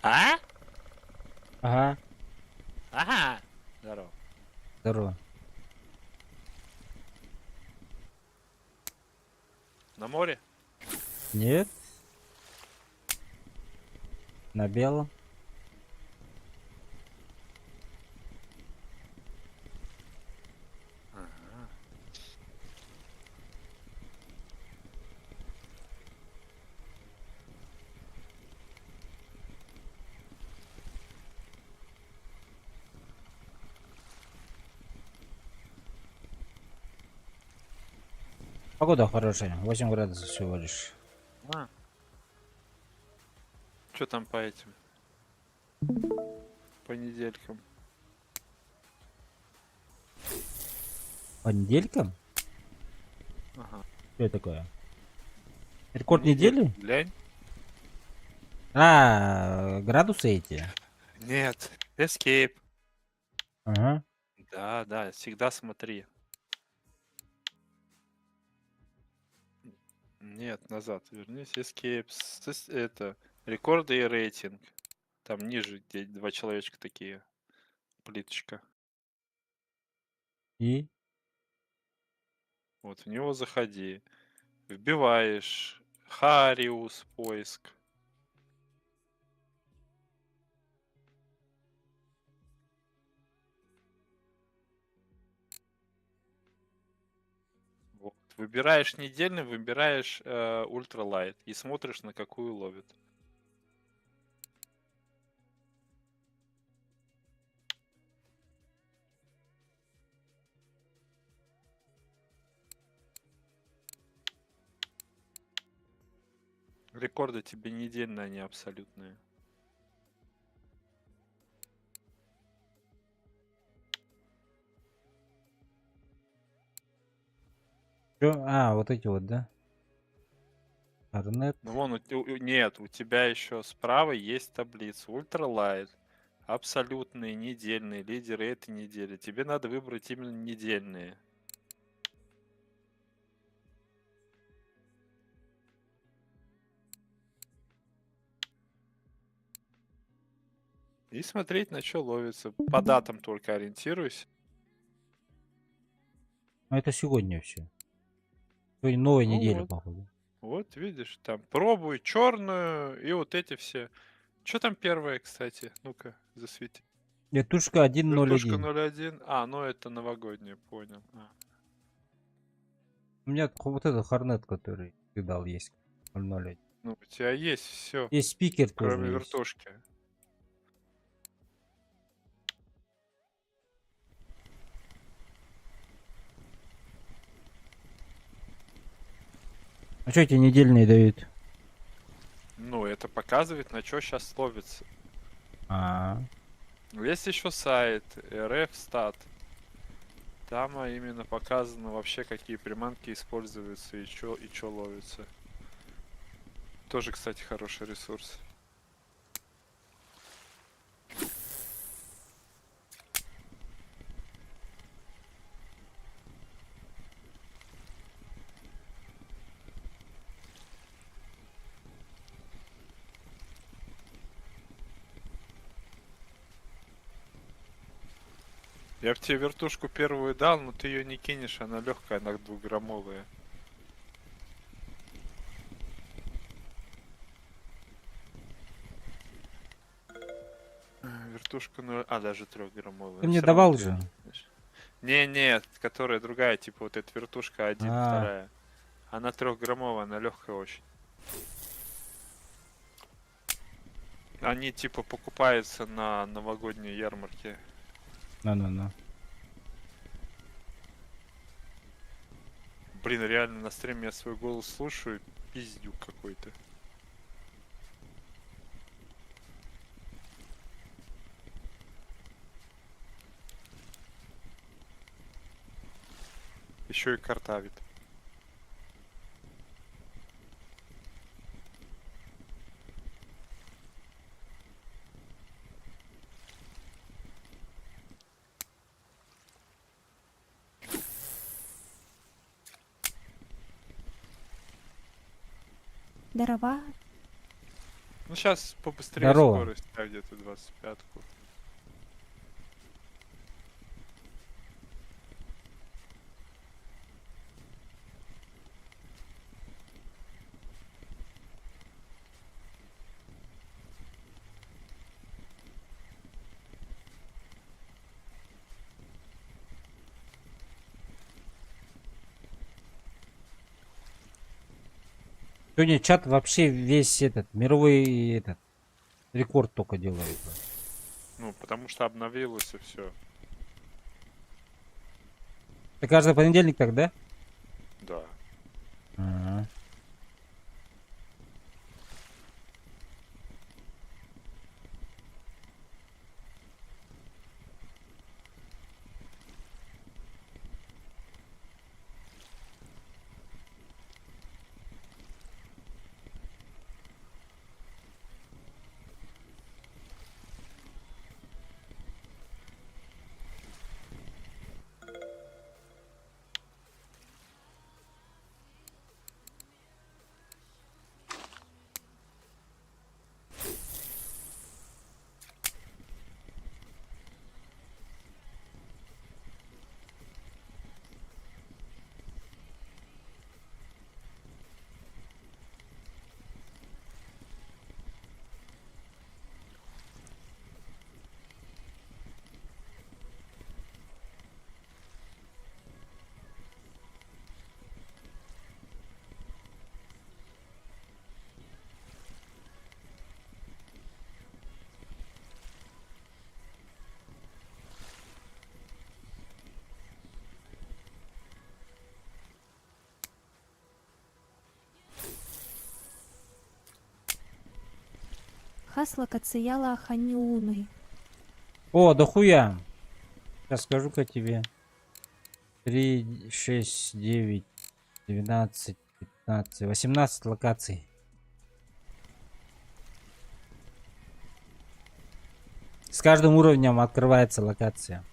А? Ага, Ага. Здорово. здорово. На море? Нет, на белом. Ага. Погода хорошая, 8 градусов всего лишь. А. Что там по этим понедельникам? Понедельником? Ага. Что это такое? Рекорд Понедельник, недели? глянь. Градусы эти. Нет. Escape. Ага. Да, да, всегда смотри. Нет, назад вернись. Escape. Это. Рекорды и рейтинг. Там ниже, где два человечка такие. Плиточка. И? Вот в него заходи. Вбиваешь Хариус поиск. Вот. Выбираешь недельный, выбираешь ультралайт и смотришь, на какую ловит. Рекорды тебе недельные, они абсолютные. Чё? Вот эти вот, да? Арнет. Ну вон, нет, у тебя еще справа есть таблица. Ультралайт. Абсолютные, недельные, лидеры этой недели. Тебе надо выбрать именно недельные. И смотреть, на что ловится. По датам только ориентируйся. Ну это сегодня все. Сегодня новая Ну неделя, вот, походу. вот видишь, там пробуй черную и вот эти все. Что там первое, кстати? Ну-ка, засвети. Вертушка Вертушка 1.01. 01. Ну это новогодняя, понял. У меня вот этот Хорнет, который ты дал, есть. 0.01. Ну, у тебя есть все, Есть спикер тоже кроме есть. вертушки. А что эти недельные дают? Ну, это показывает, на что сейчас ловится. А, Есть еще сайт RFStat. Там именно показано вообще, какие приманки используются и чё ловится. Тоже, кстати, хороший ресурс. Я бы тебе вертушку первую дал, но ты ее не кинешь, она легкая, она 2-граммовая. Вертушка, ну, даже 3-граммовая. ты мне Все равно давал ты ее же. не кинешь. Не, которая другая, типа вот эта вертушка 1, А, вторая. Она 3-граммовая, она легкая очень. Они типа покупаются на новогодней ярмарке. на. Блин, реально на стриме я свой голос слушаю, пиздюк какой-то. Еще и картавит. Здорово. Ну сейчас побыстрее Здорово. скорость, ставь где-то 25-ку. Сегодня чат вообще весь этот, мировой этот, рекорд только делает. Ну, потому что обновилось и все. Это каждый понедельник так, да? Да. Ага. Хасла Кацияла Ханиуны. О, дохуя. Сейчас скажу-ка тебе. 3, 6, 9, 12, 15, 18 локаций. С каждым уровнем открывается локация.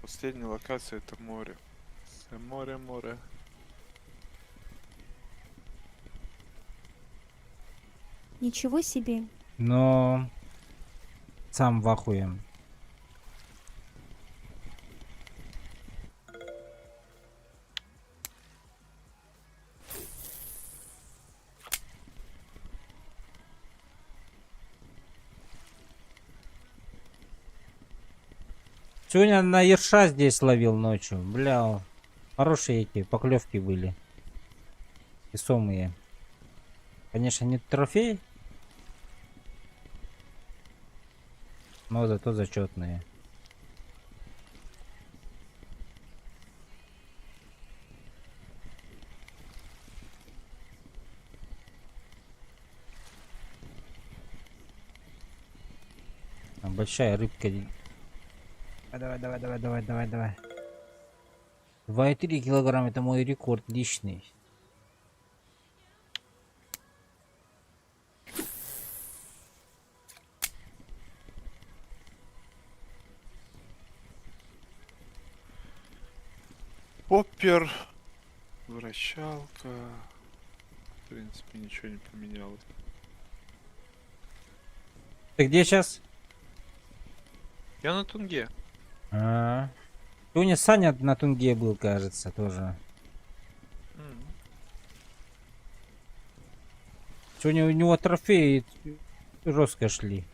Последняя локация это море. Море, море. Ничего себе. Но сам в ахуе. Сегодня на ерша здесь ловил ночью. Бля, хорошие эти поклевки были. Весомые. Конечно, не трофей, но зато зачетные. Большая рыбка. Давай, давай, давай, давай, давай, давай. 2,3 килограмма это мой рекорд личный. Поппер. Вращалка. В принципе, ничего не поменялось. Ты где сейчас? Я на Тунге. Сегодня Саня на Тунге был, кажется, тоже. Сегодня у него трофеи жестко шли.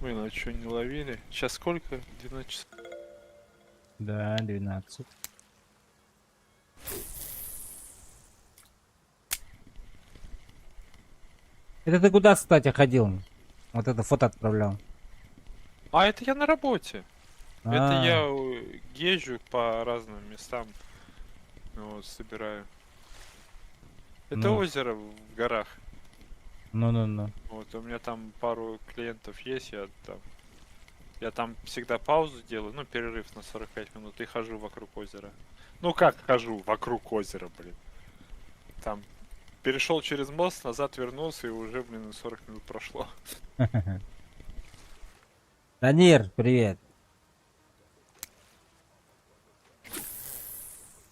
Блин, а что, не ловили? Сейчас сколько? 12 часов. Да, 12. Это ты куда, кстати, ходил? Вот это фото отправлял. А это я на работе. Это А, я езжу по разным местам, вот, собираю. Это ну, озеро в горах. ну. Вот, у меня там пару клиентов есть, я там всегда паузу делаю, ну, перерыв на 45 минут и хожу вокруг озера. Ну, как хожу вокруг озера, блин. Там перешел через мост, назад вернулся, и уже, блин, 40 минут прошло. Данир, привет.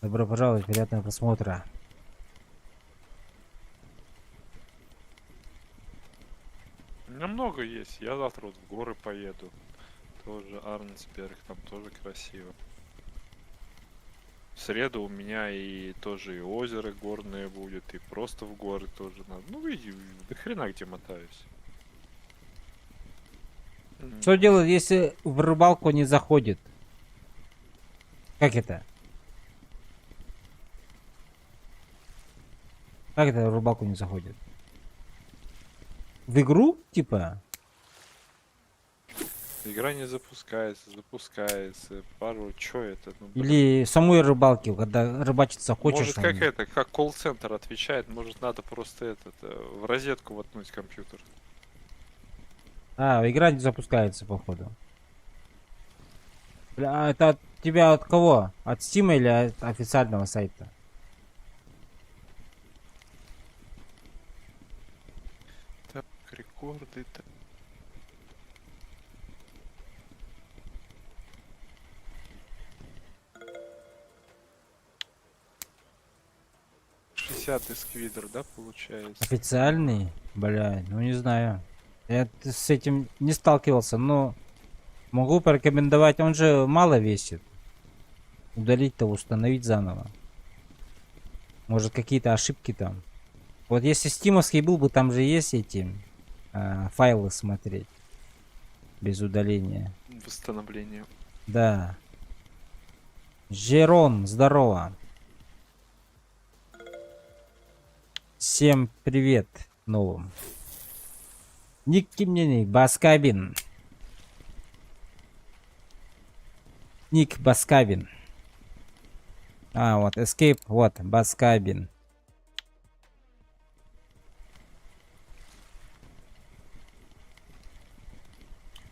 Добро пожаловать, приятного просмотра. У меня много есть. Я завтра вот в горы поеду. Тоже Арнсберг, там тоже красиво. В среду у меня и тоже и озеро горное будет, и просто в горы тоже надо. Ну и до хрена где мотаюсь. Что делать, если в рыбалку не заходит? Как это? Как это в рыбалку не заходит? В игру, типа? Игра не запускается. Пару, чё это? Ну, блин. Или самой рыбалки, когда рыбачиться хочешь? Может как это, как колл-центр отвечает, может надо просто в розетку воткнуть компьютер. А, игра не запускается, походу. Бля, а это от тебя от кого? От Steam или от официального сайта? Так, рекорды, так. Сквидер, да, получается? Официальный? Бля, ну не знаю. Я с этим не сталкивался, но могу порекомендовать. Он же мало весит. Удалить-то, установить заново. Может какие-то ошибки там. Вот если стимовский был бы, там же есть эти файлы смотреть. Без удаления. Восстановление. Да. Жерон, здорово. Всем привет новым. Ник Кимнини, Баскабин. Ник Баскабин. А, вот, Escape, вот, Баскабин.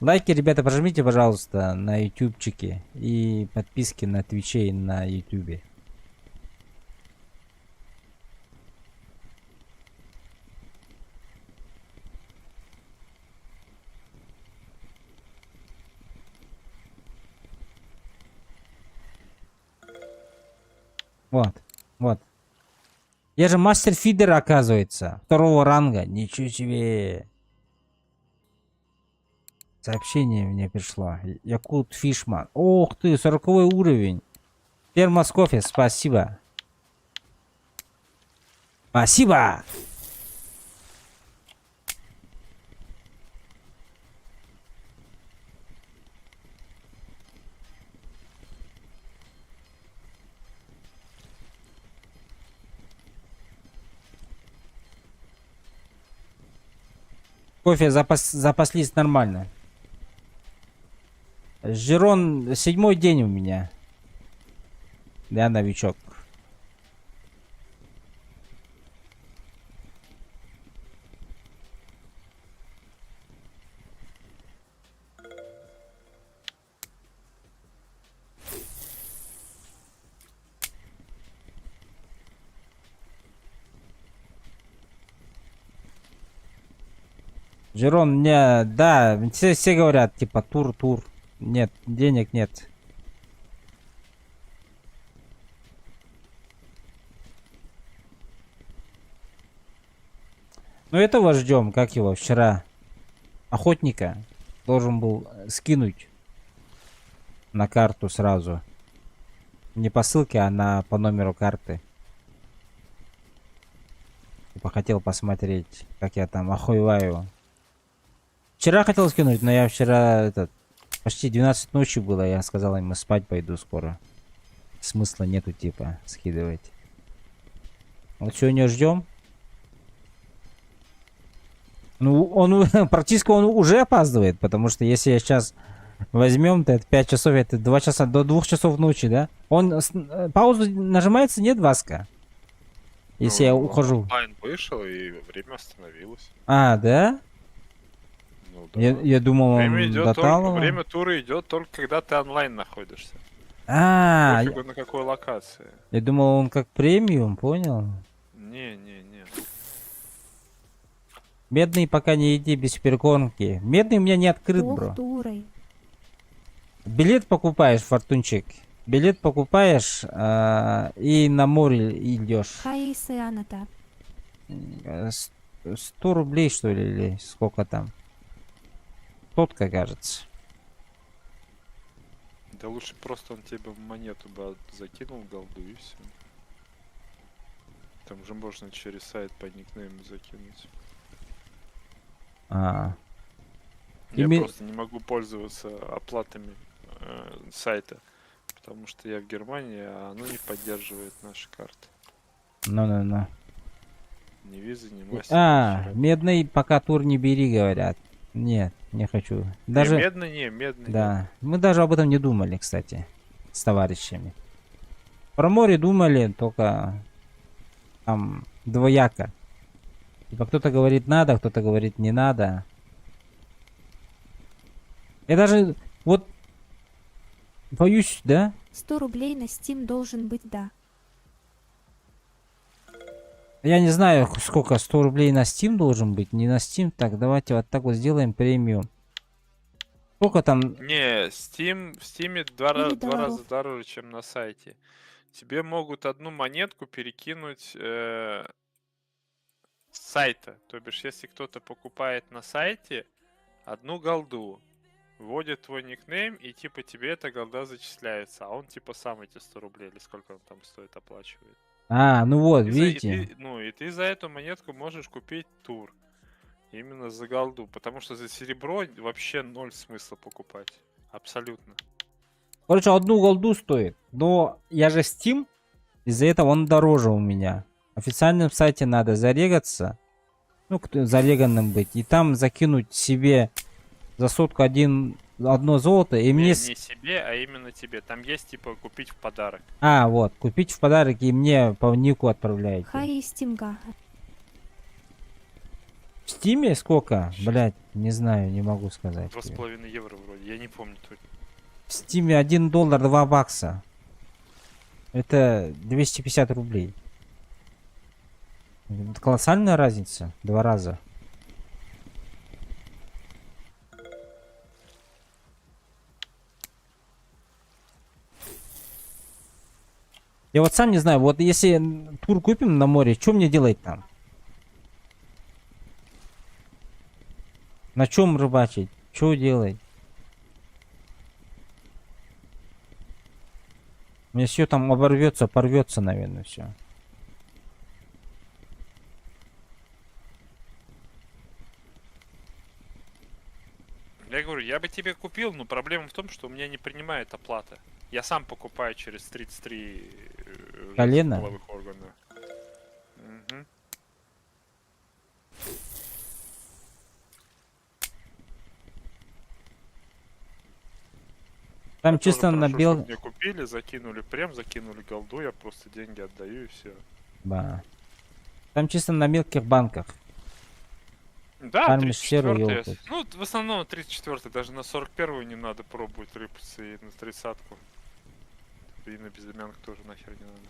Лайки, ребята, прожмите, пожалуйста, на ютубчике. И подписки на твиче и на ютубе. Вот, вот. Я же мастер фидера, оказывается. Второго ранга. Ничего себе. Сообщение мне пришло. Якут Фишман. Ох ты, 40 уровень. Термос кофе, спасибо. Спасибо. Кофе запаслись нормально. Жирон, 7-й день у меня. Я новичок. Жирон, мне, да, все говорят, типа, тур. Нет, денег нет. Ну этого ждем, как его, вчера. Охотника должен был скинуть на карту сразу. Не по ссылке, а по номеру карты. Типа хотел посмотреть, как я там охуеваю. Вчера хотел скинуть, но я вчера почти 12 ночи было. Я сказал ему, спать пойду скоро. Смысла нету, типа, скидывать. Вот сегодня ждем. Ну, он практически он уже опаздывает, потому что если я сейчас Возьмем ты, это 5 часов, это 2 часа, до 2 часов ночи, да? Он, паузу нажимается, нет, Васка? Если я Ну, ухожу. онлайн вышел, и время остановилось. А, да? Ну да. Я думал, Время он идет до только, талого. время тура идет только когда ты онлайн находишься. А, Пофигу на какой локации. я думал, он как премиум, понял? Не. Медный пока не иди без перегонки. Медный у меня не открыт, Бог бро. турой. Билет покупаешь, Фортунчик. Билет покупаешь и на море идешь. Хаисы Аната. 100 рублей, что ли, или сколько там? Сотка, кажется. Да лучше просто он тебе монету бы закинул в голду и все. Там же можно через сайт по никнейму закинуть. А, Я Име- просто не могу пользоваться оплатами сайта, потому что я в Германии, а оно не поддерживает наши карты. ну. Ни визы, ни мастер. А, медный пока тур не бери, говорят. Нет, не хочу. Даже, медный. да, мы даже об этом не думали, кстати, с товарищами. Про море думали, только там двояко. Типа кто-то говорит надо, кто-то говорит не надо. Я даже вот боюсь, да? 100 рублей на Steam должен быть, да. Я не знаю, сколько 100 рублей на Steam должен быть. Не на Steam. Так, давайте вот так вот сделаем премиум. Сколько там? Не, в Steam два Или раза долларов. дороже, чем на сайте. Тебе могут одну монетку перекинуть с сайта. То бишь, если кто-то покупает на сайте одну голду, вводит твой никнейм, и типа тебе эта голда зачисляется, а он типа сам эти 100 рублей, или сколько он там стоит, оплачивает. А, ну вот, И видите. ты за эту монетку можешь купить тур. Именно за голду. Потому что за серебро вообще ноль смысла покупать. Абсолютно. Короче, одну голду стоит. Но я же Steam, из-за этого он дороже у меня. В официальном сайте надо зарегаться. Ну, зареганным быть. И там закинуть себе за сотку одно золото. И мне... Не себе, а именно тебе. Там есть типа купить в подарок. А, вот. Купить в подарок и мне по нику отправляете. Хаи Стимга. В Стиме сколько? Блять, не знаю, не могу сказать. 2,5 евро вроде. Я не помню точно. В Стиме 1 доллар 2 бакса. Это 250 рублей. Это колоссальная разница. 2 раза. Я вот сам не знаю, вот если тур купим на море, что мне делать там? На чем рыбачить? Что делать? Мне все там оборвется, порвется, наверное, все. Я говорю, я бы тебе купил, но проблема в том, что у меня не принимает оплата. Я сам покупаю через 33 Колено? половых органа. Мгм. Там Я чисто тоже на прошу, бел... чтоб мне купили, закинули голду, я просто деньги отдаю и все. Да. Там чисто на мелких банках. Да, Фармишь серую 34-й. елку. Ну, в основном 34-й, даже на 41-ю не надо пробовать рыпаться, и на 30-ку. И на безымянку тоже нахер не надо.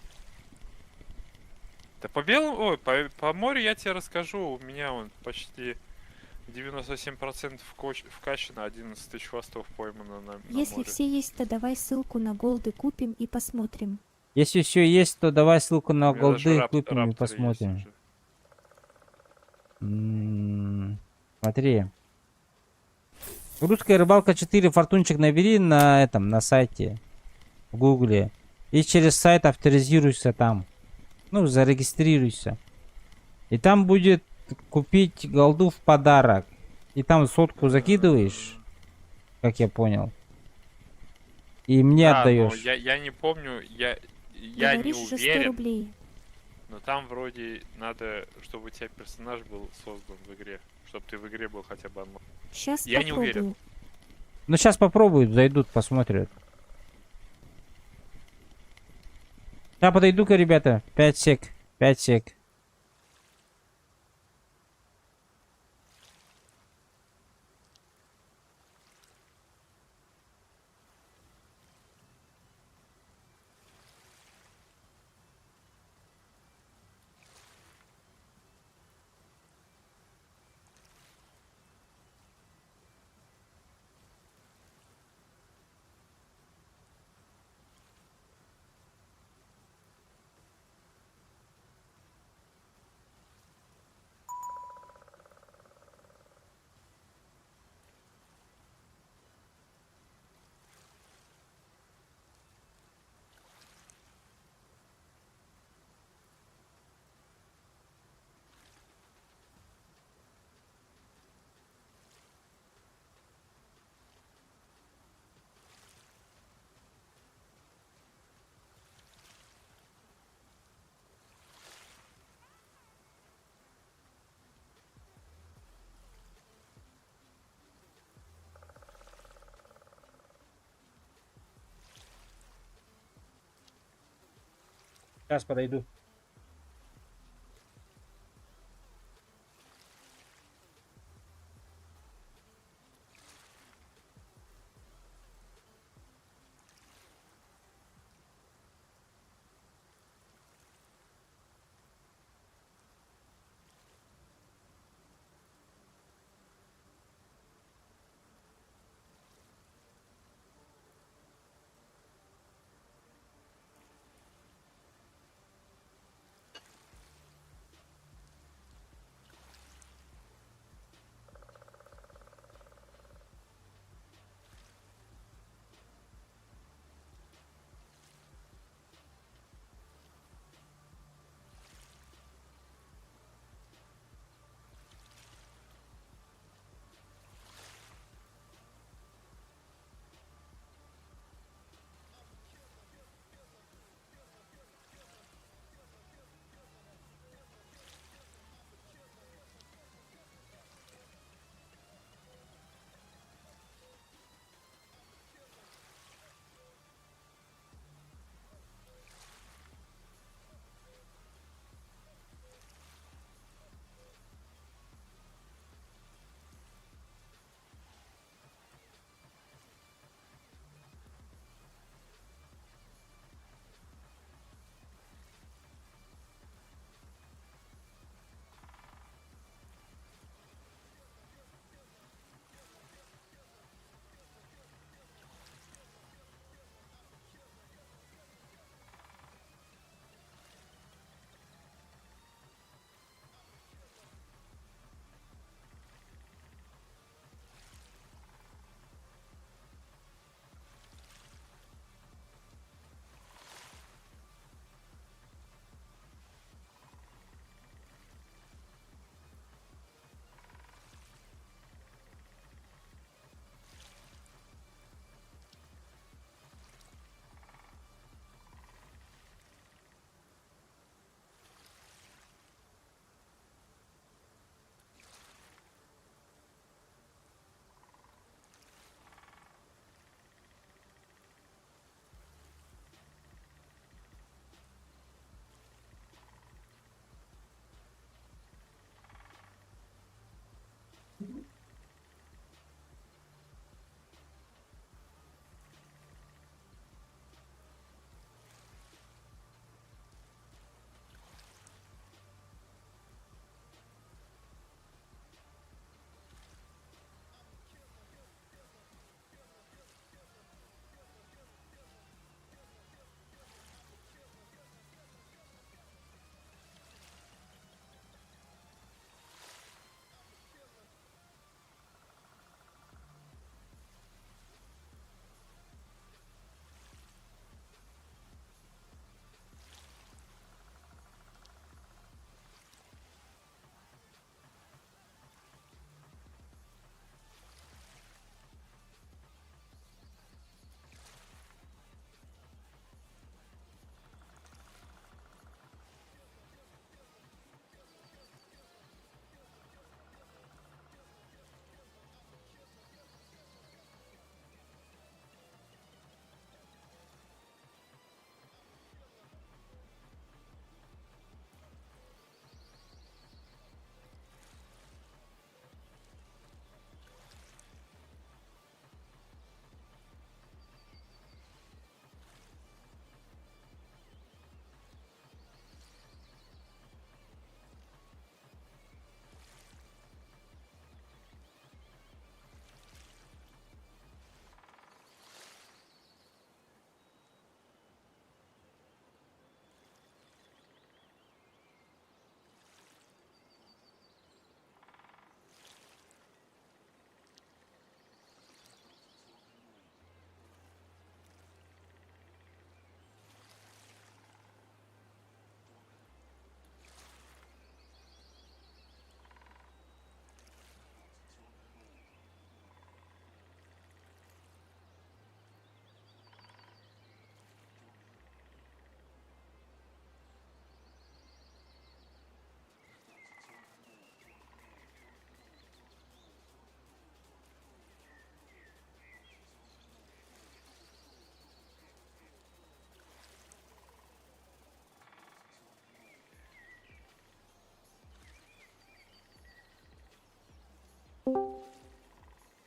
Да по белому, ой, по морю я тебе расскажу, у меня он почти 97% вкачано, 11 тысяч хвостов поймано на Если море. все есть, то давай ссылку на голды купим и посмотрим. Если все есть, то давай ссылку на У меня даже голды купим и рапторы есть посмотрим. уже. Смотри. Русская рыбалка 4, Фортунчик набери на этом, на сайте. В гугле. И через сайт авторизируйся там. Ну, зарегистрируйся. И там будет купить голду в подарок. И там сотку закидываешь, как я понял. И мне Да, но отдаешь. я не помню, я не Говоришь же 100 уверен, рублей. но там вроде надо, чтобы у тебя персонаж был создан в игре. Чтобы ты в игре был хотя бы онлайн. Сейчас Я не попробую. уверен. Ну, сейчас попробуют, зайдут, посмотрят. Я подойду-ка, ребята. 5 сек. 5 сек. Сейчас подойду.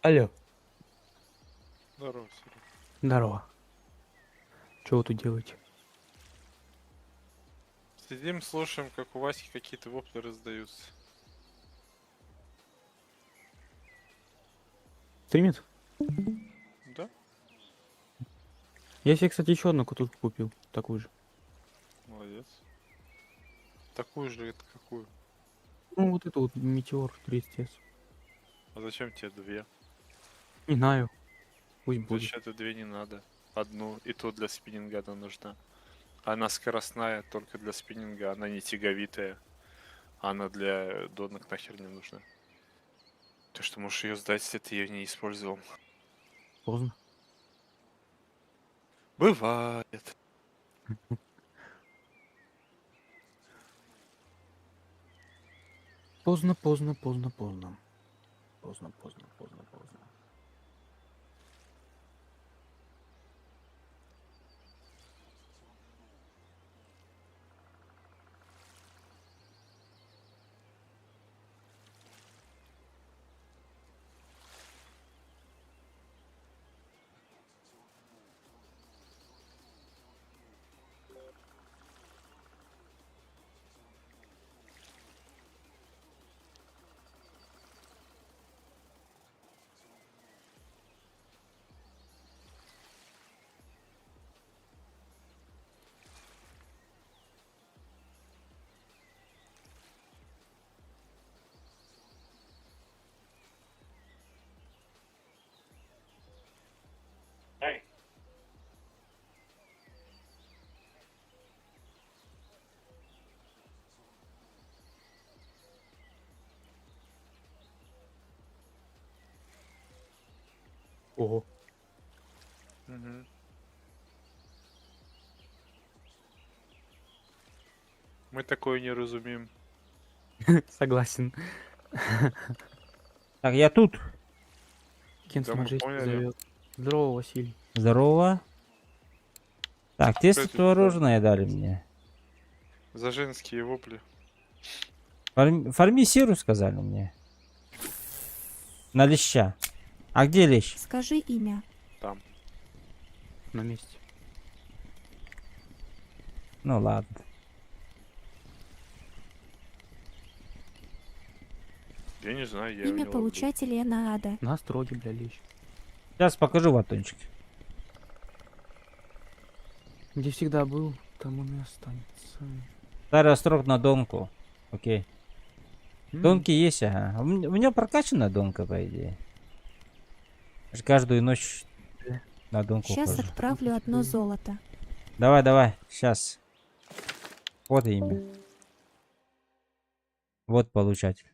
Алло, Здорово, Серега. здорово. Что вы тут делаете? Сидим, слушаем, как у Васьки какие-то вопли раздаются. Стримит? Да? Я себе, кстати, еще одну кутузку купил, такую же. Молодец. Такую же, это какую? Ну, вот эту вот Метеор 30S. А зачем тебе две? Не знаю. Пусть будет. Вообще-то две не надо. Одну, и то для спиннинга она нужна. Она скоростная только для спиннинга, она не тяговитая. Она для донок нахер не нужна. Ты что, можешь ее сдать, если ты ее не использовал? Поздно. Бывает. Поздно, поздно, поздно, поздно. Поздно, поздно, поздно, поздно. Ого. Мгм. Мы такое не разумеем. Согласен. Так, я тут. Кент Да мы Маджестик поняли. зовет. Здорово, Василий. Здорово. Так, тесто это творожное дали мне. За женские вопли. Форми серу, сказали мне. На леща. А где лещ? Скажи имя. Там. На месте. Ну ладно. Я не знаю, я у Имя него получателя Наада. На строге, бля, лещ. Сейчас покажу батончик. Где всегда был, там он и останется. Старый острог на донку. Окей. Донки есть, ага. У меня прокачана донка, по идее. Я ж каждую ночь Да. на донку Сейчас хожу. отправлю одно золото. Давай, давай, сейчас. Вот имя. Вот получатель.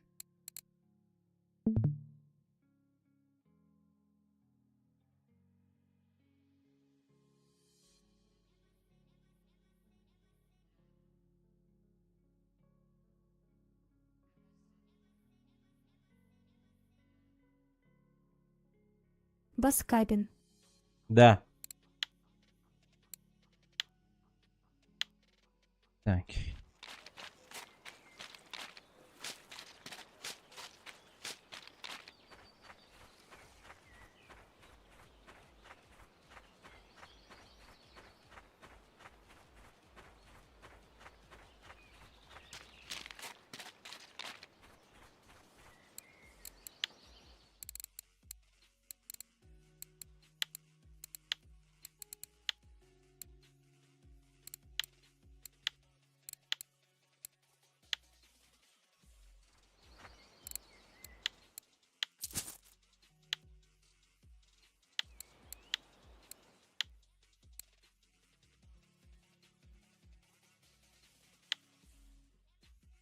Баскабин. Да. Так.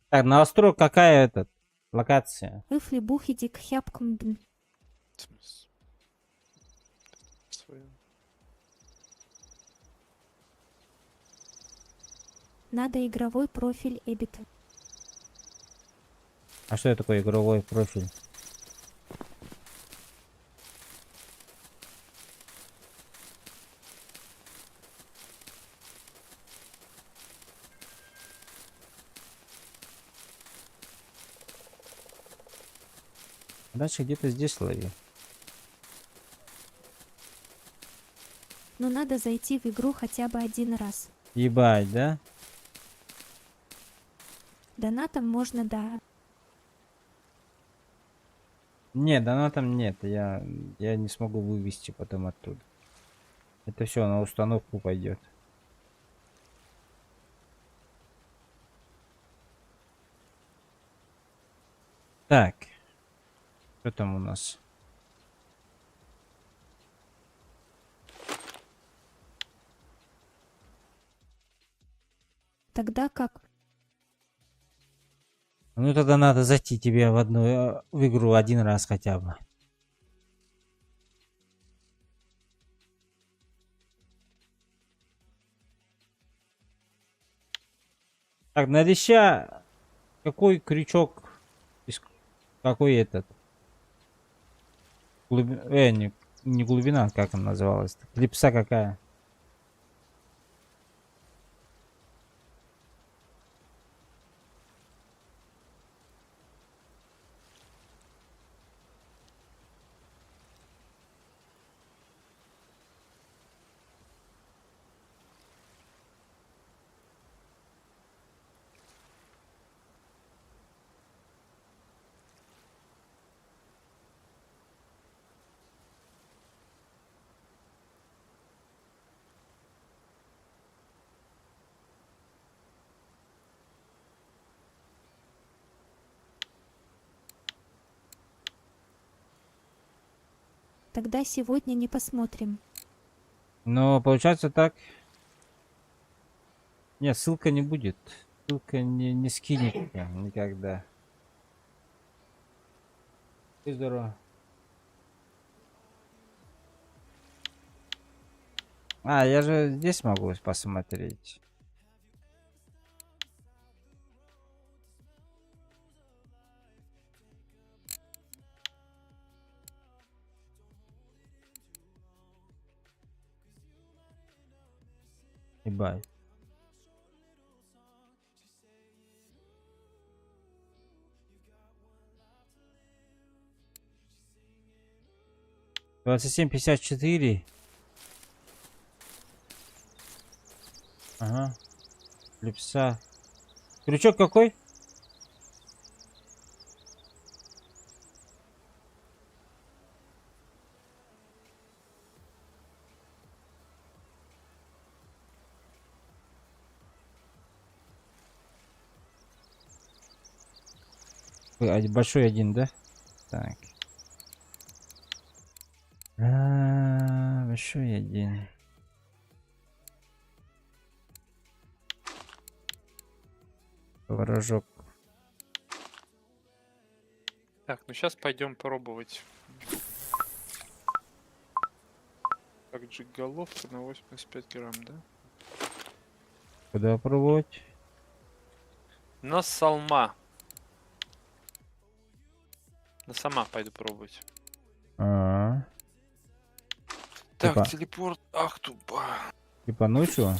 Так, на остров какая этот локация? Ыфли бухидик хяпкмбн. смысл. Своё. Надо игровой профиль Эбита. А что это такое игровой профиль? Дальше где-то здесь лови. но надо зайти в игру хотя бы один раз. Ебать, да? Донатом можно, да. Не, донатом нет, я не смогу вывести потом оттуда. Это все на установку пойдет. Так, что там у нас? Тогда как? Ну тогда надо зайти тебе в игру один раз хотя бы. Так, на леща какой крючок? Какой этот? Не глубина, как она называлась? Клипса какая? Тогда сегодня не посмотрим. Но получается так. Нет, ссылка не будет. Ссылка не скинется никогда. Будь здорово. А, я же здесь могу посмотреть. Ебать. Двадцать семь 54. Ага. Липса. Крючок какой? Большой один, да? Так. Большой один. Ворожок. Так, ну сейчас пойдем пробовать. Так, джиг-головка на 85 грамм, да? Куда пробовать? На салма. На сама пойду пробовать. А, Так, Типа- телепорт. Ах, тупо. типа ночью?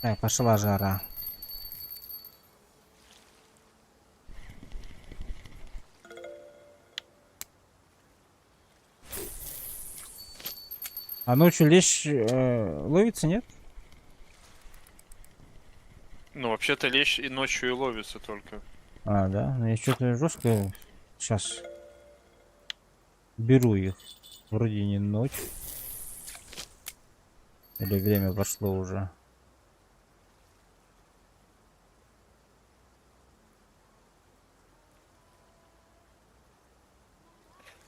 Так, пошла жара. А ночью лещ ловится, нет? Ну, вообще-то лещ и ночью и ловится только. А, да? Ну я что-то жестко сейчас беру их. Вроде не ночь. Или время пошло уже.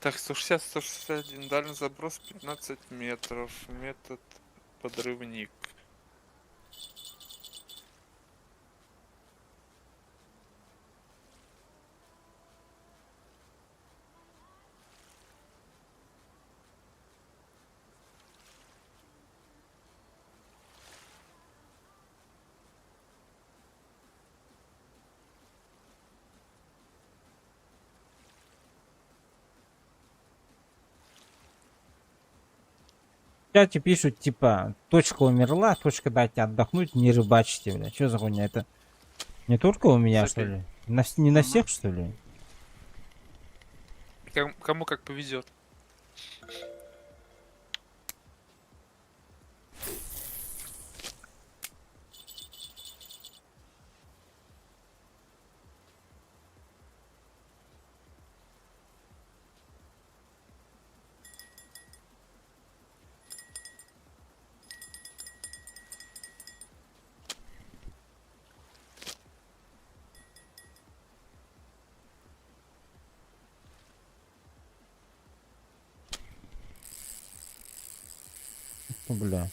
Так, 160, 161, дальний заброс 15 метров, метод подрывник. В чате пишут, типа, точка умерла, точка дайте отдохнуть, не рыбачьте, бля. Что за хуйня? Это не только у меня, что Забей. ли? Не на Мгм. всех, что ли? Кому как повезет. Ну, бля.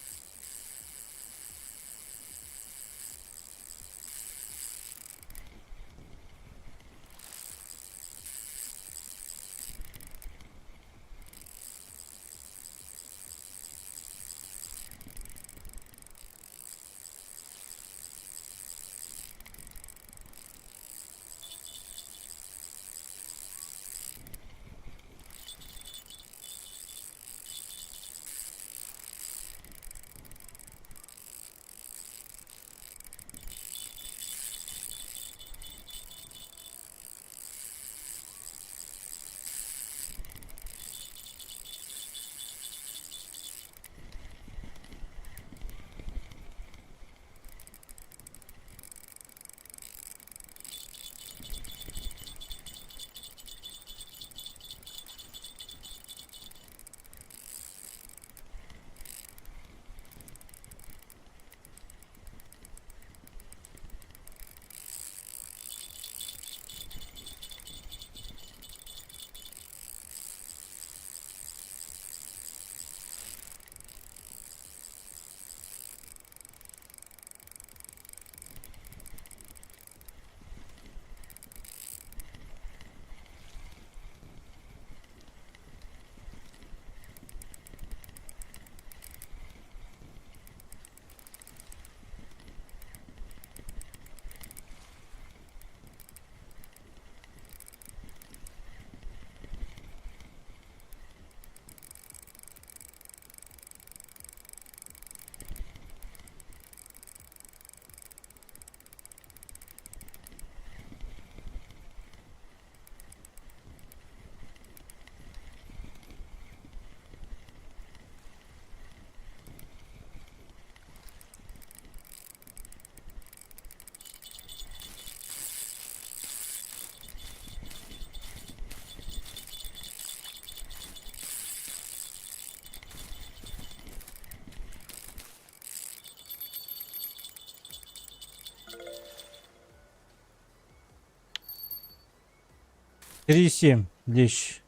Три семь лещ.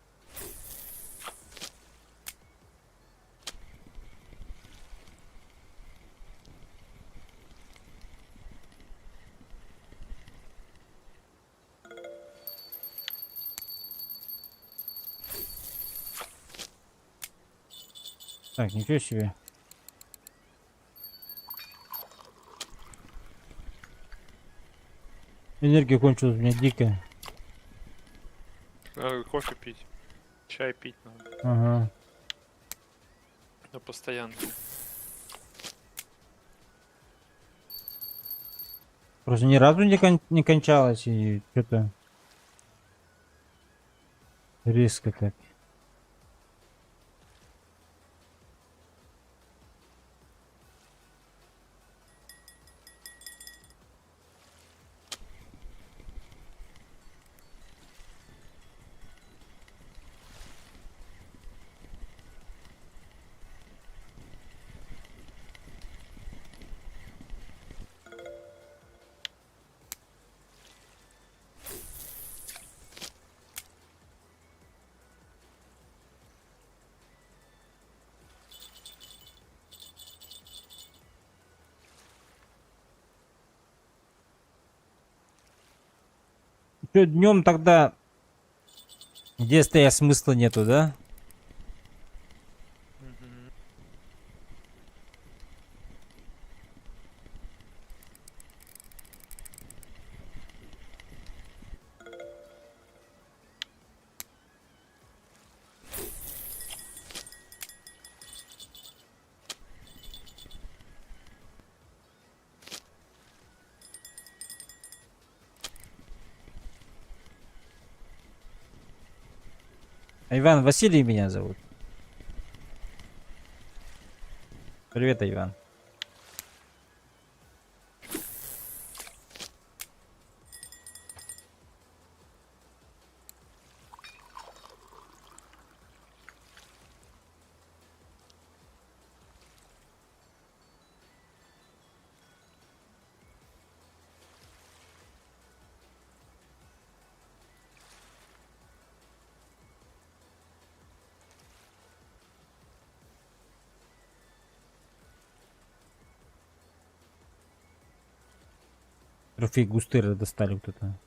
Так, ничего себе. Энергия кончилась у меня дико. Кофе пить. Чай пить надо. Ага. На постоянке. Просто ни разу не кончалось и что-то резко так. Днем тогда где стоять смысла нету, да? Мгм. Иван, Василий меня зовут. Привет, Иван. Трофей густыры достали кто-то.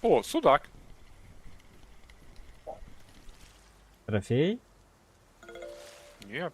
О, судак. Трофей? Нет.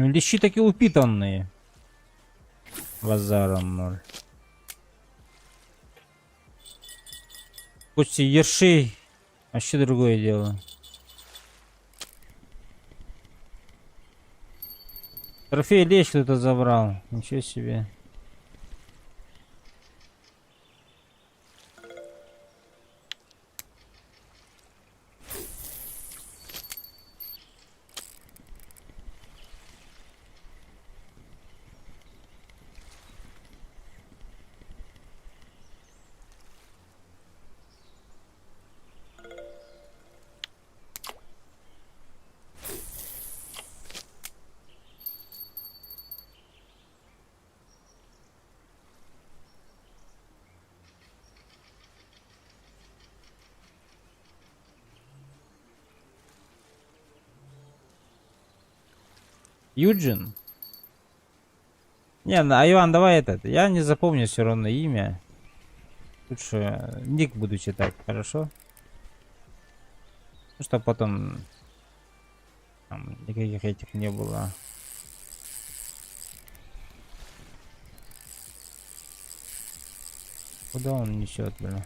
Ну, лещи такие упитанные. Базаром ноль. Пусть и ерши. Вообще другое дело. Трофей лещ кто-то забрал. Ничего себе. Юджин? Не, а Иван, давай этот. Я не запомню все равно имя. Лучше ник буду читать, хорошо? Ну, что потом там никаких этих не было. Куда он несет, блин?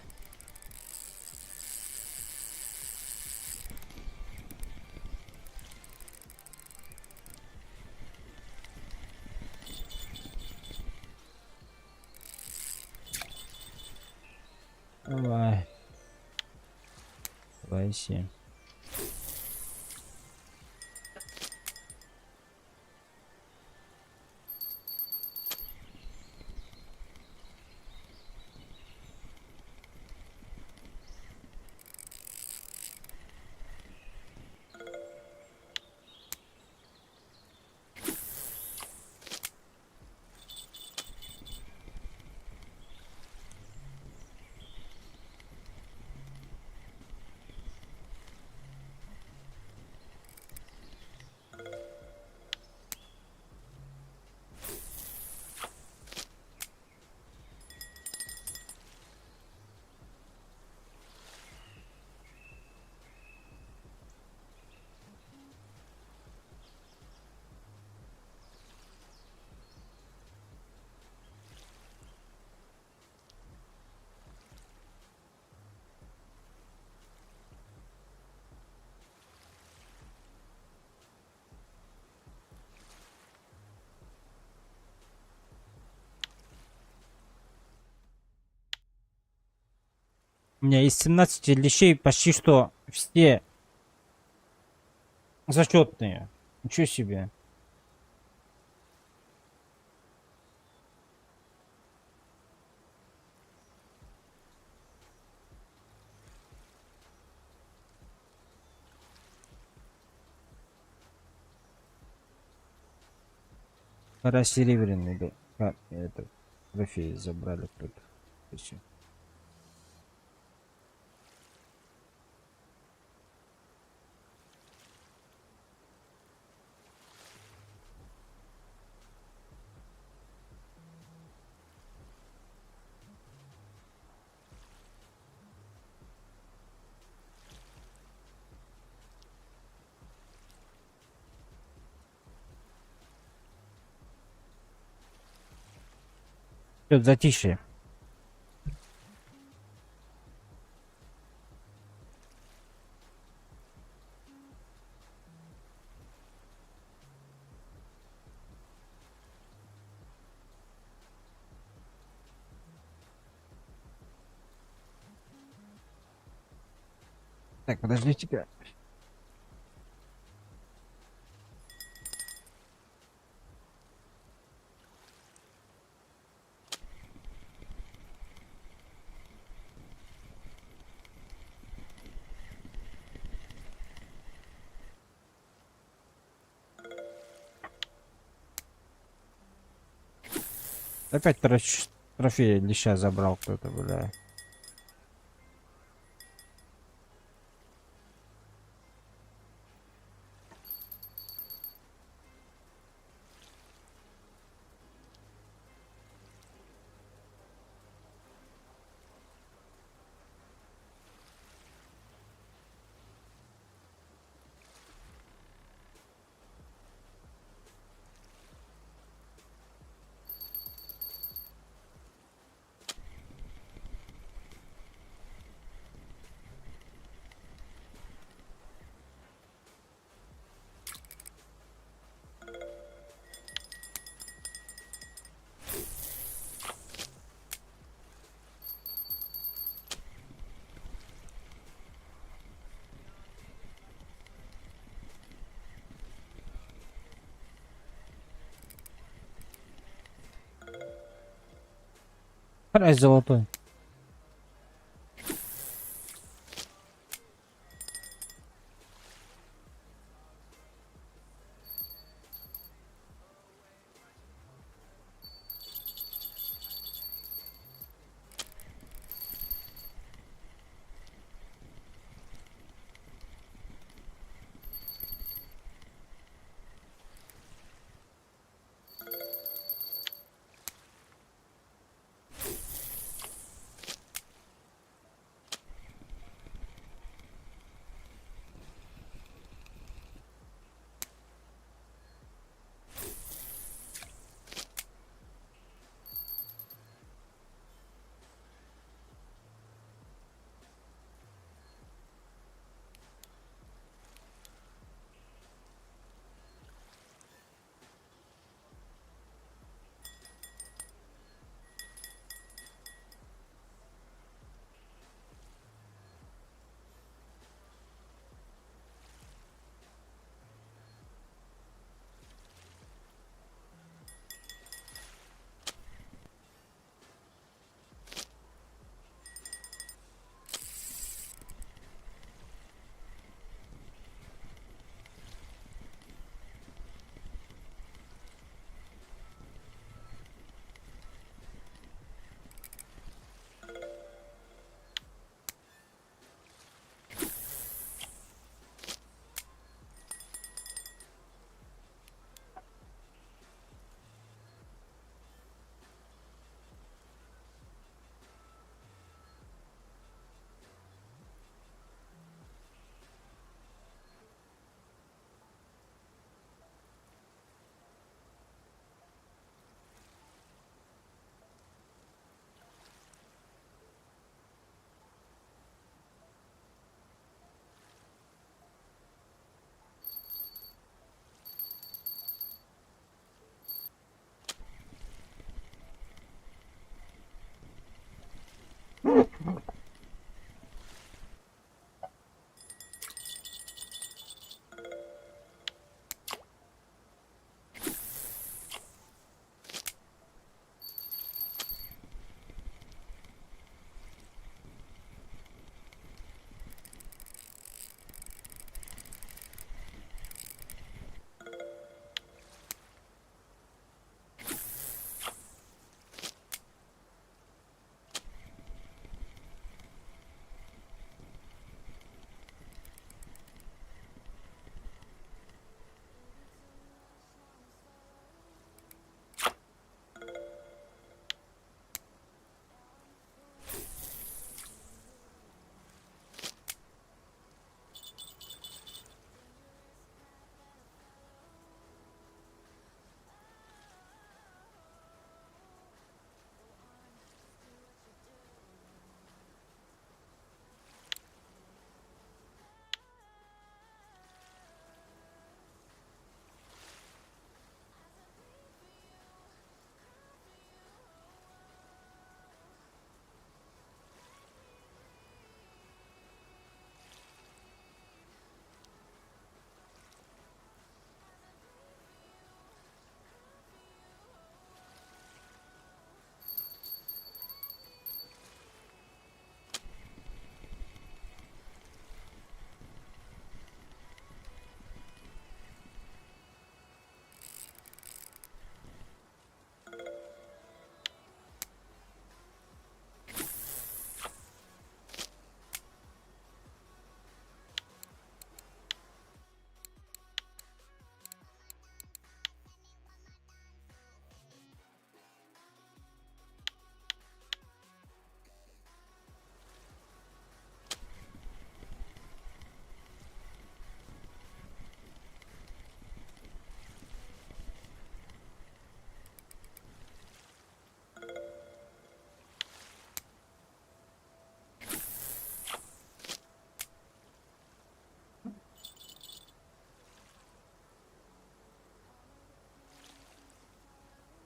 Давай. Давай, 7. У меня из 17 лещей почти что все зачетные. Ничего себе. Пора серебряный, да. Это, трофей забрали кто-то. Всё. Всё, затишье. Так, подождите-ка. Опять трофей леща забрал кто-то, бля. Карась золотой.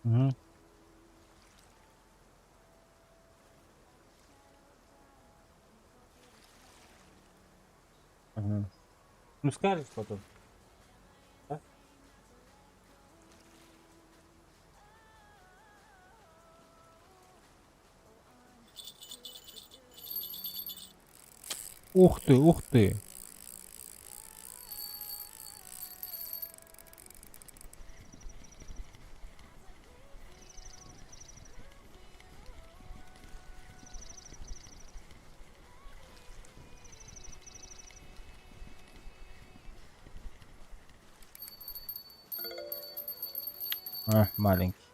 Угу. Ага. Ну скажешь потом. Да? Ух ты, ух ты. А, маленький.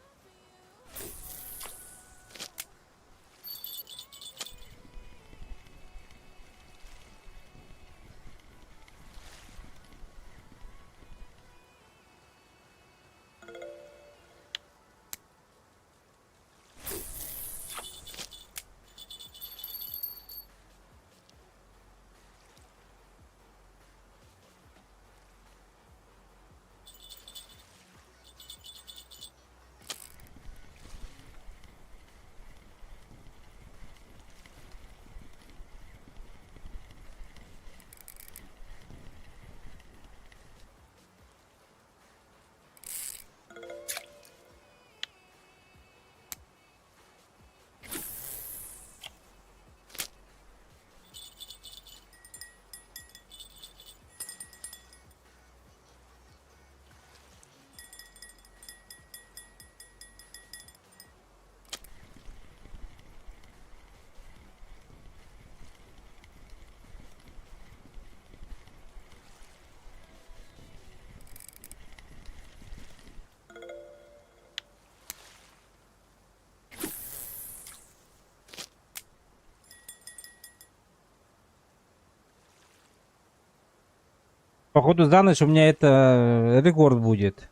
Походу за ночь у меня это рекорд будет.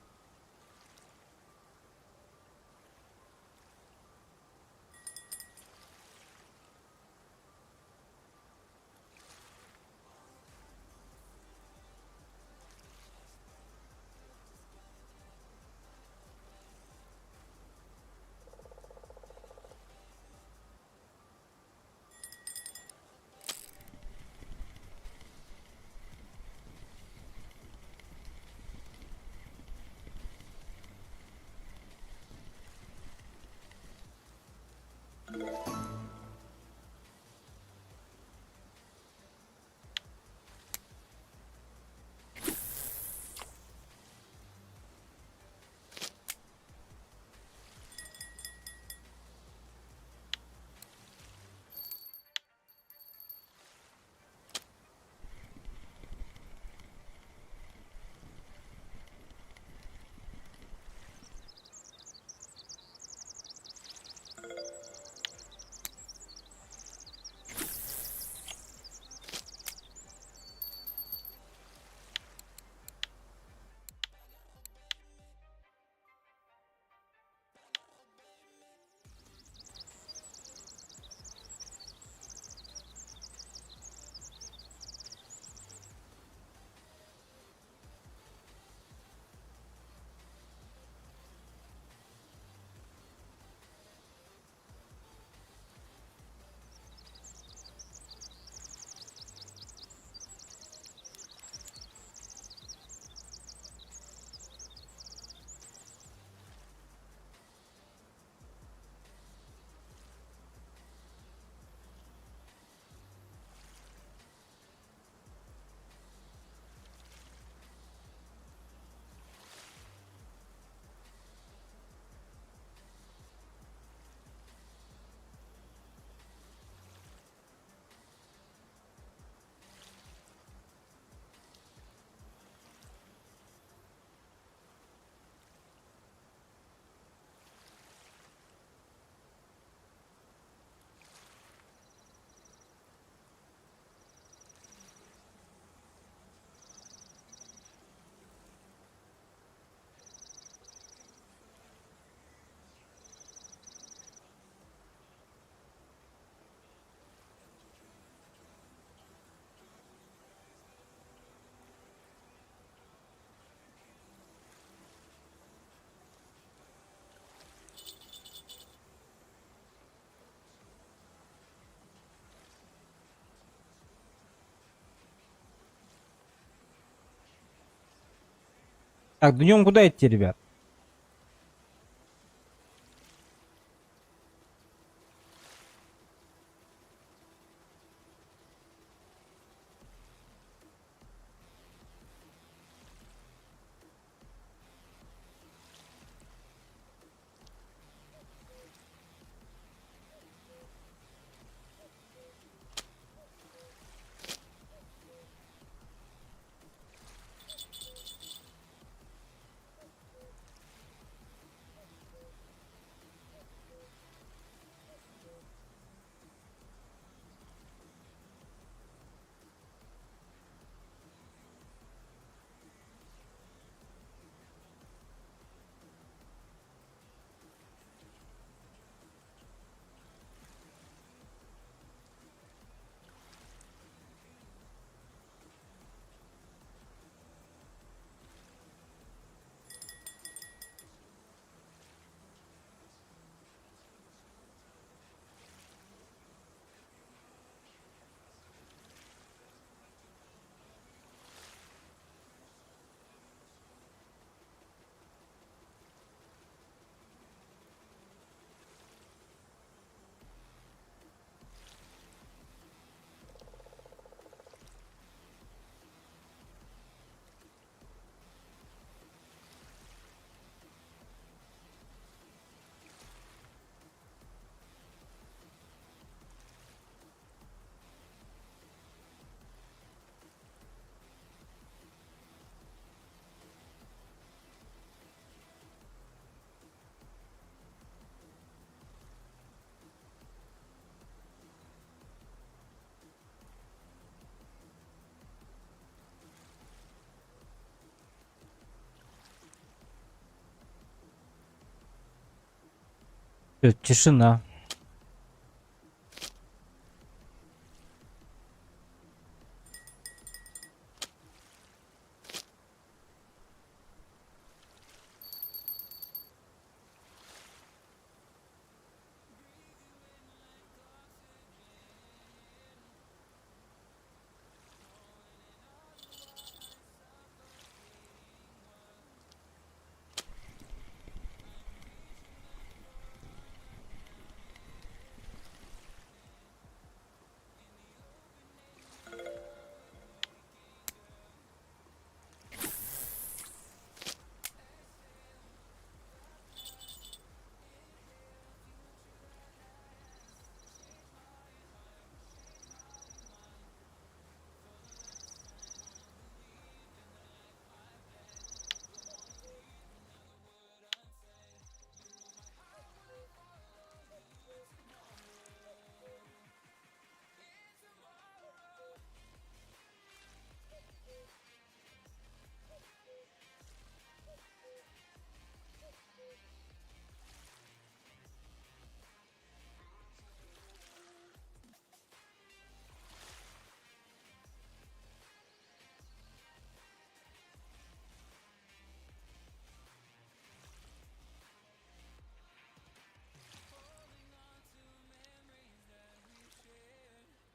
Так, днем куда идти, ребят? Всё, тишина.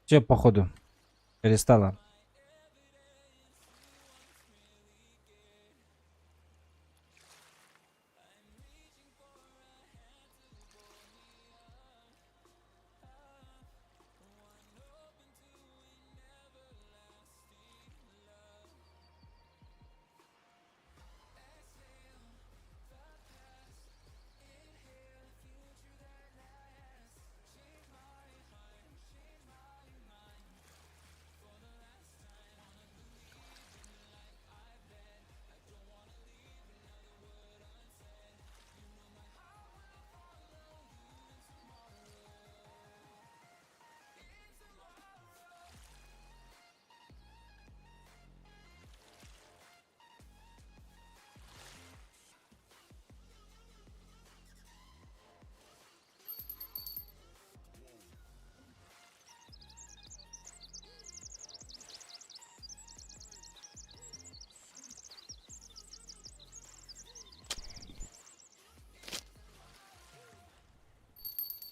Все, походу, перестала.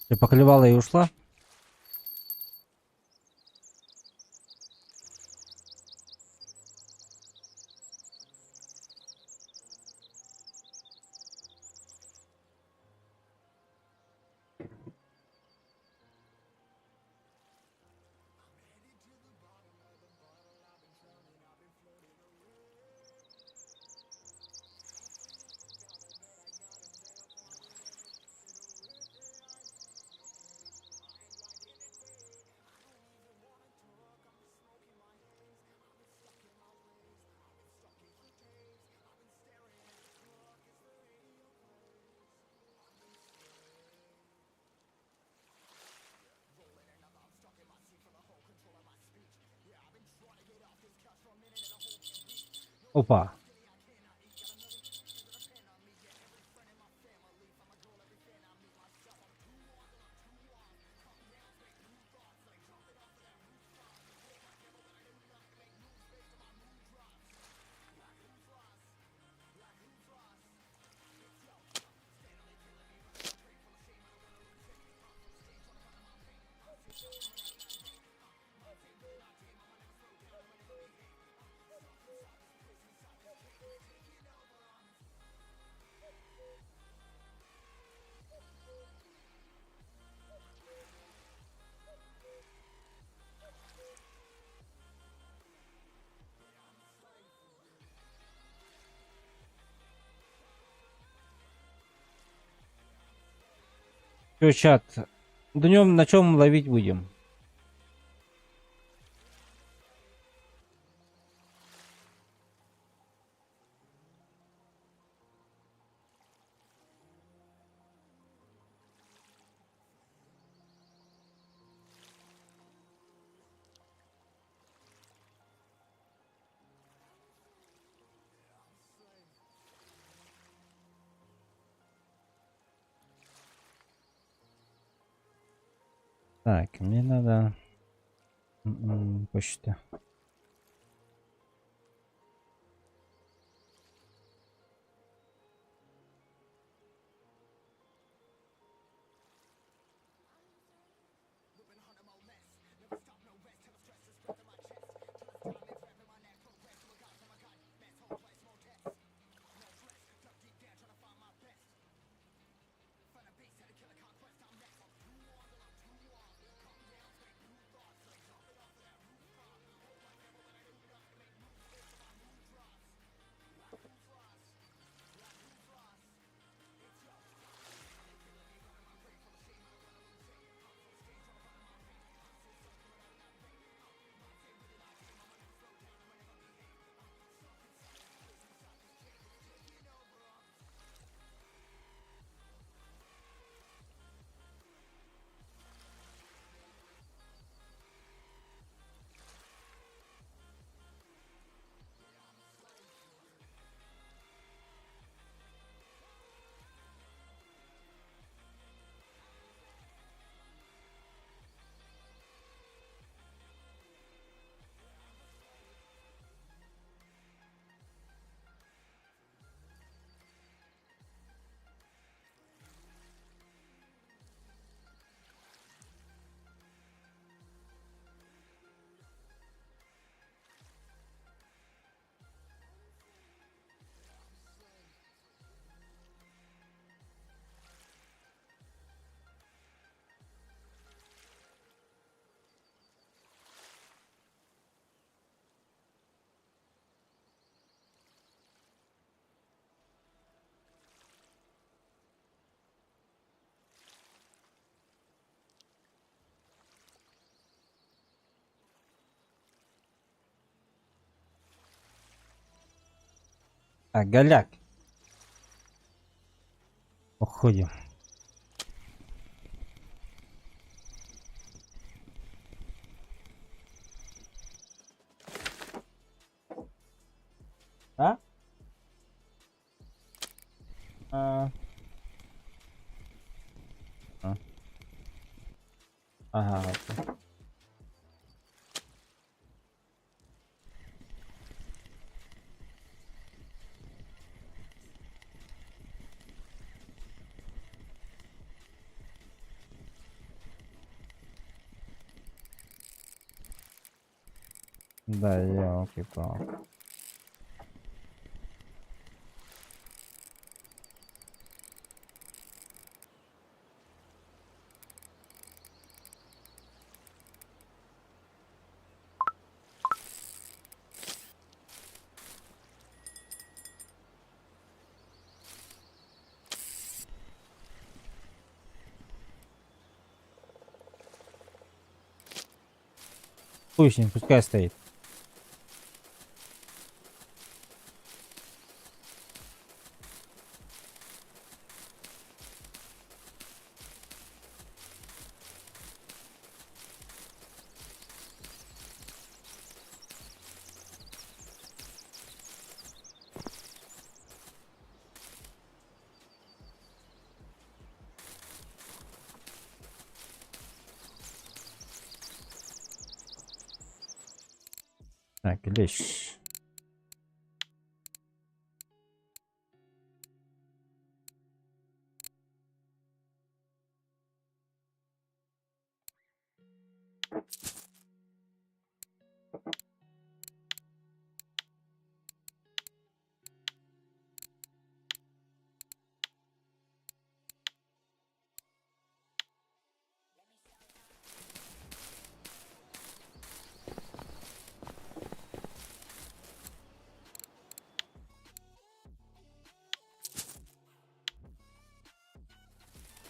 Ты поклевала и ушла? Опа. Чё, чат? Днем на чем ловить будем? Так, мне надо почта. Так, голяк. Уходим. А? А. А. Ага, окей. Да, я окей, понял. Хуй с ним, пускай стоит. Так, лещ.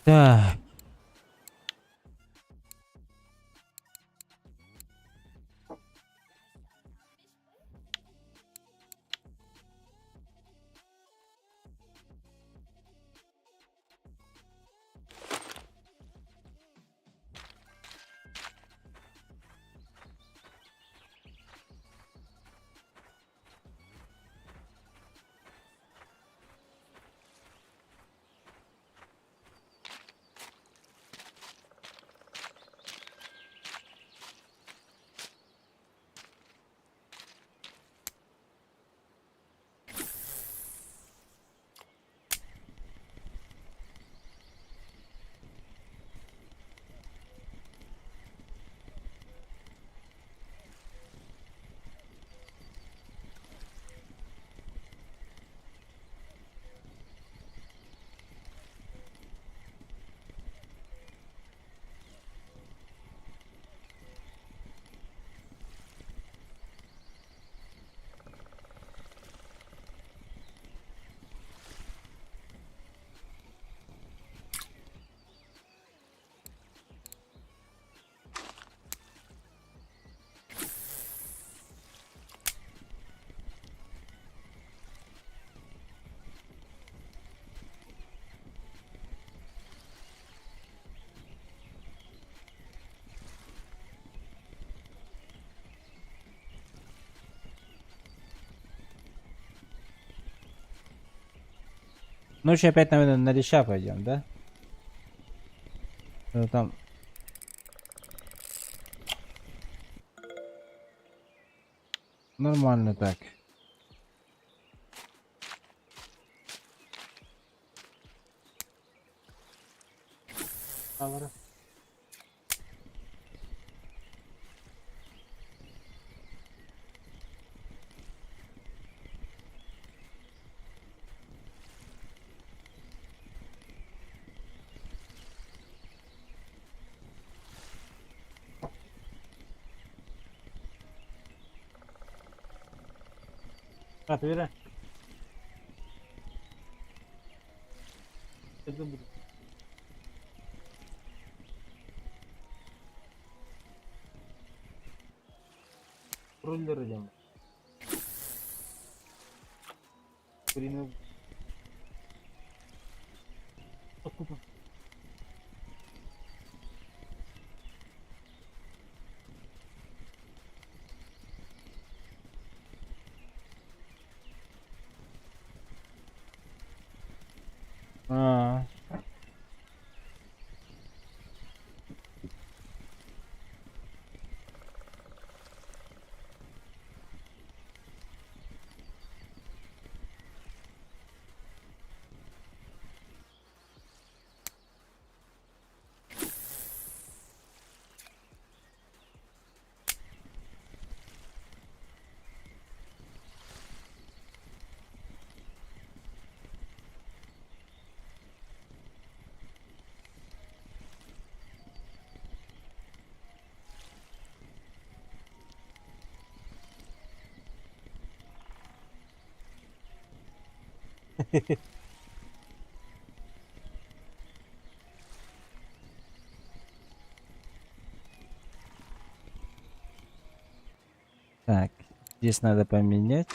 Так. Ну, еще опять, наверное, на леща пойдем, да? Ну, там... Нормально так. Алло. А, ты верно? Рулер идем. Куриную. А, так, здесь надо поменять.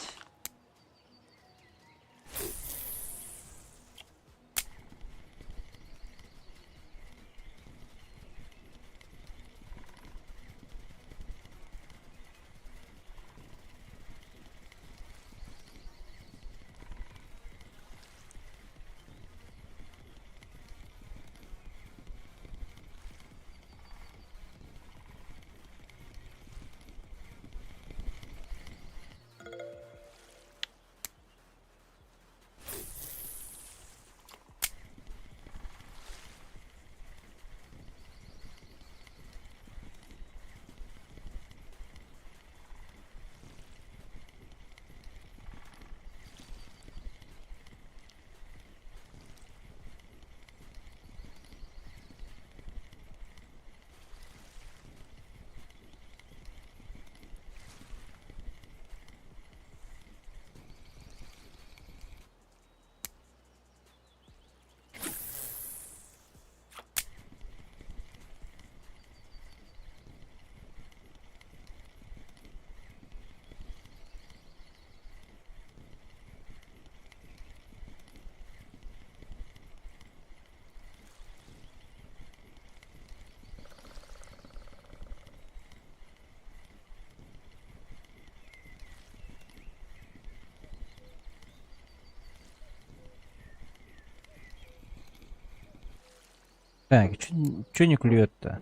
Так, чё не клюет-то?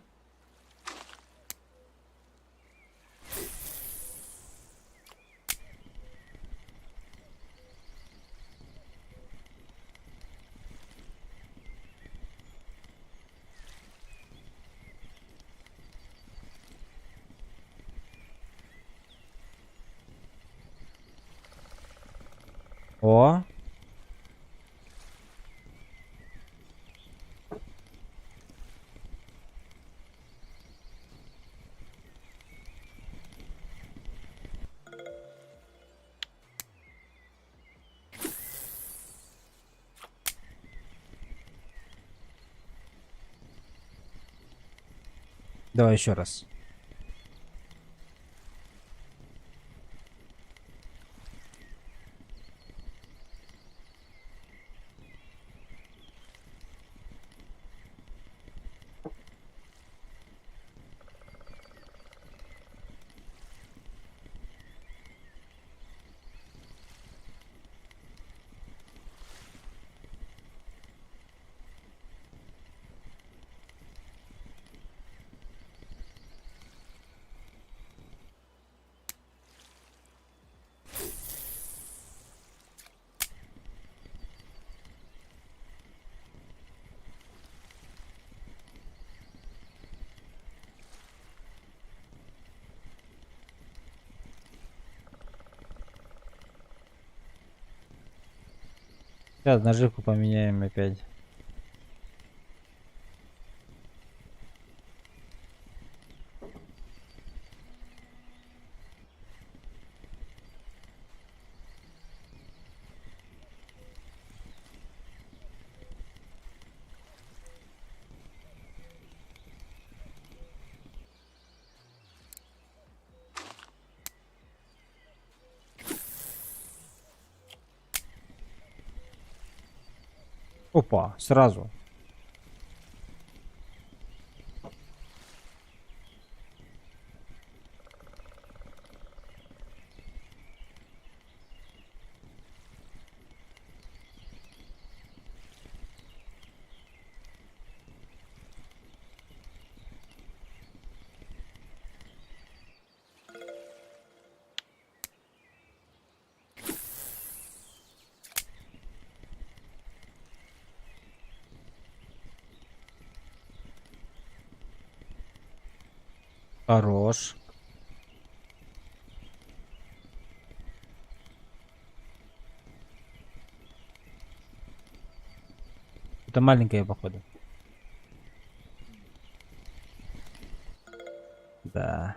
О! Давай еще раз. Сейчас наживку поменяем опять. Опа, сразу. Хорош. Это маленькая, походу. Да.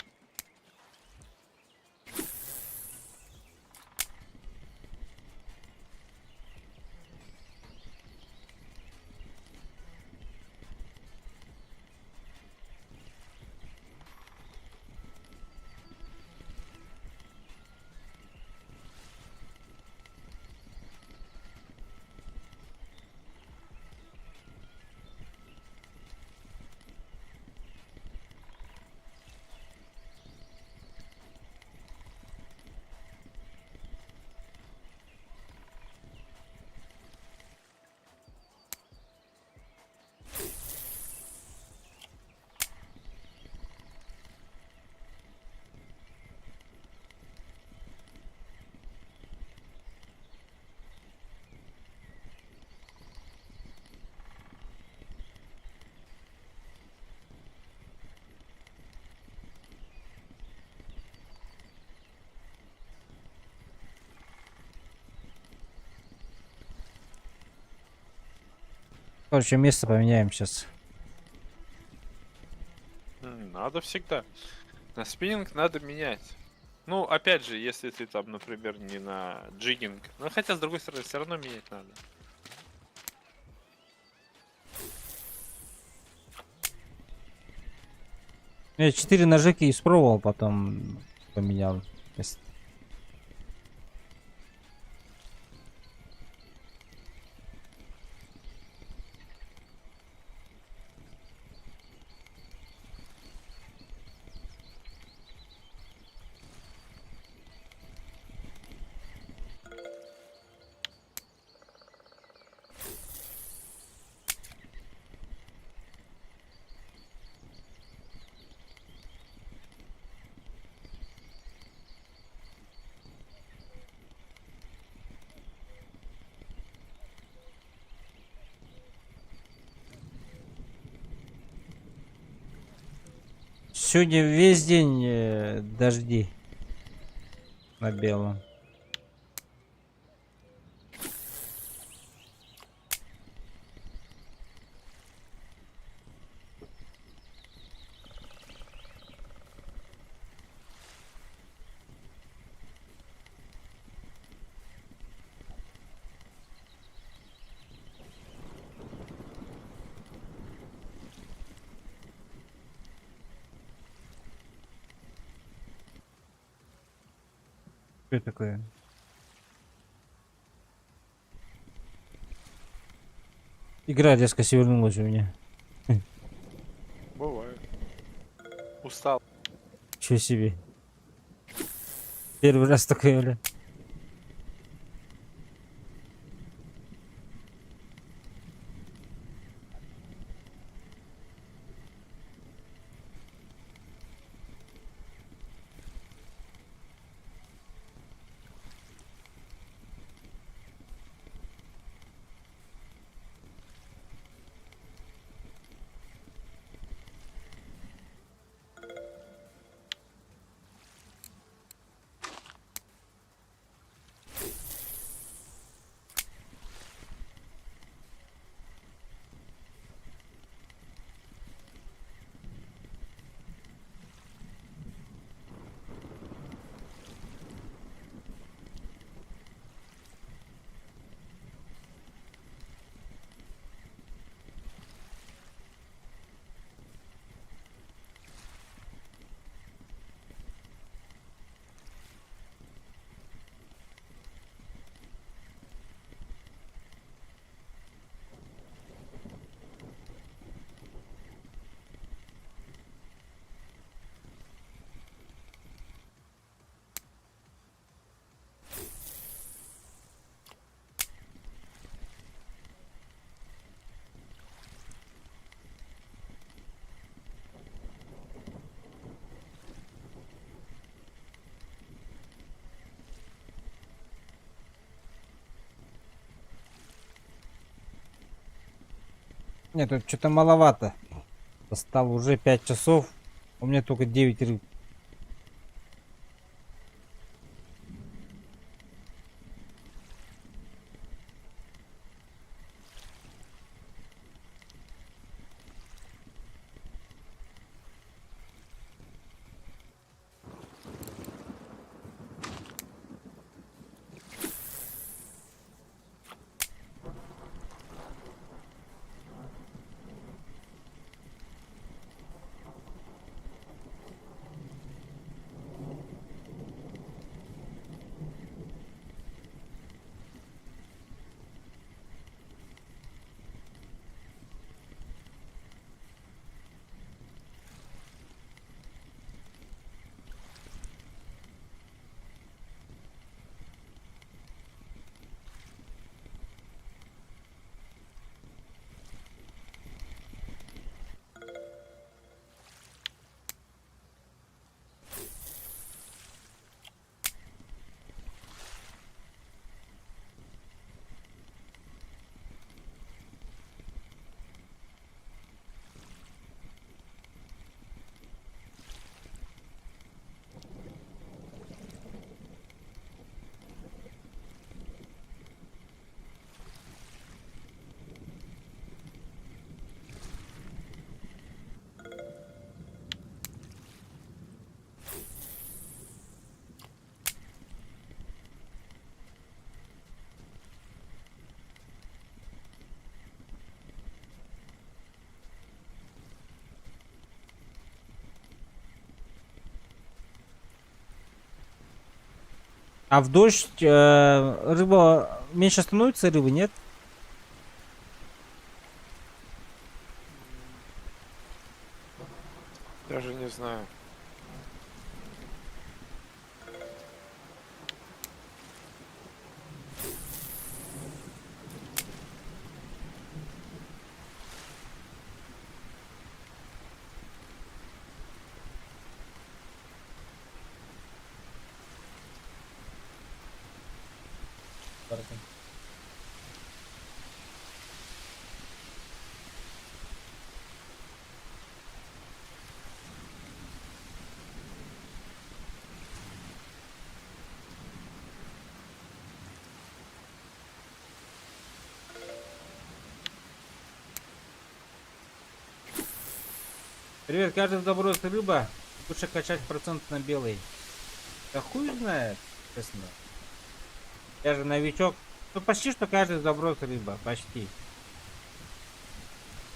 Короче, место поменяем сейчас. Надо всегда. На спиннинг надо менять. Ну, опять же, если ты там, например, не на джиггинг. Ну, хотя, с другой стороны, все равно менять надо. Я 4 ножики испробовал, потом поменял. сегодня весь день дожди на белом. Что такое? Игра резко свернулась у меня. Бывает. Устал. Чё себе. Первый раз такое, бля. Нет, тут что-то маловато. Достал уже 5 часов. У меня только 9 рыб. А в дождь рыба меньше становится рыбы, нет? Даже не знаю. Привет, каждый заброс рыба. Лучше качать процент на белый. Да хуй знает, честно. Я же новичок. Ну почти что каждый заброс рыба, почти.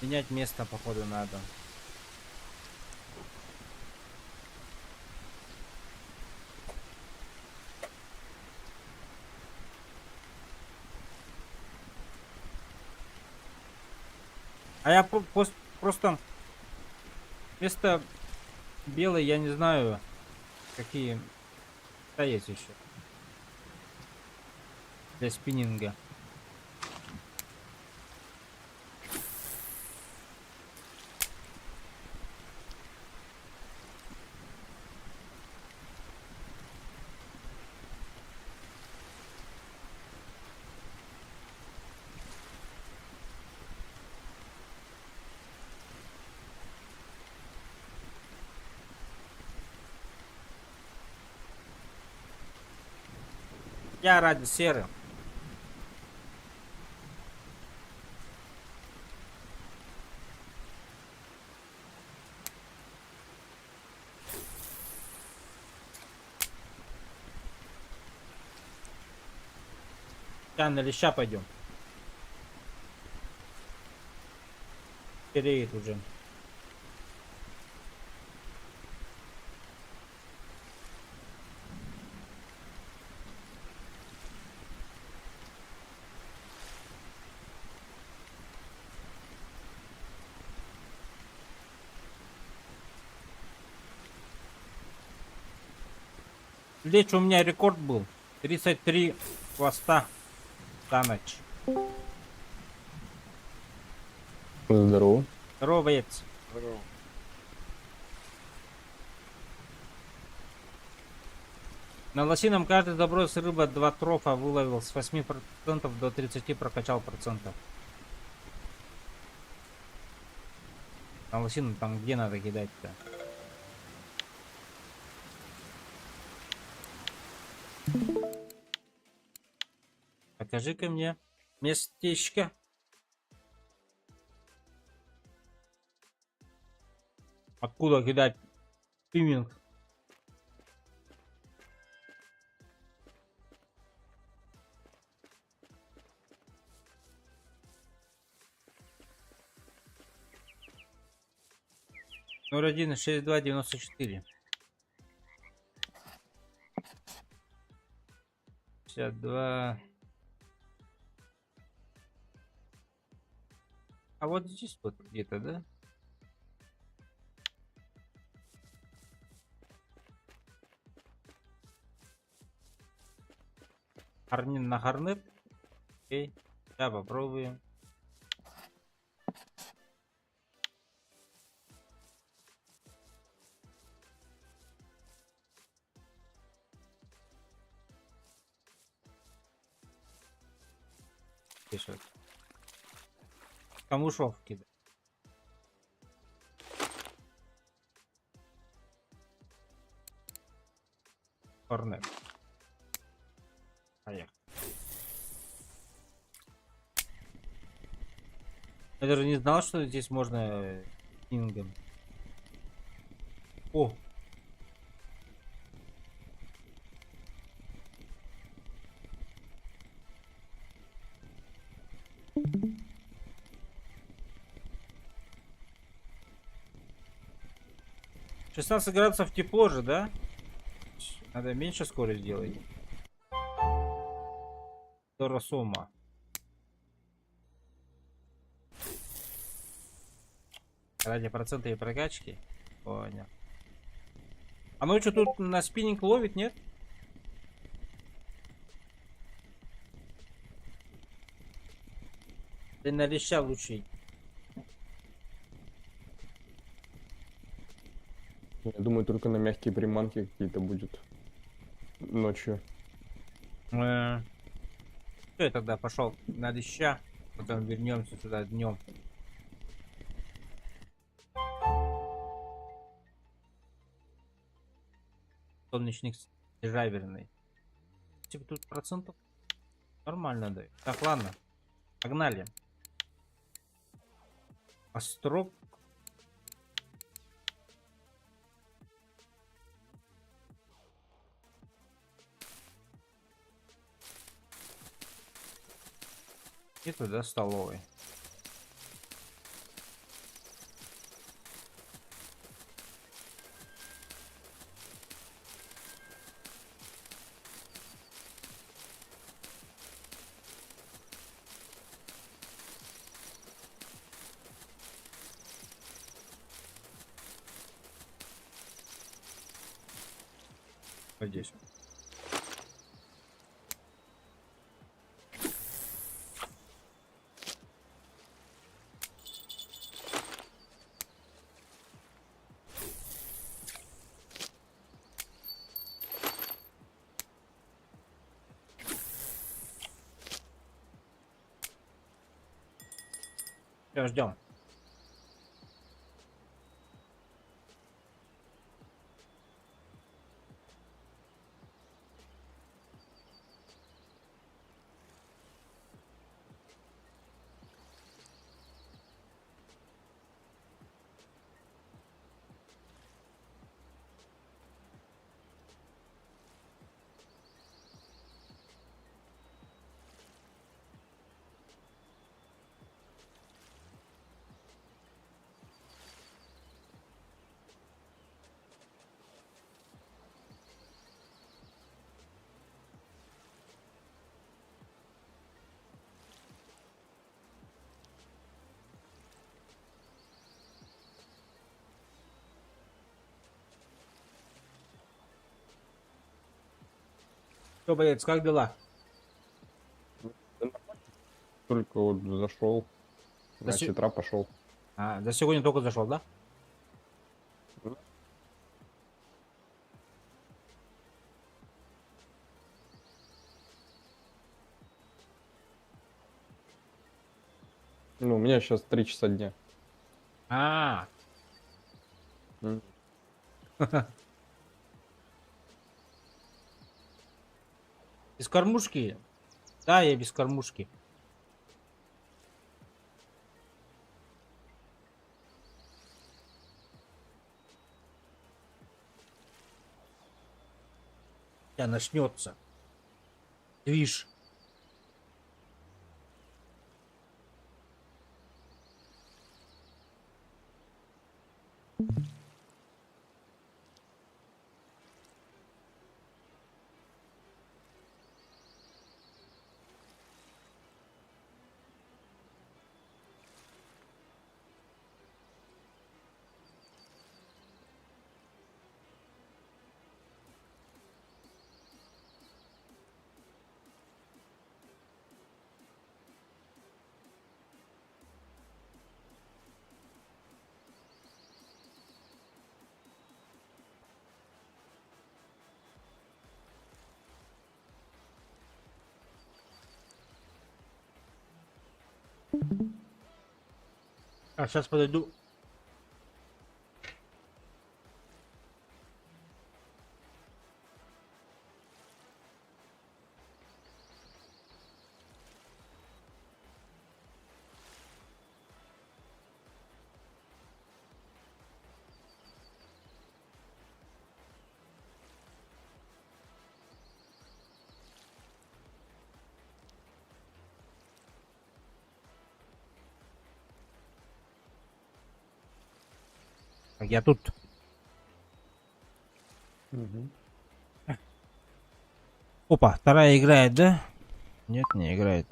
Менять место походу надо. А я просто вместо белой я не знаю, какие есть еще для спиннинга. Я ради серы. Сейчас на леща пойдем. Переедет уже. Лечь у меня рекорд был. 33 хвоста за ночь. Здорово. Здорово, боец. Здорово. На лосином каждый заброс рыба 2 трофа выловил с 8% до 30 прокачал процентов. На лосином там где надо кидать-то? Покажи-ка мне местечко. Откуда кидать спиннинг? Номер 1 62 94. 52. А вот здесь вот где-то, да? Арнин на Харнет. Окей. Я попробую. Пишет. Камушов кидать. Хорнет. Поехали. Я даже не знал, что здесь можно пингом. О! «16 градусов тепло же, да? Надо меньше скорость делать. Торосома. Ради процента и прокачки. Понял. А ну что тут на спиннинг ловит, нет? Ты на леща лучше. Я думаю, только на мягкие приманки какие-то будет ночью. Все, я тогда пошел на леща. Потом вернемся сюда днем. Солнечник драйверный. Типа тут процентов нормально дает. Так, ладно. Погнали. Острог. И туда столовой. Вот здесь. Все, ждем. Что, боец, как дела? Только вот зашел. Да На се- сетра пошел. А, за сегодня только зашел, да? Ну, у меня сейчас 3 часа дня. А, М. без кормушки? Да, я без кормушки. Сейчас начнется. Движ. А, сейчас подойду. Так, я тут. Мгм. Опа, вторая играет, да? Нет, не играет.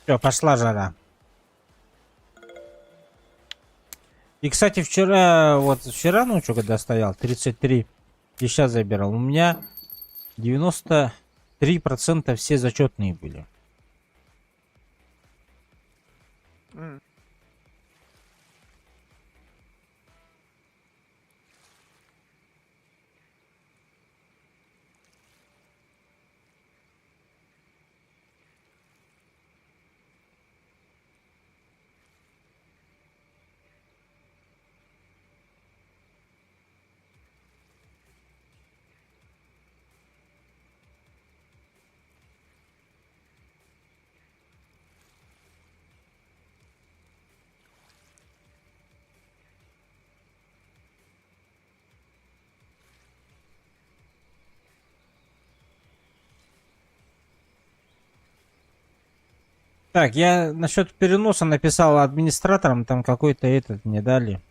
Все, пошла жара. И, кстати, вчера ночью, когда стоял, 33, и сейчас забирал, у меня 93% все зачетные были. М. Так, я насчет переноса написал администраторам, там какой-то этот мне дали.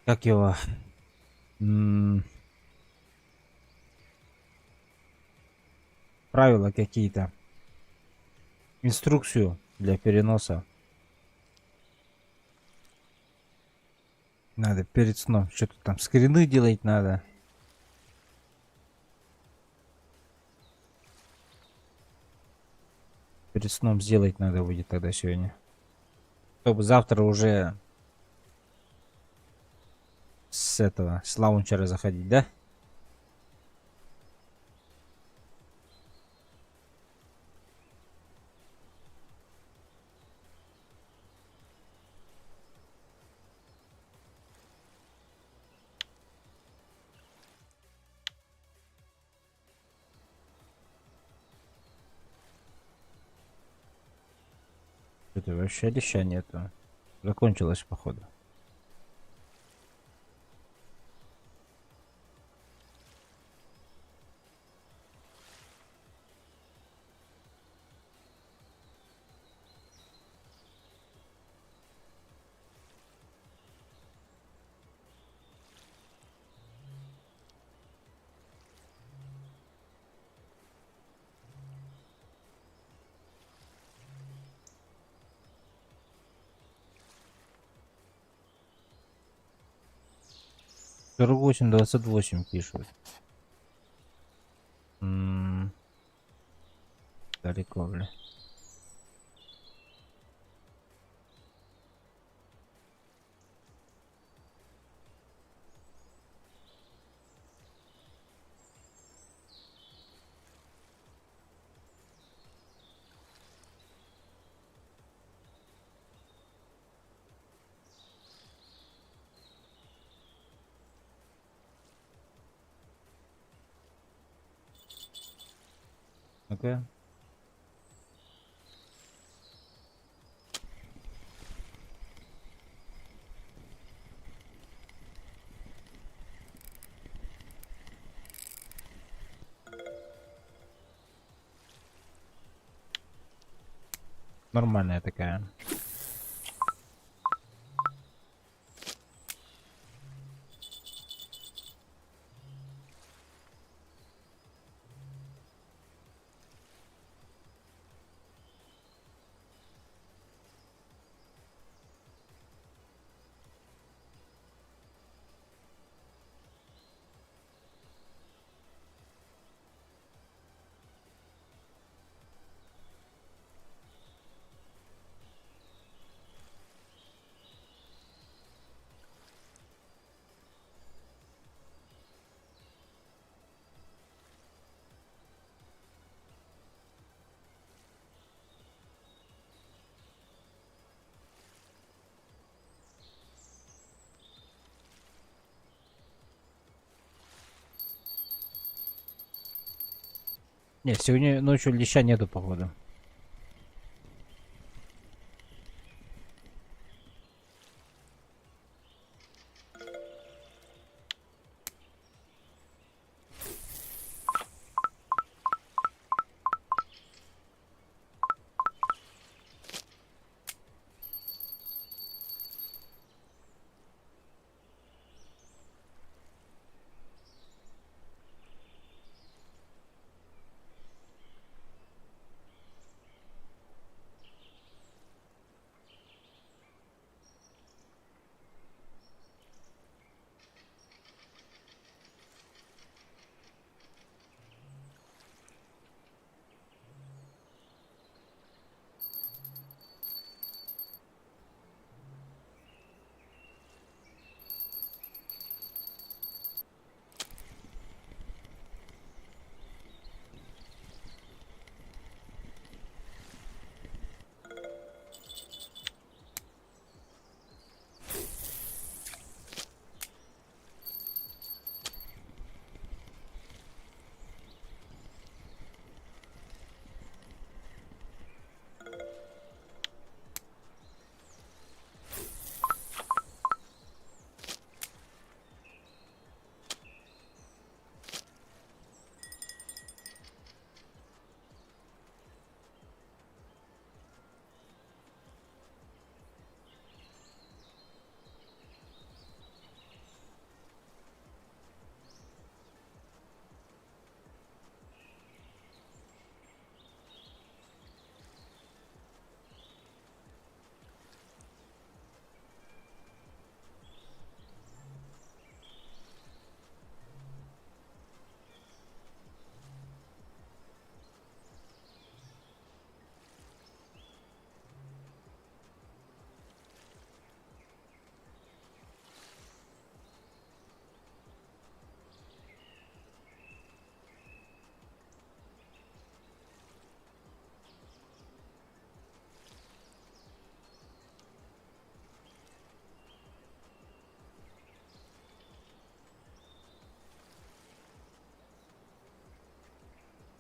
Как его? М, Правила какие-то. Инструкцию для переноса. Надо перед сном. Что-то там скрины делать надо. Перед сном сделать надо будет тогда сегодня. Чтобы завтра уже с лаунчера заходить, да? Что-то вообще леща нету. Закончилось, походу. Сорок восемь 28 пишут. Далеко, бля. Ну-ка. Нормальная такая. Нет, сегодня ночью леща нету, походу.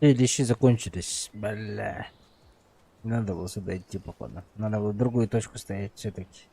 Лещи закончились. Бля. Не надо было сюда идти, походу. Надо было в другую точку стоять все-таки.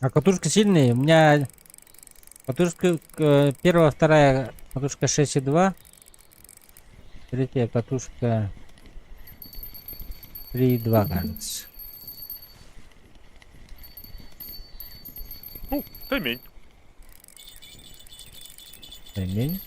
А катушка сильные? У меня катушка первая, вторая катушка 6,2. Третья катушка 3,2, кажется. Ну, ремень. Ремень.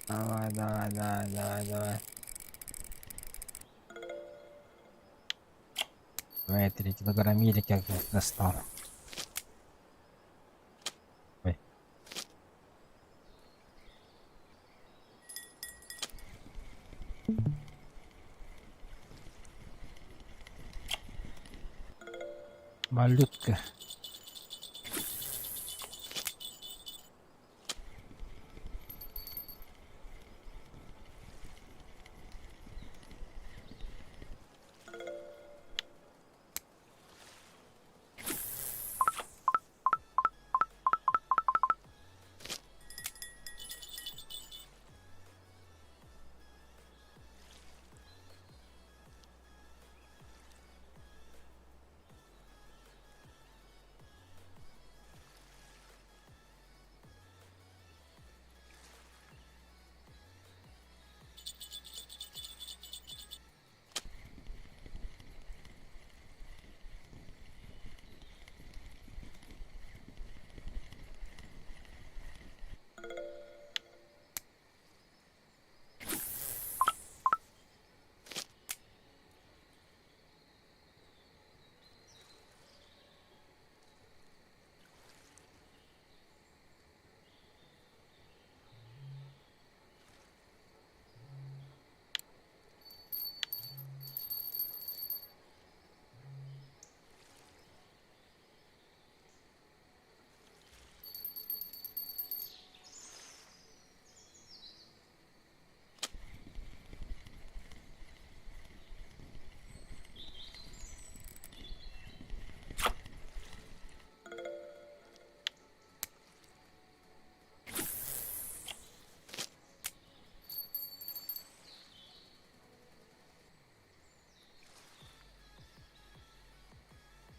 Давай, давай, давай, давай, давай. Давай, 3 килограмм или как достал. Ой. Малютка.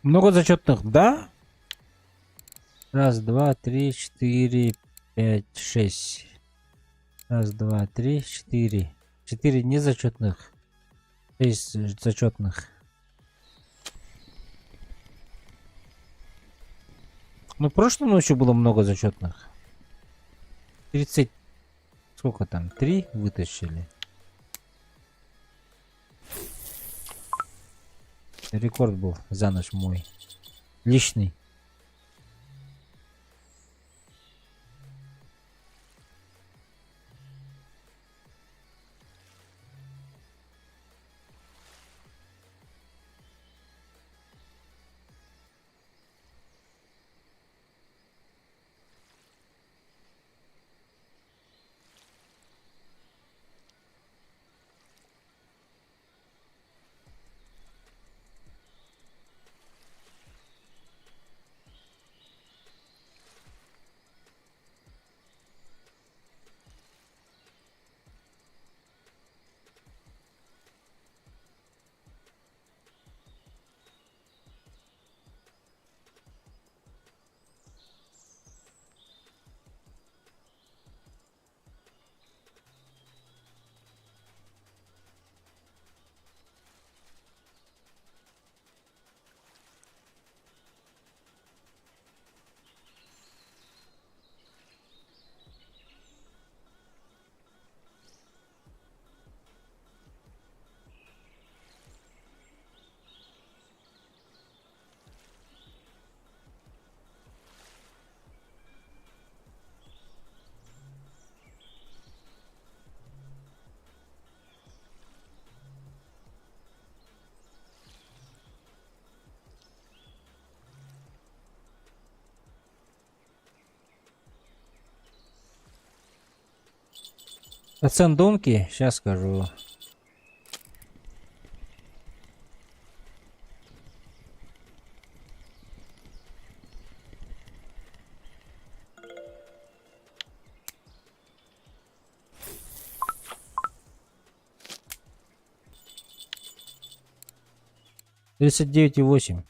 Много зачетных, да? Раз, два, три, четыре, пять, шесть. Раз, два, три, четыре. 4 незачетных. 6 зачетных. Ну, прошлой ночью было много зачетных. 30. Сколько там? 3 вытащили. Рекорд был за ночь мой. Личный. Процент думки, сейчас скажу. Тридцать девять и 8.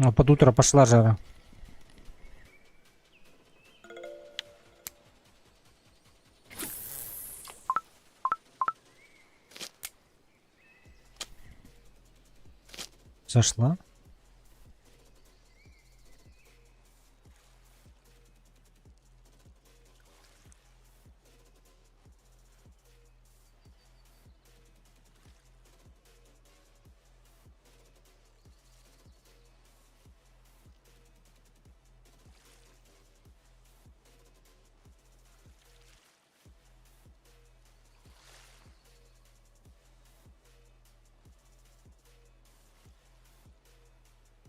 А под утро пошла жара. Сошла?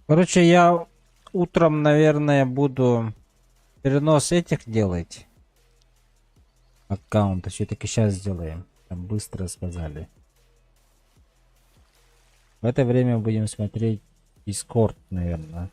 Короче, я утром, наверное, буду перенос этих делать. Аккаунта. Все-таки сейчас сделаем. Там быстро сказали. В это время будем смотреть Discord, наверное.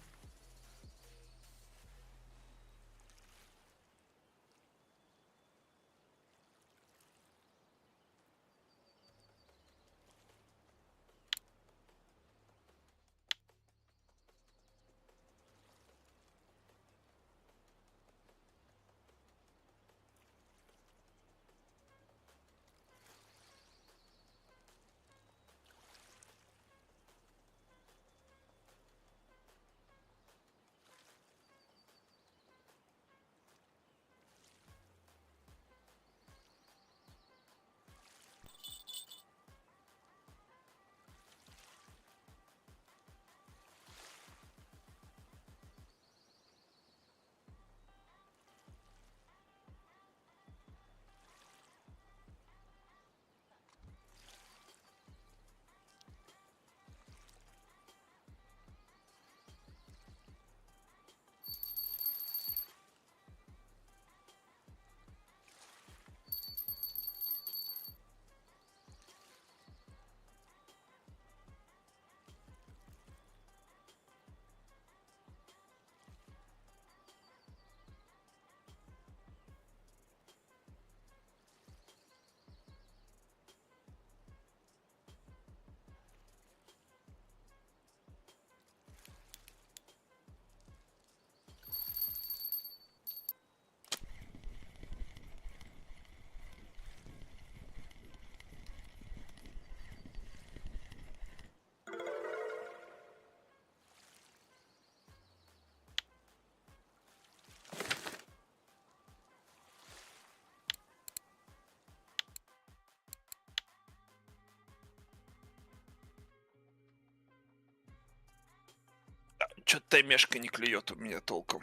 Чё-то таймешка не клюет у меня толком.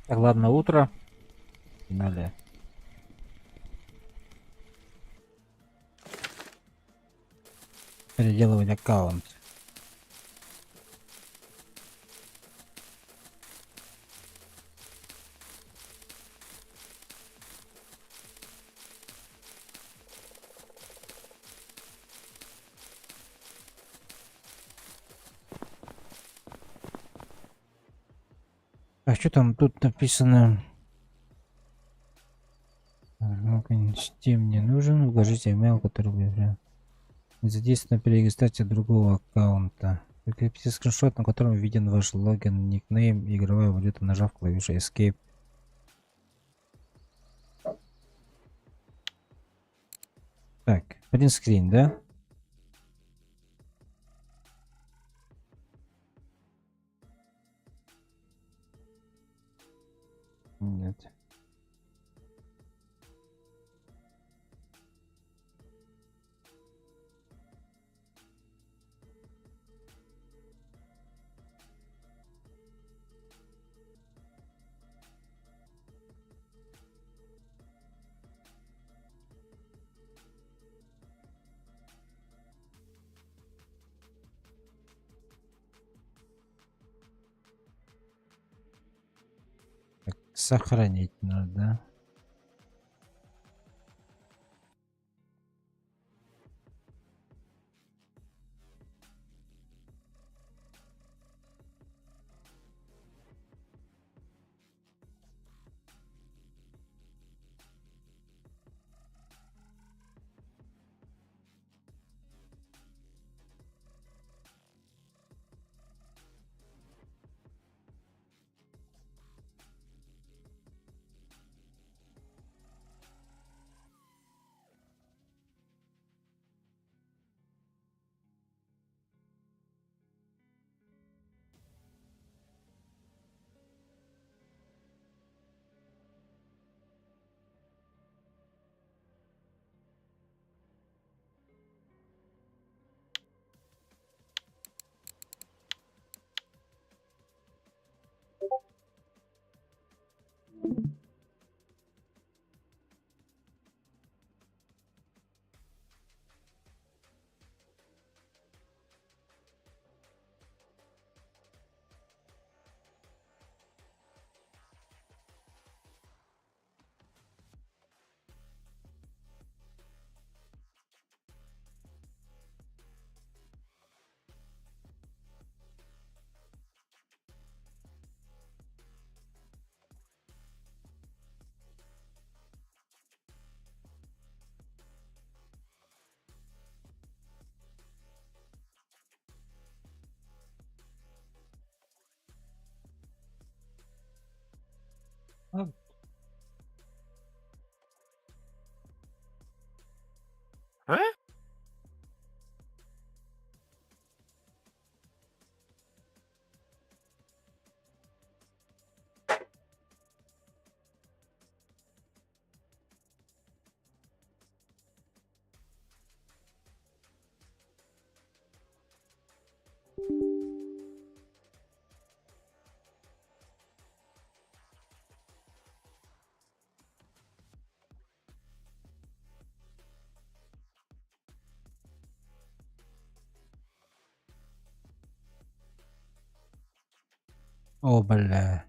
Так, ладно, утро. Погнали. переделывать аккаунт. А что там тут написано? Ну-ка, Steam не нужен. Укажите email, который вы задействован при регистрации другого аккаунта. Прикрепите скриншот, на котором виден ваш логин, никнейм и игровая валюта, нажав клавишу Escape. Так, принтскрин, да? Нет. Так, сохранить надо. А, А? о, бля.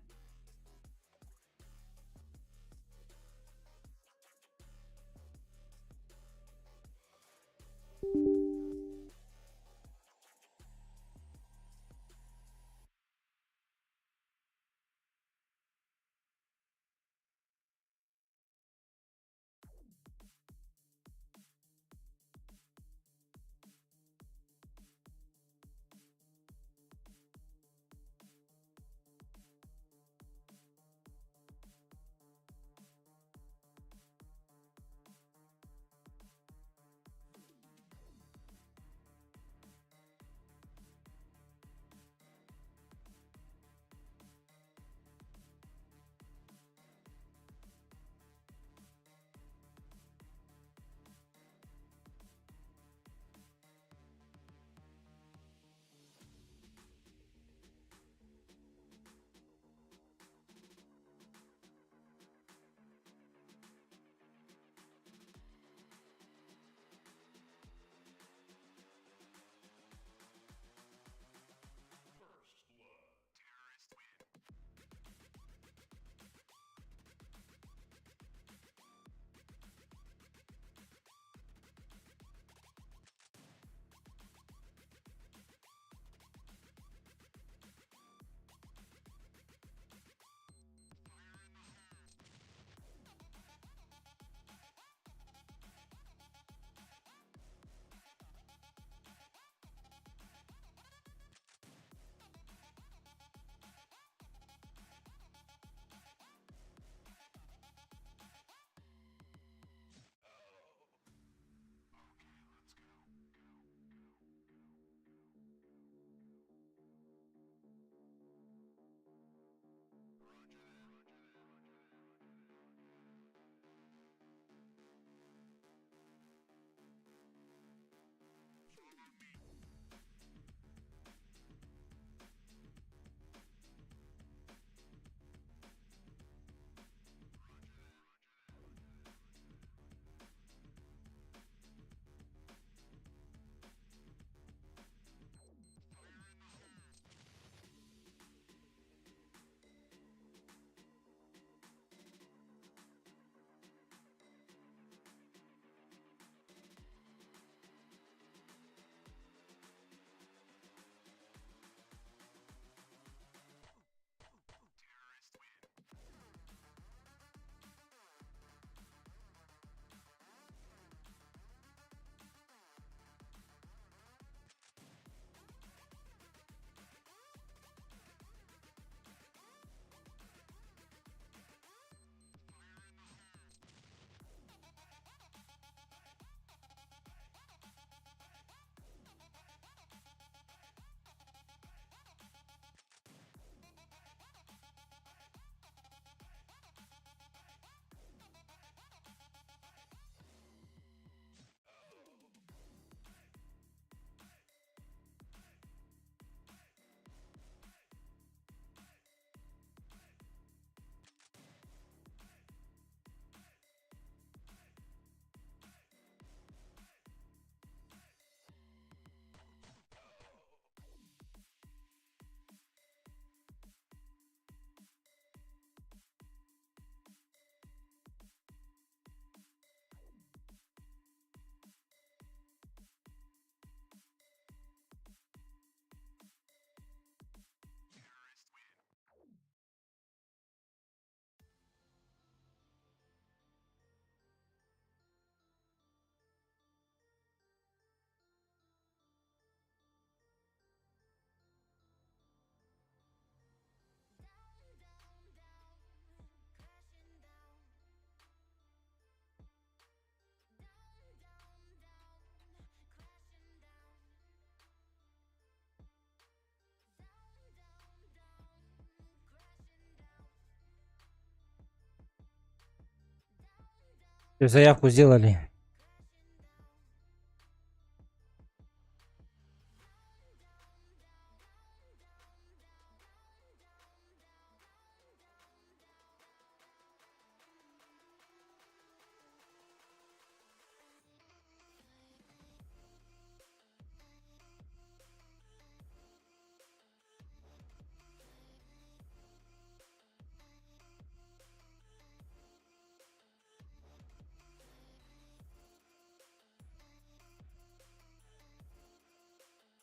Заявку сделали.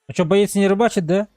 А что, боец не рыбачит, да?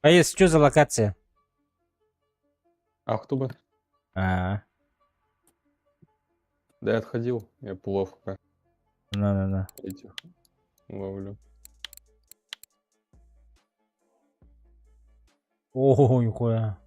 Боец, что за локация? Ахтуба. А, Да я отходил, я плохо на. этих ловлю. Ого, нихуя.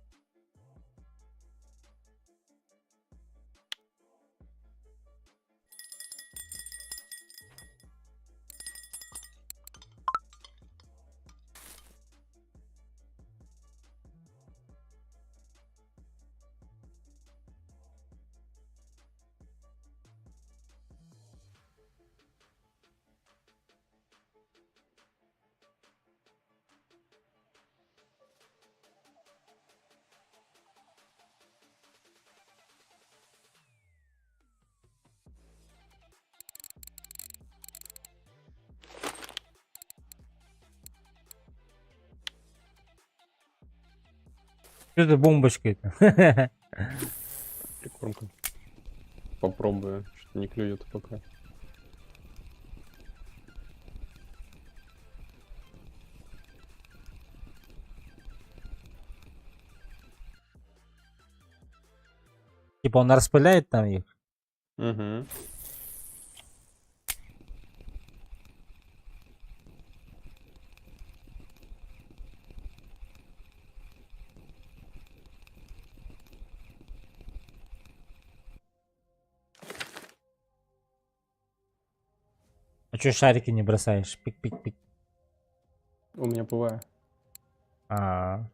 Что за бомбочка-то? Прикормка. Попробую, что не клюет пока. Типа он распыляет там их? Угу. А чё шарики не бросаешь? Пик-пик-пик. У меня ПВ. А,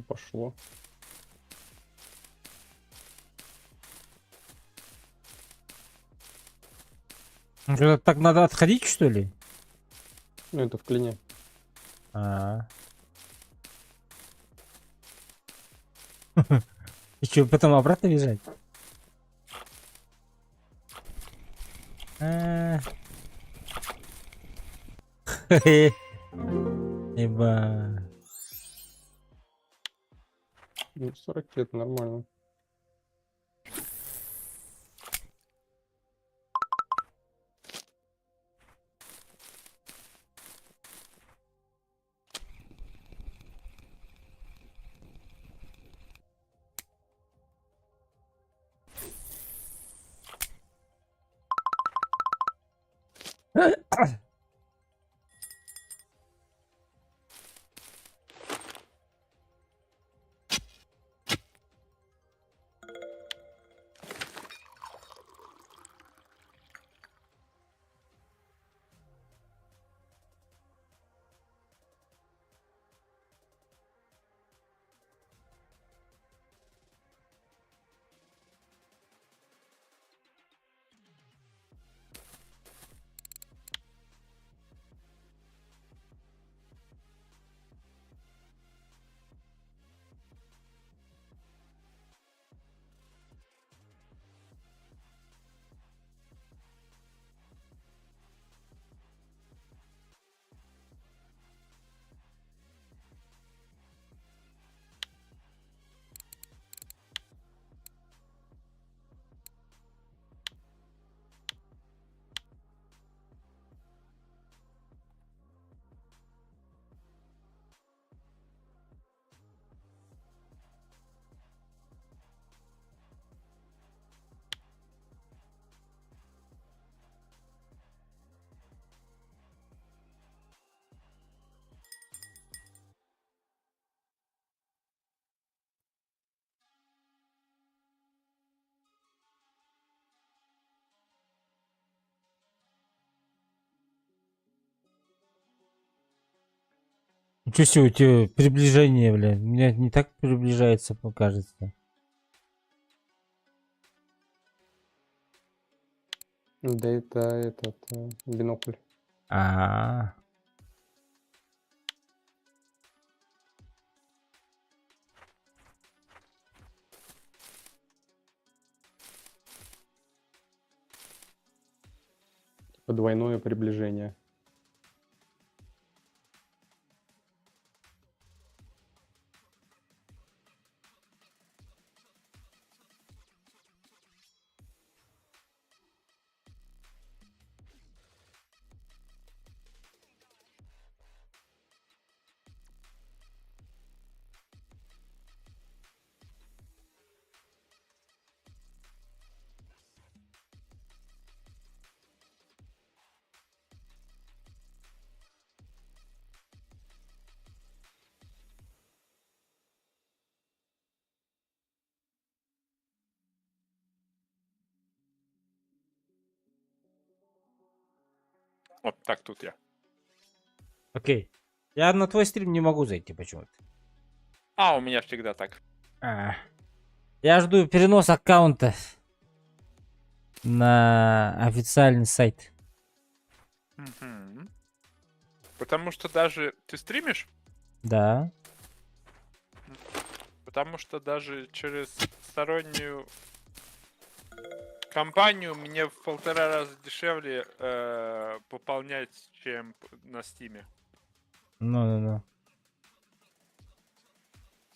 Пошло. ну что, так надо отходить, что ли? Ну, это в клине. А. И что, потом обратно бежать? А. Ибо. Ну, 40 лет нормально. Ничего себе, у тебя приближение, бля. У меня не так приближается, покажется. Да это этот бинокль. А. Двойное приближение. Вот так тут я. Окей. Я на твой стрим не могу зайти почему-то. А, у меня всегда так. А. Я жду перенос аккаунта на официальный сайт. Мгм. Потому что даже... Ты стримишь? Да. Потому что даже через стороннюю компанию мне в 1,5 раза дешевле пополнять, чем на стиме. Ну.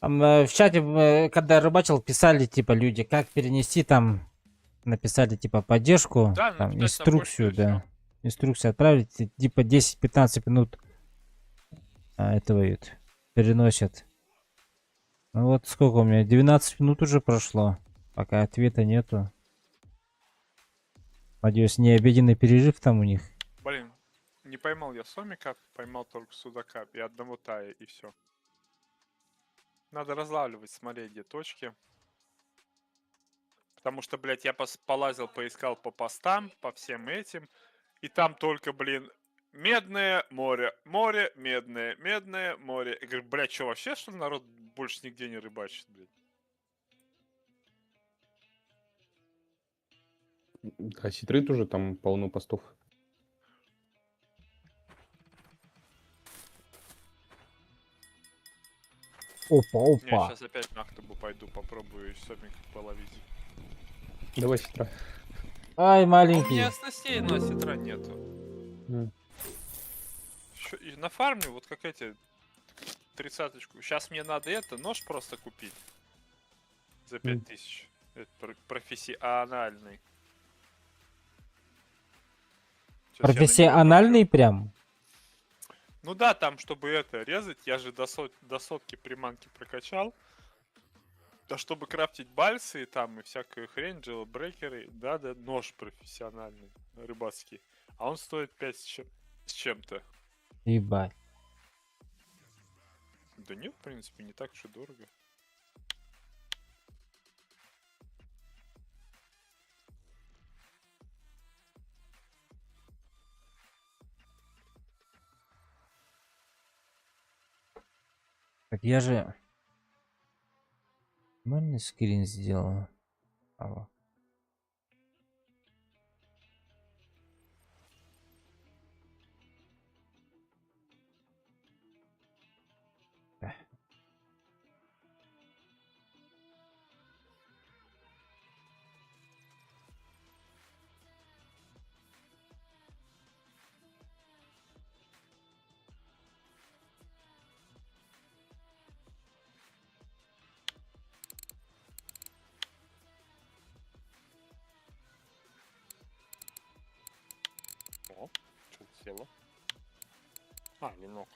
Там в чате, когда я рыбачил, писали, типа, люди, как перенести там, написали, типа, поддержку, Да, там, написать на почту инструкцию, и да. всё. Инструкцию отправить, и, типа, 10-15 минут этого вот переносят. Ну вот сколько у меня, 12 минут уже прошло, пока ответа нету. Надеюсь, не обеденный перерыв там у них. Блин, не поймал я сомика, поймал только судака и одного тая, и все. Надо разлавливать, смотреть, где точки. Потому что, блядь, я полазил, поискал по постам, по всем этим. И там только, блин, медное море, море, медное, медное море. Я говорю, блядь, что вообще, что ли, народ больше нигде не рыбачит, блядь? Да, Ситры тоже там полно постов. Опа, Не, опа. сейчас опять на Ахтубу пойду, попробую сомик половить. Давай, Ситра. Ай, А у маленький. меня снастей на сетра нету. М. И на фарме вот как эти 30-очку. Сейчас мне надо нож просто купить. За 5000. Это профессиональный. Сейчас я на него Профессиональный гляжу. прям. Ну да, там, чтобы это резать, я же до сотки приманки прокачал. Да чтобы крафтить бальсы и там и всякую хрень, джилбрекеры, да, нож профессиональный, рыбацкий. А он стоит 5 с чем-то. Ебать. Да нет, в принципе, не так уж и дорого. Так я же... Нормальный скрин сделал. Алло. О, что села? А, ленок.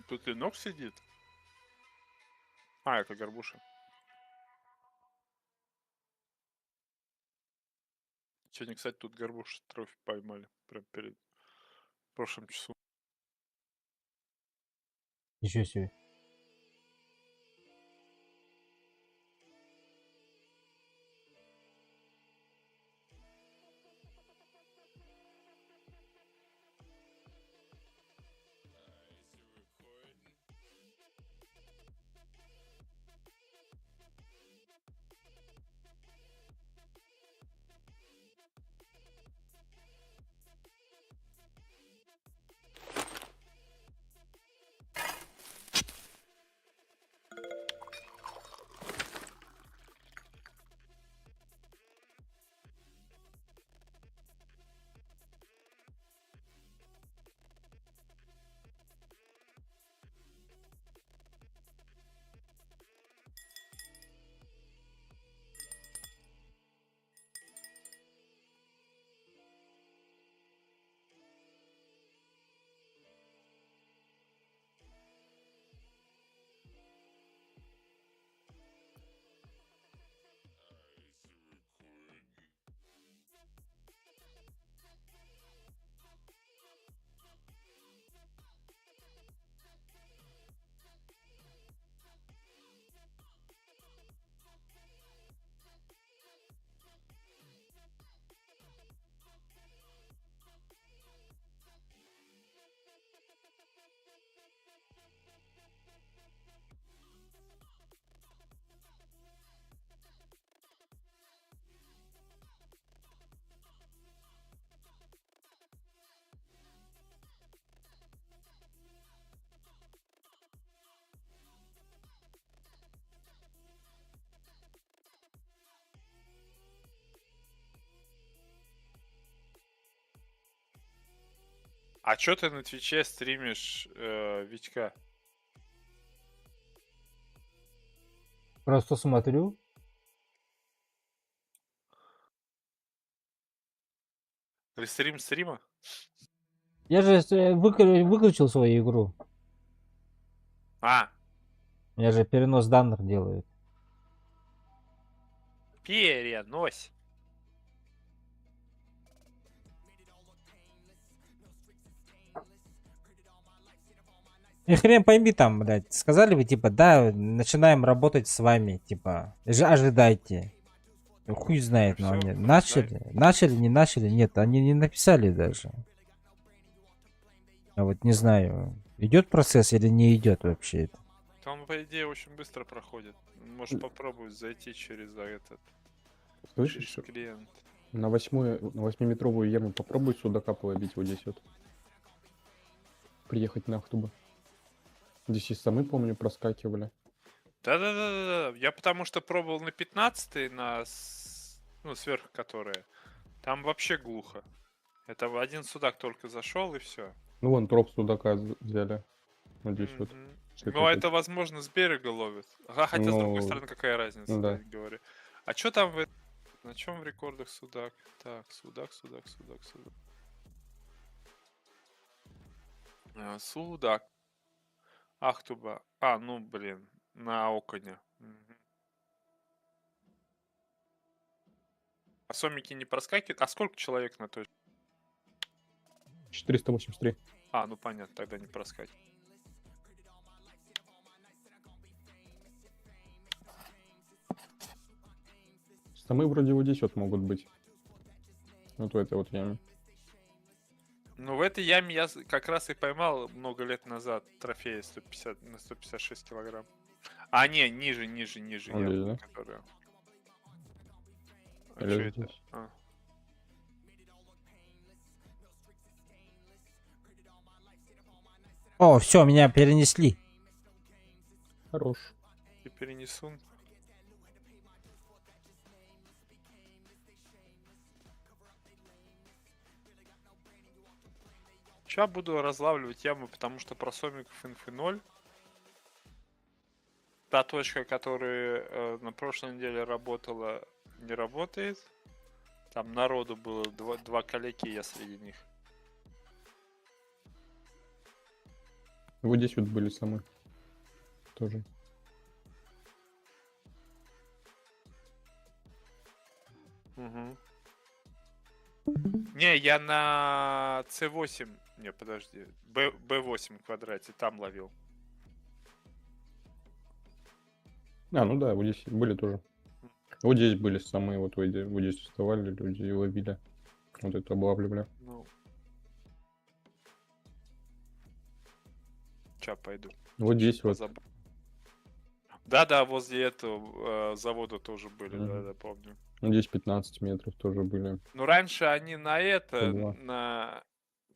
Тут ленок сидит. А, это горбуша. Сегодня, кстати, тут горбуш трофи поймали. Прям перед прошлым часу. Ничего себе. А чё ты на Твиче стримишь Витька? Просто смотрю. Рестрим стрима? Я же выключил свою игру. А, Я же перенос данных делаю. перенось. И хрен пойми там, блядь. Сказали вы, типа, да, начинаем работать с вами, типа, ожидайте. Ну, хуй знает, но Всё, они будем начали, не начали, нет, они не написали даже. Я вот не знаю, идет процесс или не идет вообще это. Он, по идее, очень быстро проходит. Можешь попробовать зайти через этот Слышишь, через клиент. на 8-метровую яму попробуй судака половить вот здесь вот. Приехать на Ахтуба. Здесь и самы, помню, проскакивали. Да-да-да-да. Я потому что пробовал на 15 ну, сверх которые. Там вообще глухо. Это один судак только зашел и все. Ну вон троп судака взяли. Вот здесь вот. Ну, а это, возможно, с берега ловят. Ага, хотя, с другой Ну, стороны, какая разница, да. да, говорю. А что там на чем в рекордах судак? Так, судак. Судак. Ахтуба. А, ну, блин, на оконе. Мгм. А сомики не проскакивают? А сколько человек на той? 483. А, ну понятно, тогда не проскакивает. Самы вроде вот здесь вот могут быть. Вот в этой вот яме. Ну, в этой яме я как раз и поймал много лет назад трофея 150 на 156 килограмм. А, не, ниже Он яма, здесь, да? которая... А Или что это? здесь? А. О, все, меня перенесли. Хорош. И перенесу. Сейчас буду разлавливать яму, потому что про сомиков инфы 0. Та точка, которая на прошлой неделе работала, не работает. Там народу было два коллеги, я среди них. Вот здесь вот были самы. Тоже. Угу. Не, я на C8. Не, подожди. B8 в квадрате, там ловил. А, ну да, вот здесь были тоже. Вот здесь были самые, вот здесь вставали люди и ловили. Вот это облавливали. Ну. Сейчас пойду. Вот здесь вот. Да, возле этого завода тоже были, Мгм. да, помню. Вот здесь 15 метров тоже были. Ну, раньше они на это, Ого. на...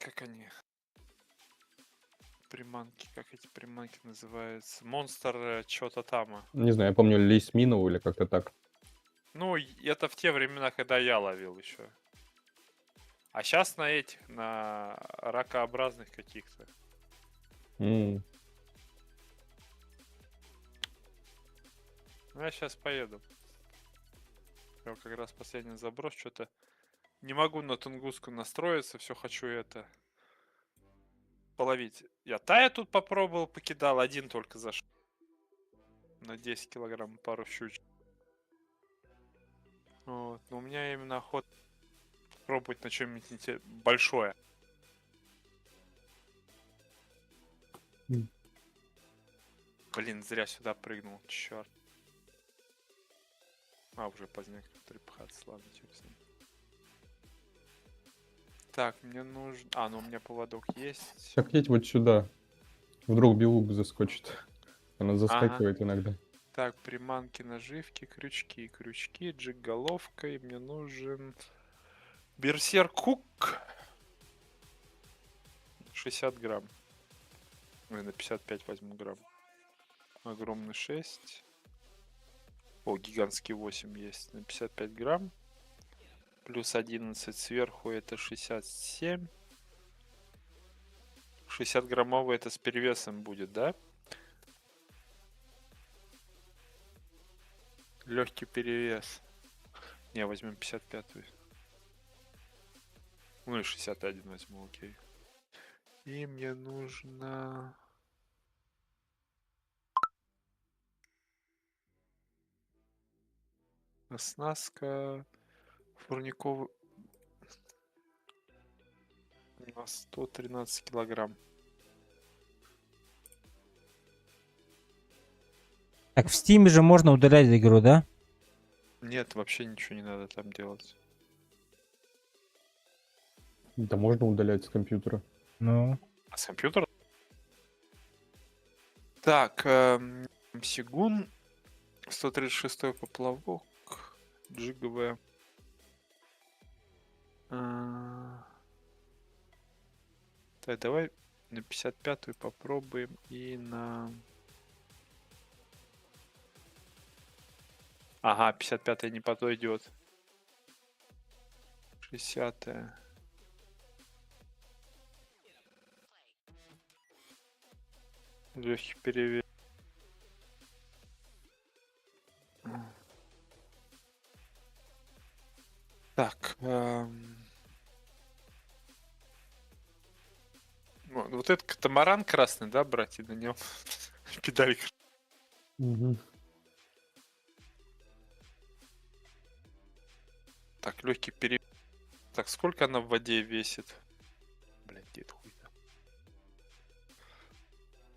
Как они? Приманки, как эти приманки называются? Монстр что-то там. Не знаю, я помню, лейс минул или как-то так. Ну, это в те времена, когда я ловил еще. А сейчас на этих, на ракообразных каких-то. М. Ну, я сейчас поеду. Я как раз последний заброс, что-то не могу на Тунгуску настроиться, все хочу это половить. Я тая тут попробовал, покидал, один только зашел. На 10 килограмм пару щуч. Вот. Но у меня именно охота пробовать на чем-нибудь большое. М. Блин, зря сюда прыгнул, черт. А, уже поздняк трепыхаться, ладно, чем с ним. Так, мне нужен... А, ну у меня поводок есть. Так, едь вот сюда. Вдруг белуга заскочит. Она заскакивает иногда. Так, приманки, наживки, крючки, джиг головкой. Мне нужен... Берсерк хук. 60 грамм. Ой, на 55 возьму грамм. Огромный 6. О, гигантский 8 есть. На 55 грамм. Плюс 11 сверху это 67. 60-граммовый это с перевесом будет, да? Легкий перевес. Не, возьмем 55-ю. Ну и 61 возьму, окей. И мне нужно... Оснастка фурниковый на 113 килограмм. Так, в Стиме же можно удалять игру, да? Нет, вообще ничего не надо там делать. Это можно удалять с компьютера. Ну, А с компьютера? Так, Сигун, 136 поплавок, джиговая. Так, давай на 55-ю попробуем и на... Ага, 55-я не подойдет. 60-я. Легкий перевес. Так. Вот этот катамаран красный, да, брать, и на нем педаль. Мгм. Так, легкий перевес. Так, сколько она в воде весит? Блин, где это хуй-то?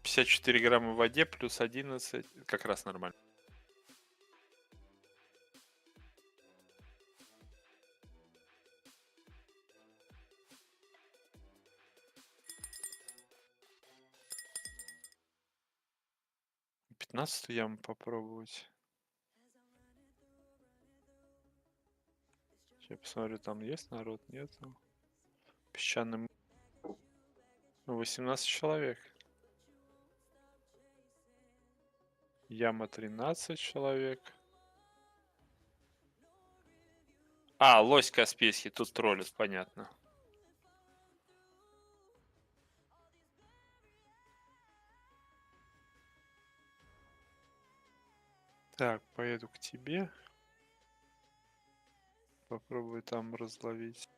54 грамма в воде плюс 11. Как раз нормально. Пятнадцатую яму попробовать. Я посмотрю, там есть народ, нет? Песчаный... 18 человек. Яма 13 человек. А, лось Каспийский, тут троллит, понятно. Так, поеду к тебе. Попробую там разловить.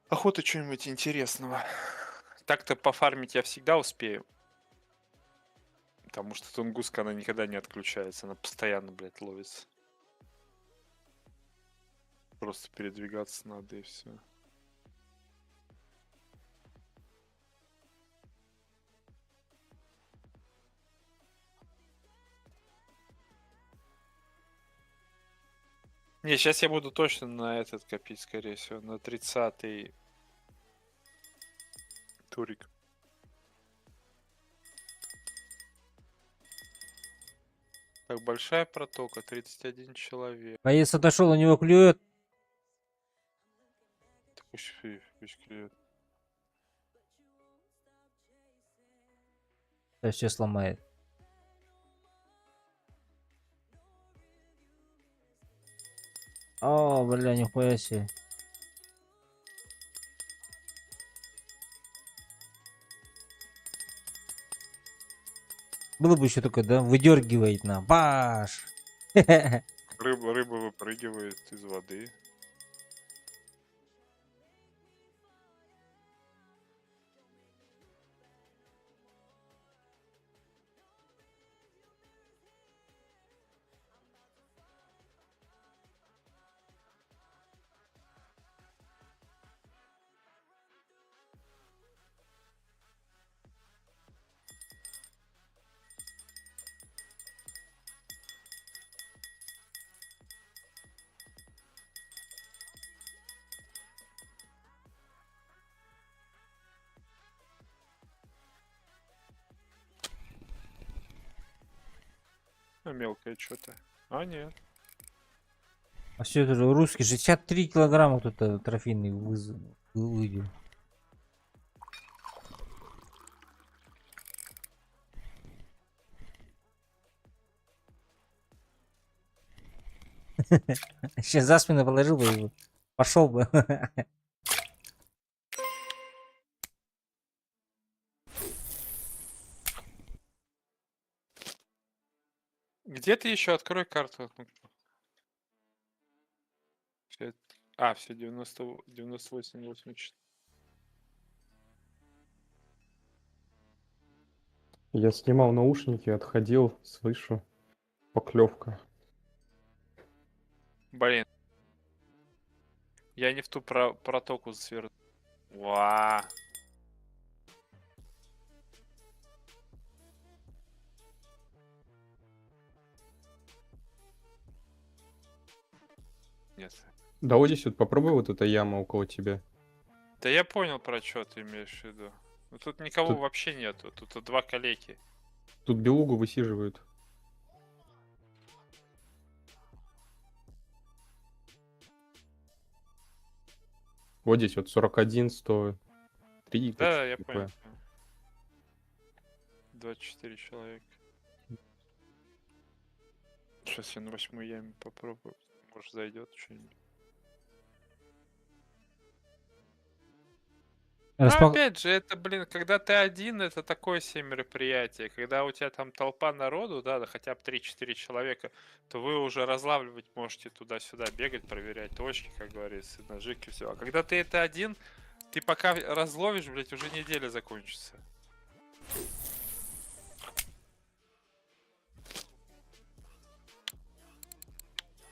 Охота чего-нибудь интересного. Так-то пофармить я всегда успею. Потому что тунгуска, она никогда не отключается. Она постоянно, блядь, ловится. Просто передвигаться надо и все. Не, сейчас я буду точно на этот копить, скорее всего. На 30-й турик. Так, большая протока, 31 человек. боец отошел, у него клюет. Так пусть клюет. Сейчас сломает. О, бля, нихуя себе. Было бы еще такое, да? Выдергивает на баш. Рыба выпрыгивает из воды. А мелкое что-то. А, нет. А все это же русский, 63 килограмма кто-то трофейный выйдет. Сейчас за спину положил бы его. Пошел бы. Где ты еще? Открой карту. А, все, 90, 98, 84. Я снимал наушники, отходил, слышу. Поклевка. Блин. Я не в ту протоку свернул. Ва. Нет. Да вот здесь вот попробуй вот эта яма около тебя. Да я понял, про что ты имеешь в виду. Ну, тут никого Тут- вообще нету. Тут два калеки. Тут белугу высиживают. Вот здесь вот 41, 103. Да, я такое. понял. 24 человека. Сейчас я на 8 яме попробую. Может зайдет что-нибудь. Ну, опять же, это, блин, когда ты один, это такое себе мероприятие. Когда у тебя там толпа народу, да хотя бы 3-4 человека, то вы уже разлавливать можете туда-сюда, бегать, проверять точки, как говорится, ножики, все. А когда ты это один, ты пока разловишь, блядь, уже неделя закончится.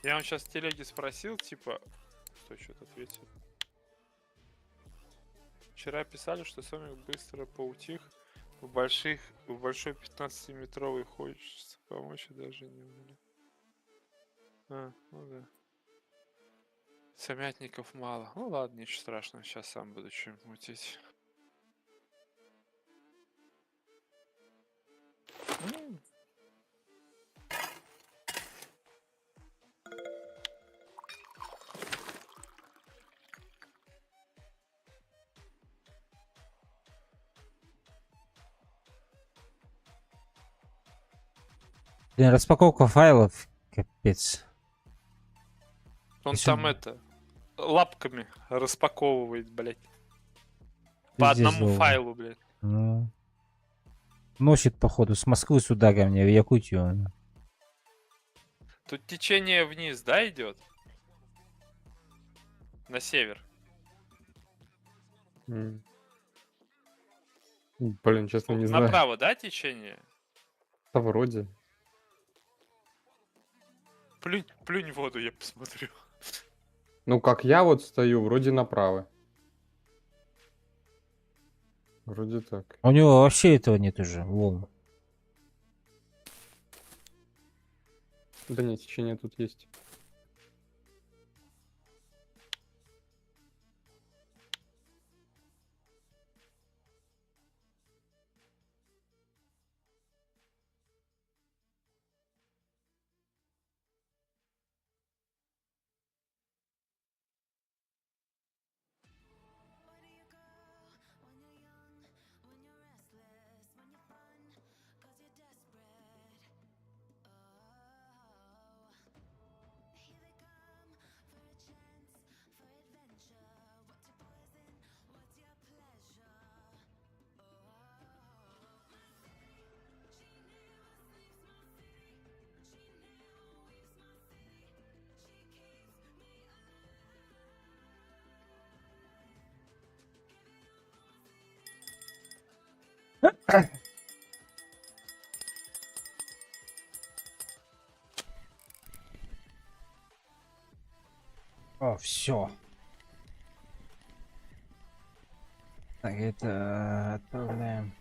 Я вам сейчас в телеге спросил, типа... Стой, что-то ответил. Вчера писали, что Сомик быстро поутих. В большой 15-метровый хочется помочь и даже не умели. А, ну да. Самятников мало. Ну ладно, ничего страшного. Сейчас сам буду чем мутить. Блин, распаковка файлов. Капец. Он Если там бы- это... Лапками распаковывает, блядь. По Пиздец одному долго. файлу, блядь. Ну. Носит, походу, с Москвы сюда ко мне, в Якутию. Тут течение вниз, да, идет? На север. Блин, честно, не знаю. Направо, да, течение? Да вроде. Плюнь в воду, я посмотрю. Ну, как я вот стою, вроде направо. Вроде так. У него вообще этого нет уже, волн. Да нет, течение тут есть. О, все. Так, это отправляем.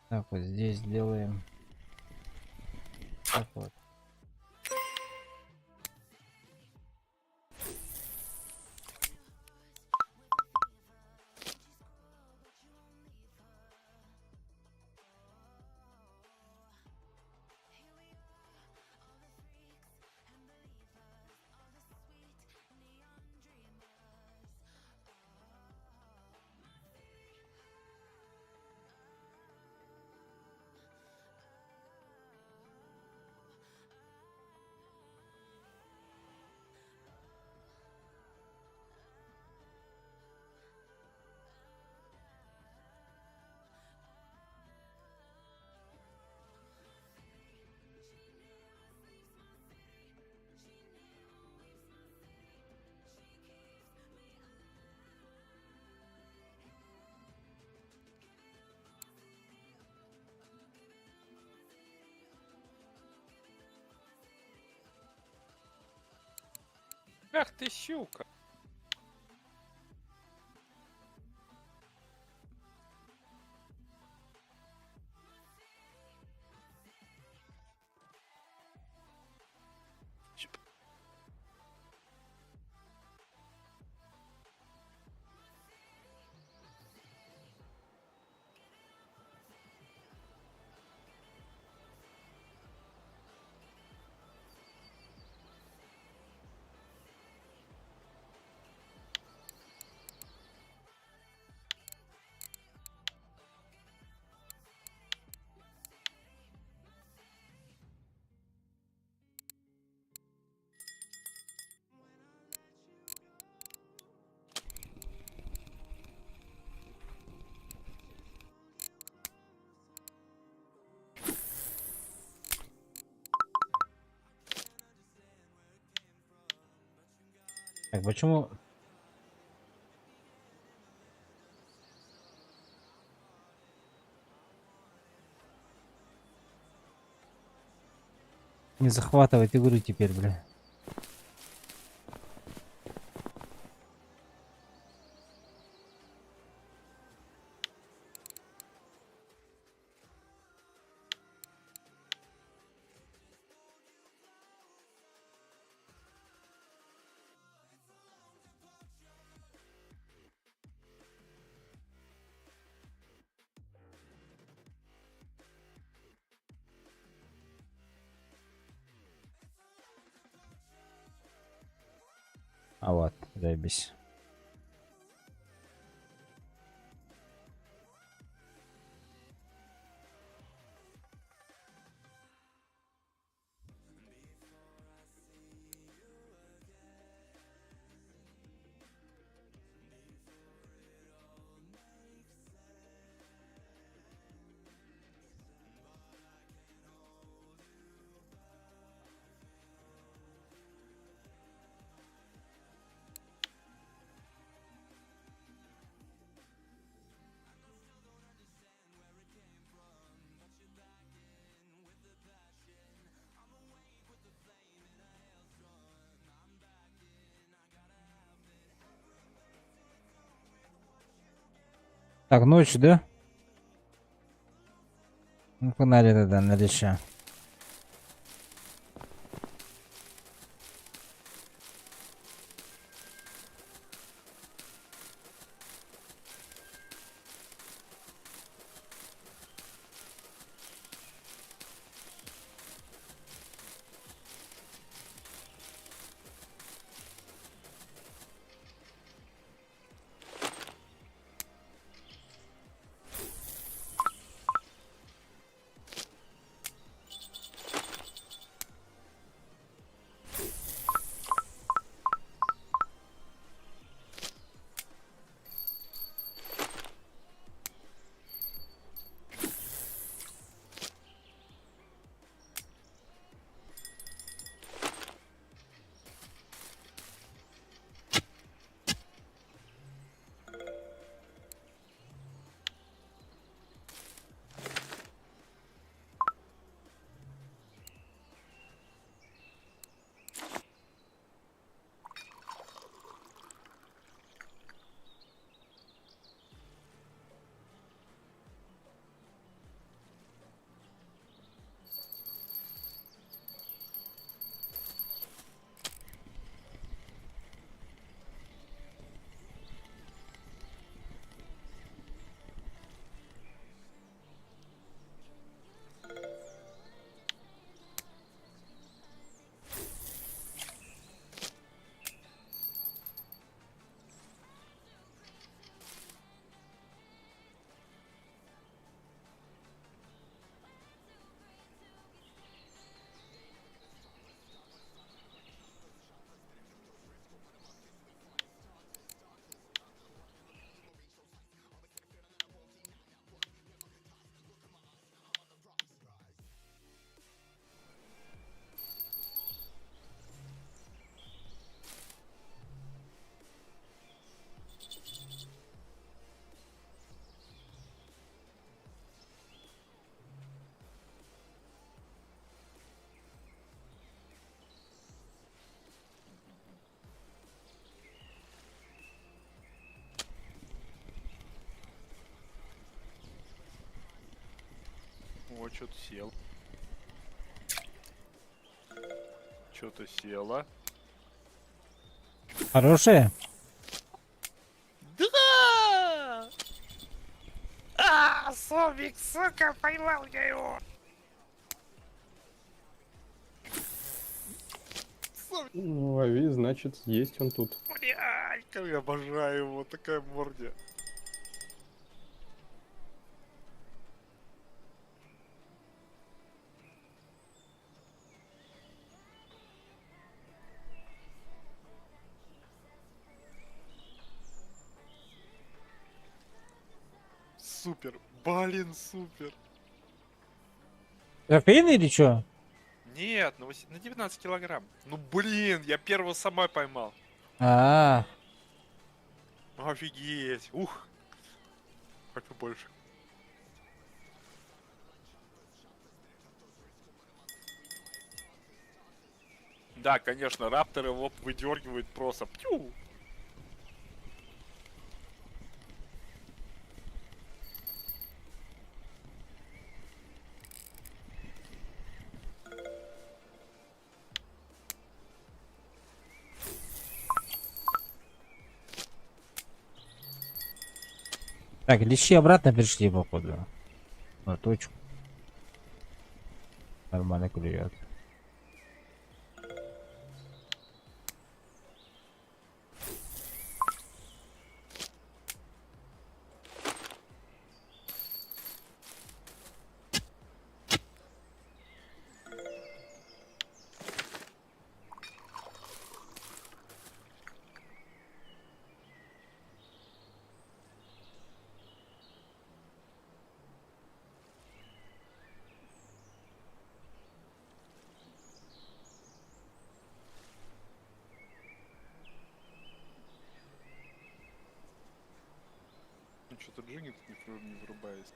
Так, вот здесь делаем. Так вот. Ах ты щука. Так, почему... Не захватывать игру теперь, бля. А вот, заебись. Так, ночь, да? Ну, погнали тогда на леща. О, что-то сел. Что-то село. Хорошие? Да! А, Совик, сука, поймал я его! Совик, Ну, лови, значит, есть он тут. блядь, как я обожаю его, такая мордя. Супер, блин, супер. Трофейный или чё? Нет, на 19 килограмм. Ну блин, я первого самой поймал. А, Офигеть. Ух. Хочу больше. Да, конечно, рапторы его выдергивают просто. Пью. так, лещи обратно пришли, походу. На точку. Нормально клюет. Ну что-то джинги тут не вырубается.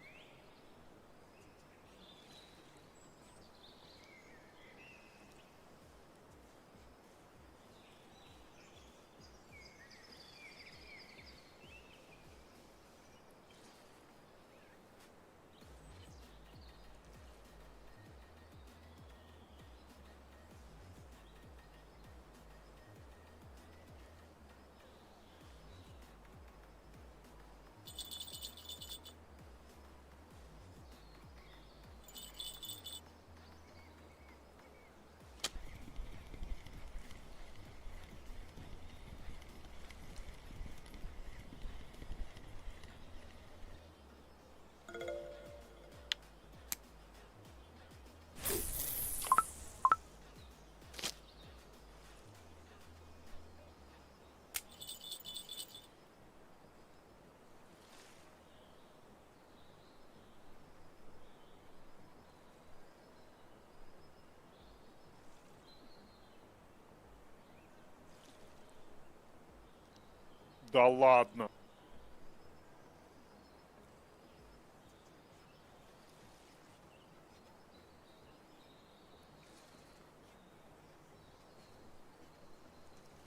Да ладно.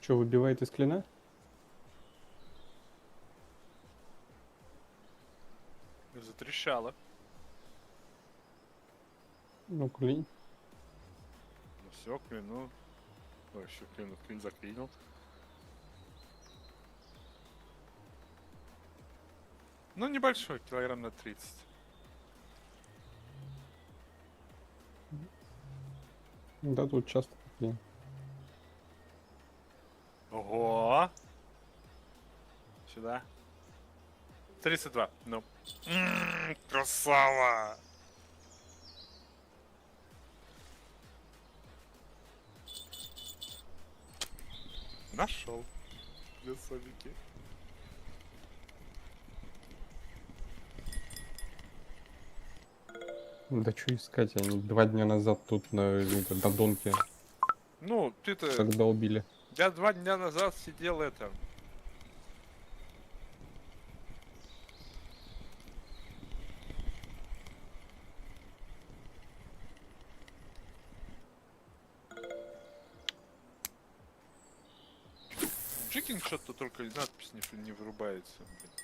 Что, выбивает из клина? Затрещало. Ну, клин. Ну все, клину. Ой, еще клин заклинил. Ну, небольшой, килограмм на 30. Да, тут часто клин. Ого! Сюда. 32. Ну. Красава! Нашел. Красавики. Да что искать, они 2 дня назад тут на донке, Ну, ты-то... когда убили. Я 2 дня назад сидел это... Джикинг что-то только надпись не вырубается. Блин.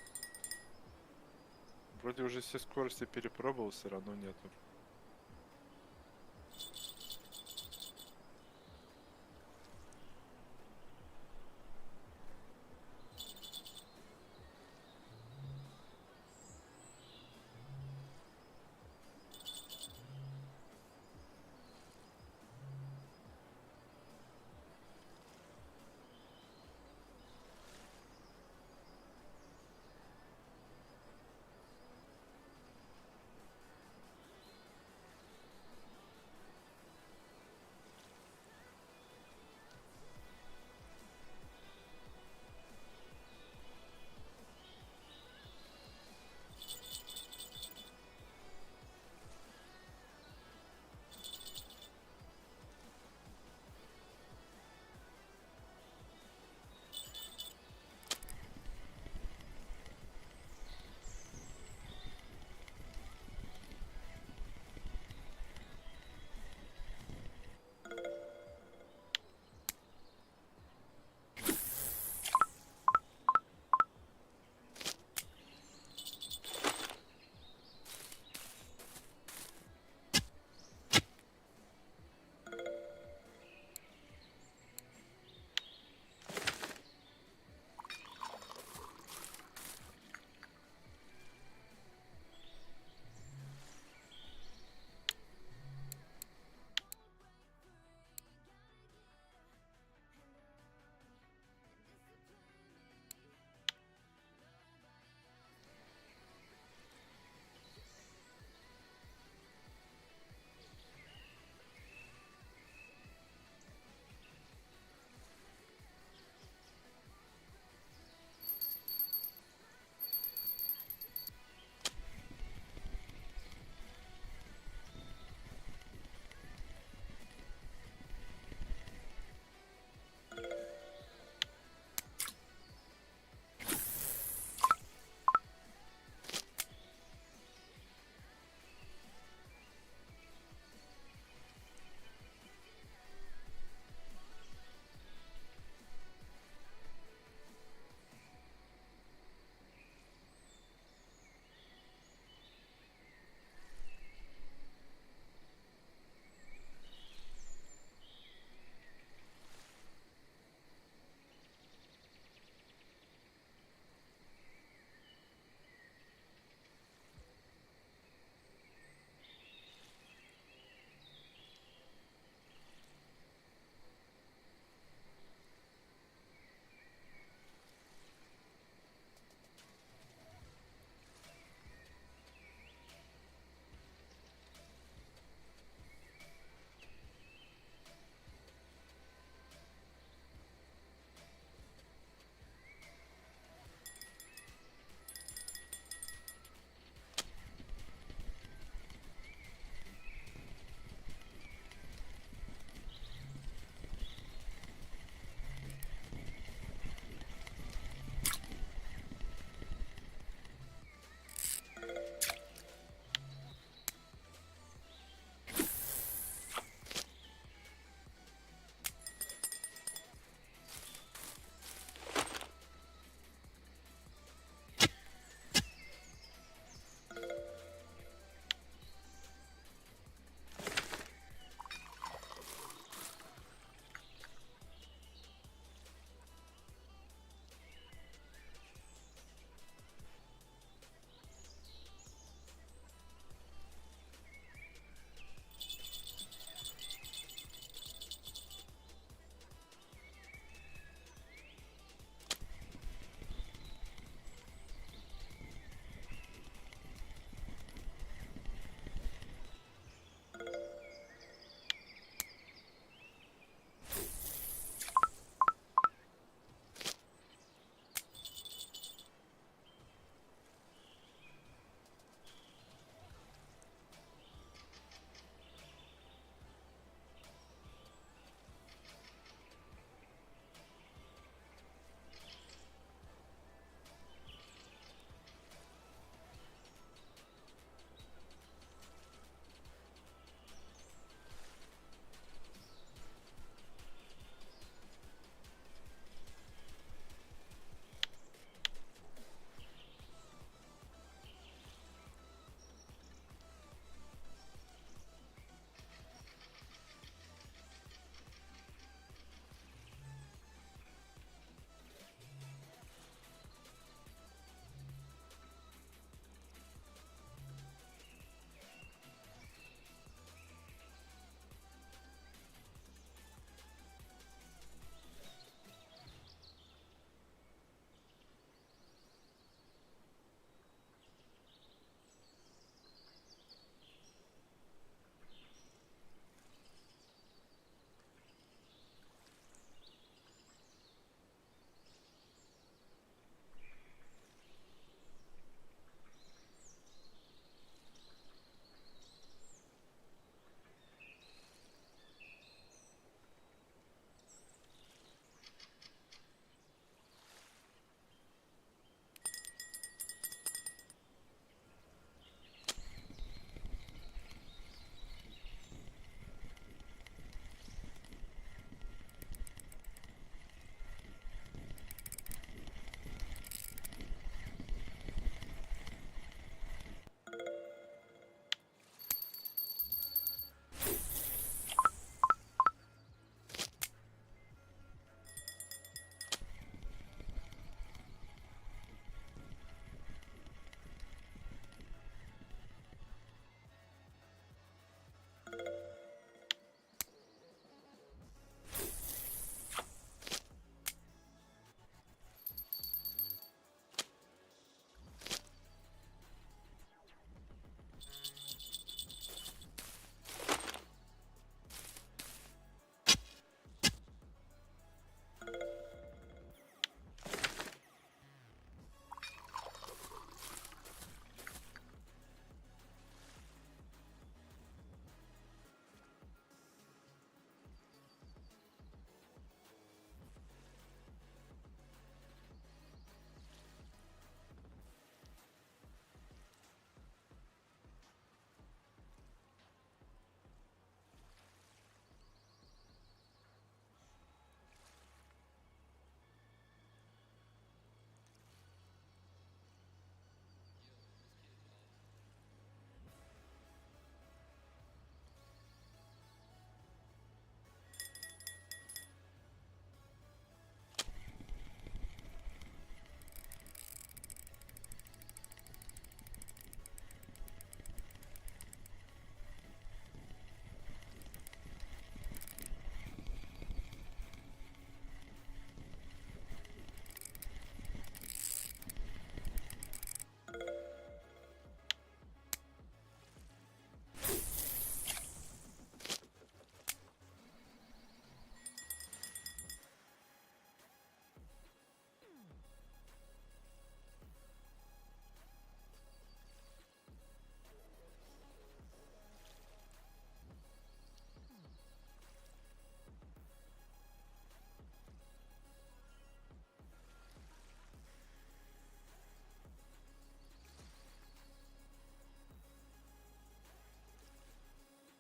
Вроде уже все скорости перепробовал, все равно нету.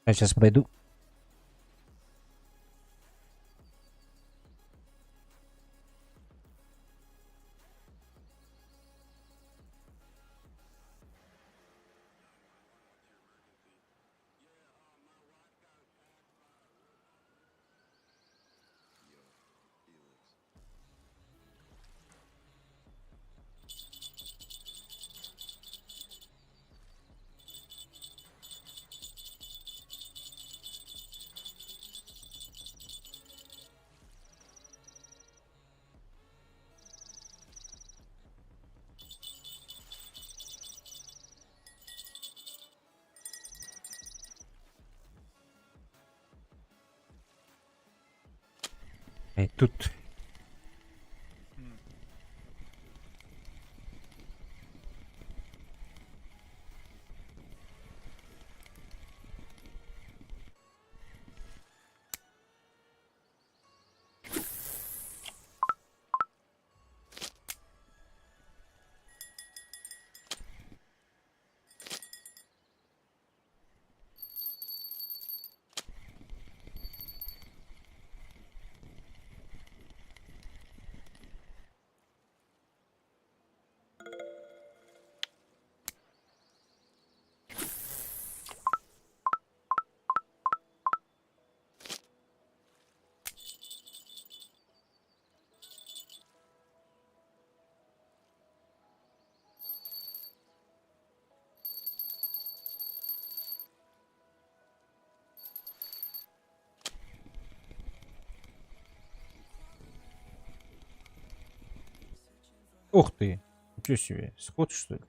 Я сейчас пройду. Эй, тут. Ух ты. Ничего себе. Сход, что ли?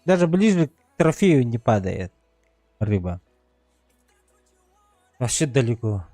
Даже ближе к трофею не падает рыба. Вообще далеко.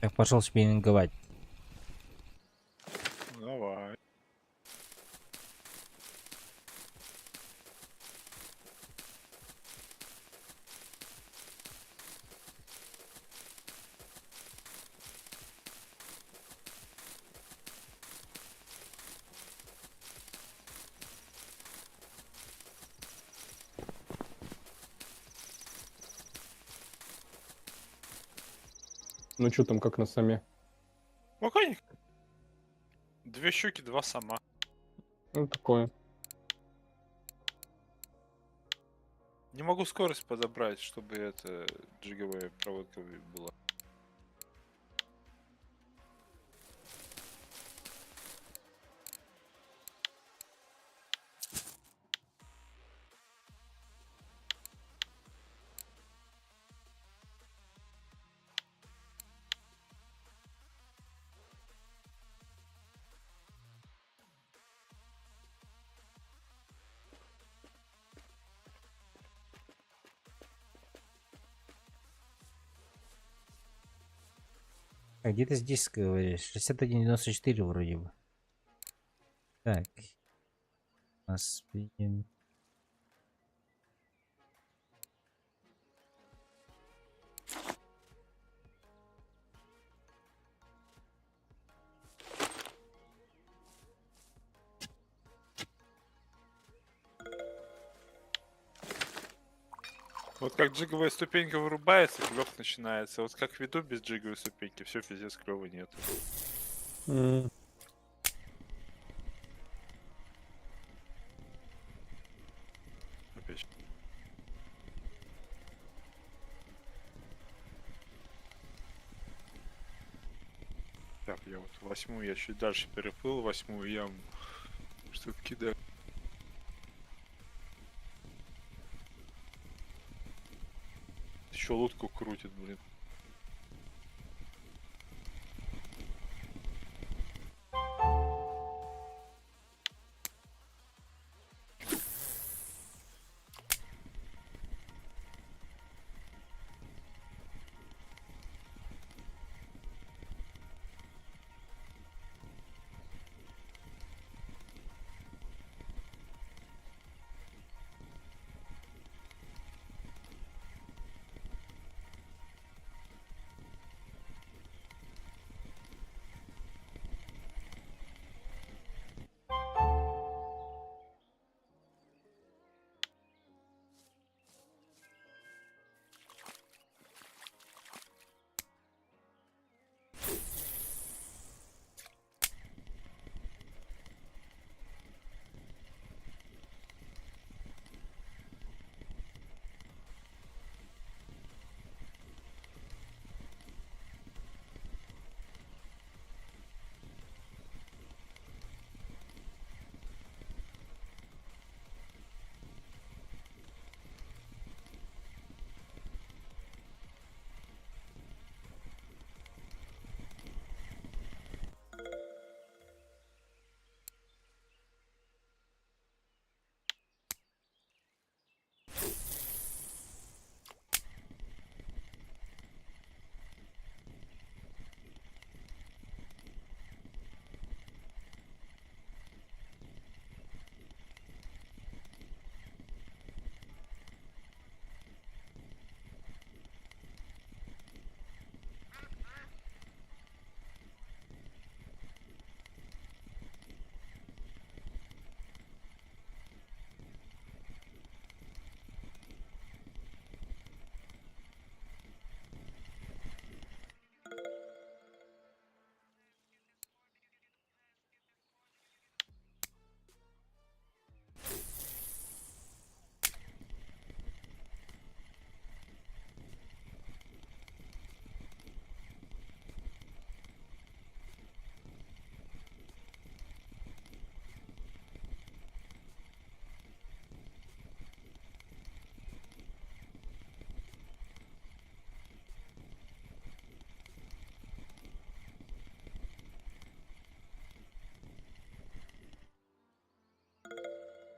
Так, пошел спиннинговать. Давай. Ну что там, как на саме? Спокойненько. 2 щуки, 2 сама. Ну, такое. Не могу скорость подобрать, чтобы это джиговая проводка была. А где ты здесь говоришь? 61,94 вроде бы. Так. У нас спиннинг. Вот как джиговая ступенька вырубается, клёв начинается. Вот как веду без джиговой ступеньки, все, пиздец, клёва нет. М, Опять. Так, я вот 8-ю, я чуть дальше переплыл, 8-ю яму. Что-то кидаю. Еще лодку крутит, блин.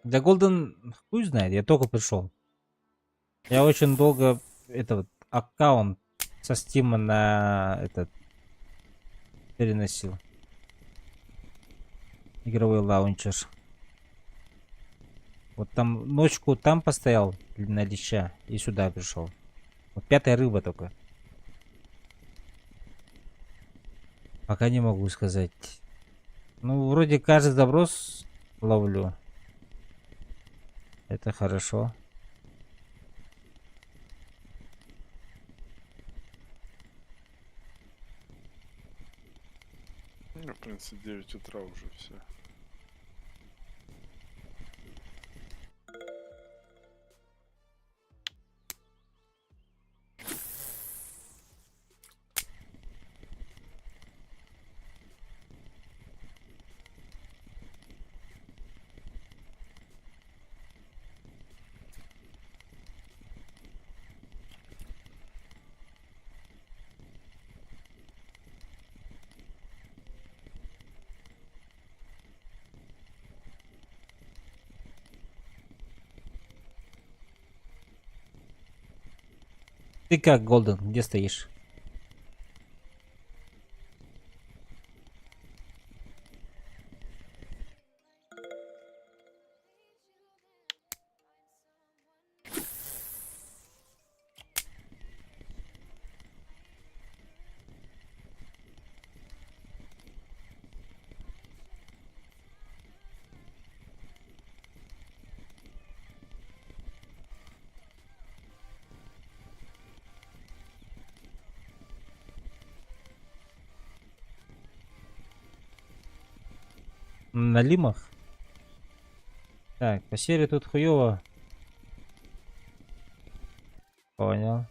Для Golden хуй знает, я только пришел. Я очень долго этот аккаунт со Steam на этот переносил. Игровой лаунчер. Вот там ночку там постоял на леща и сюда пришел. Вот 5-я рыба только. Пока не могу сказать. Ну, вроде каждый заброс ловлю. Это хорошо. Ну, в принципе, 9 утра уже все. Ты как, Голден, где стоишь? На лимах? Так, по серии тут хуёво. Понял.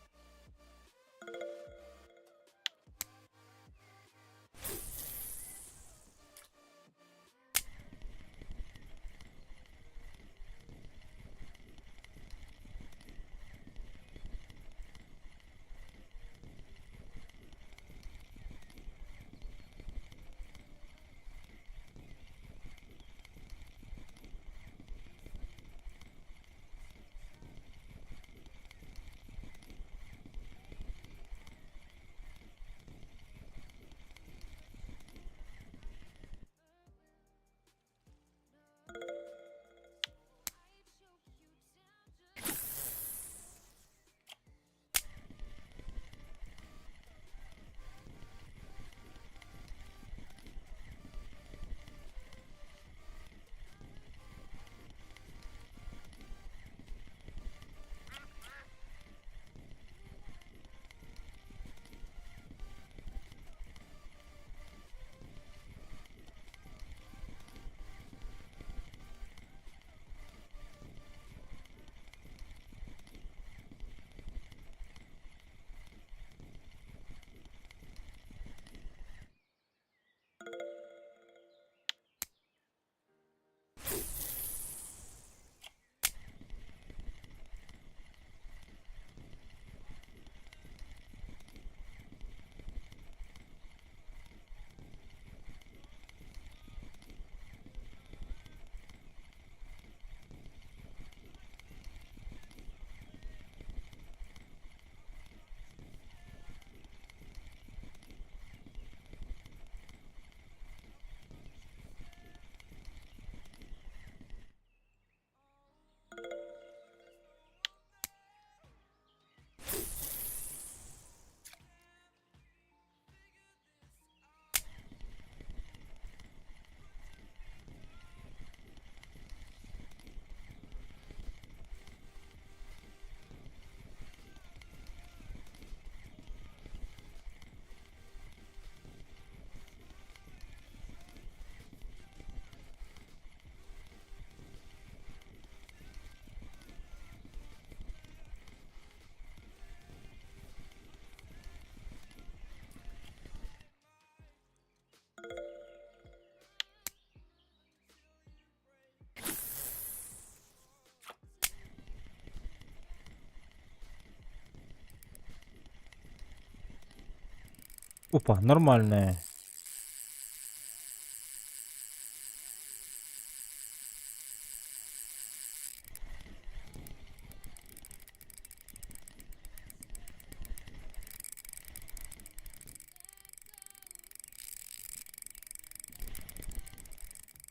Опа, нормальная.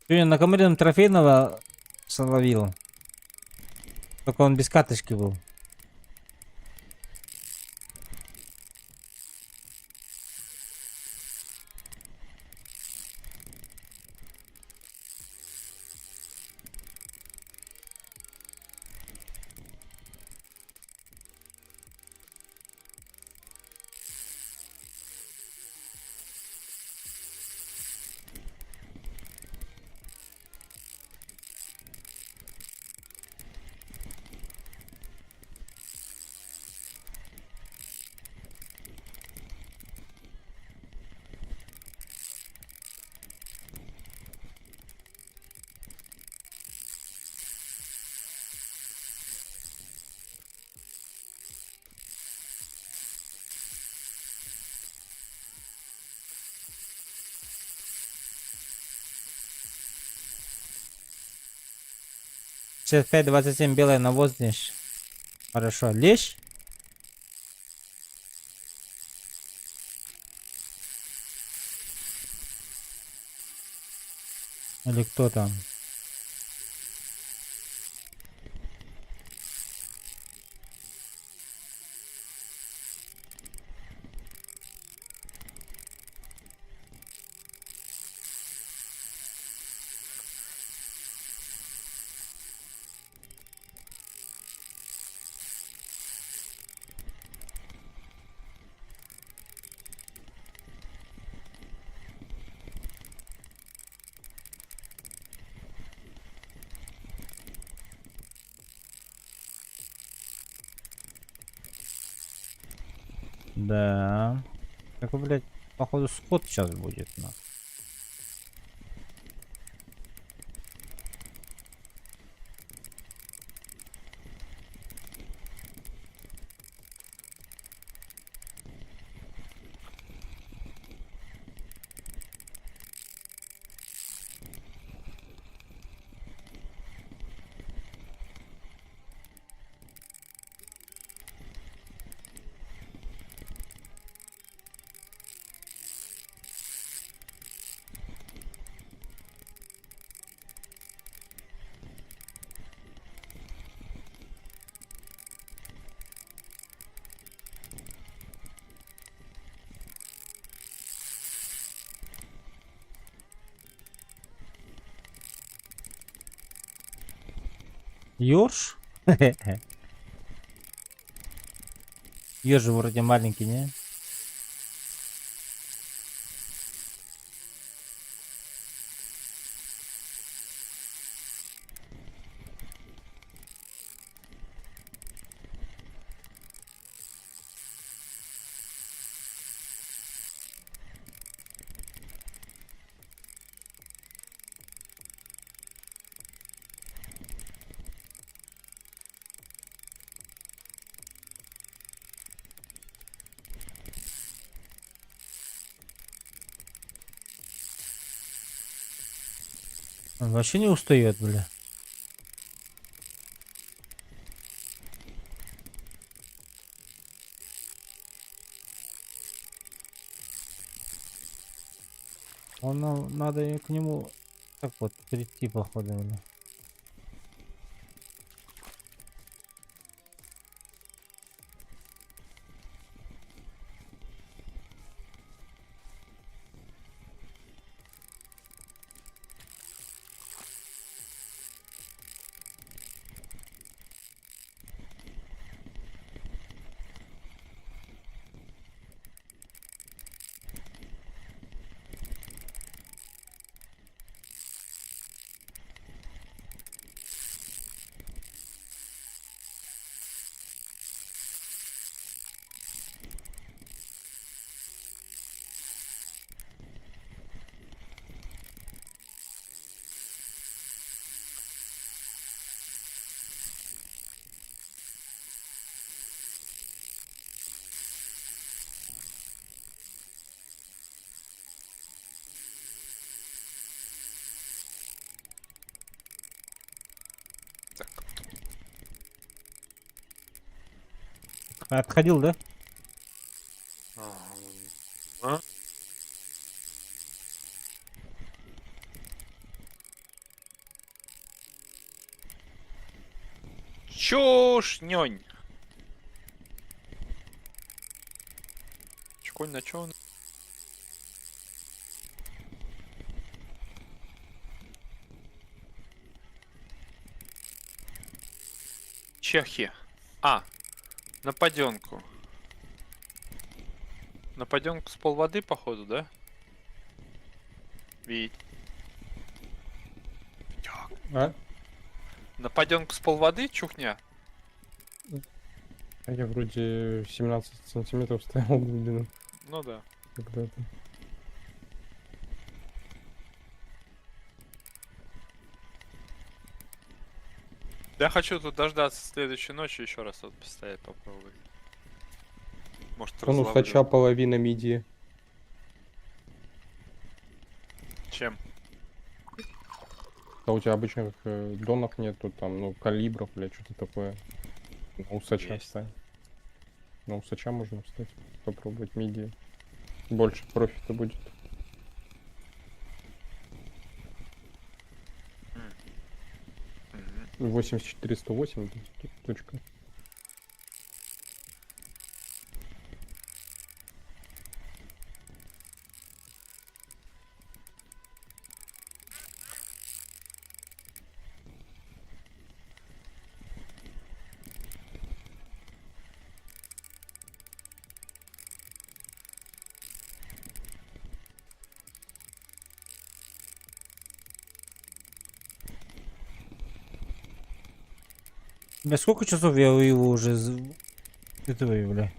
Сегодня на Камырином трофейного словил. Только он без катышки был. Сейчас 5.27 белая на воздухе. Хорошо. Лещ? Или кто там? Да. Какой, блядь, походу сход сейчас будет, на. Ёрш? Ёрш же вроде маленький, не? Он вообще не устает, бля. Надо к нему так вот прийти, походу, бля. Так. Отходил, да? А? Чушнёнь. Чконь на чё он? Чехи. А, на падёнку. На падёнку с полводы, походу, да? Вить. А? На падёнку с полводы, чухня? А я вроде 17 сантиметров стоял глубину Ну да. когда-то. Я хочу тут дождаться следующей ночи, еще раз вот постоять попробовать. Может, Он у разловлю. Сача половина мидии. Чем? А у тебя обычных донов нету, там, ну, калибров, блядь, что-то такое. На усача Есть. встань. На усача можно встать, попробовать мидии. Больше профита будет. Мгм. 8408 точка. Бля, сколько часов я его уже этого, бля,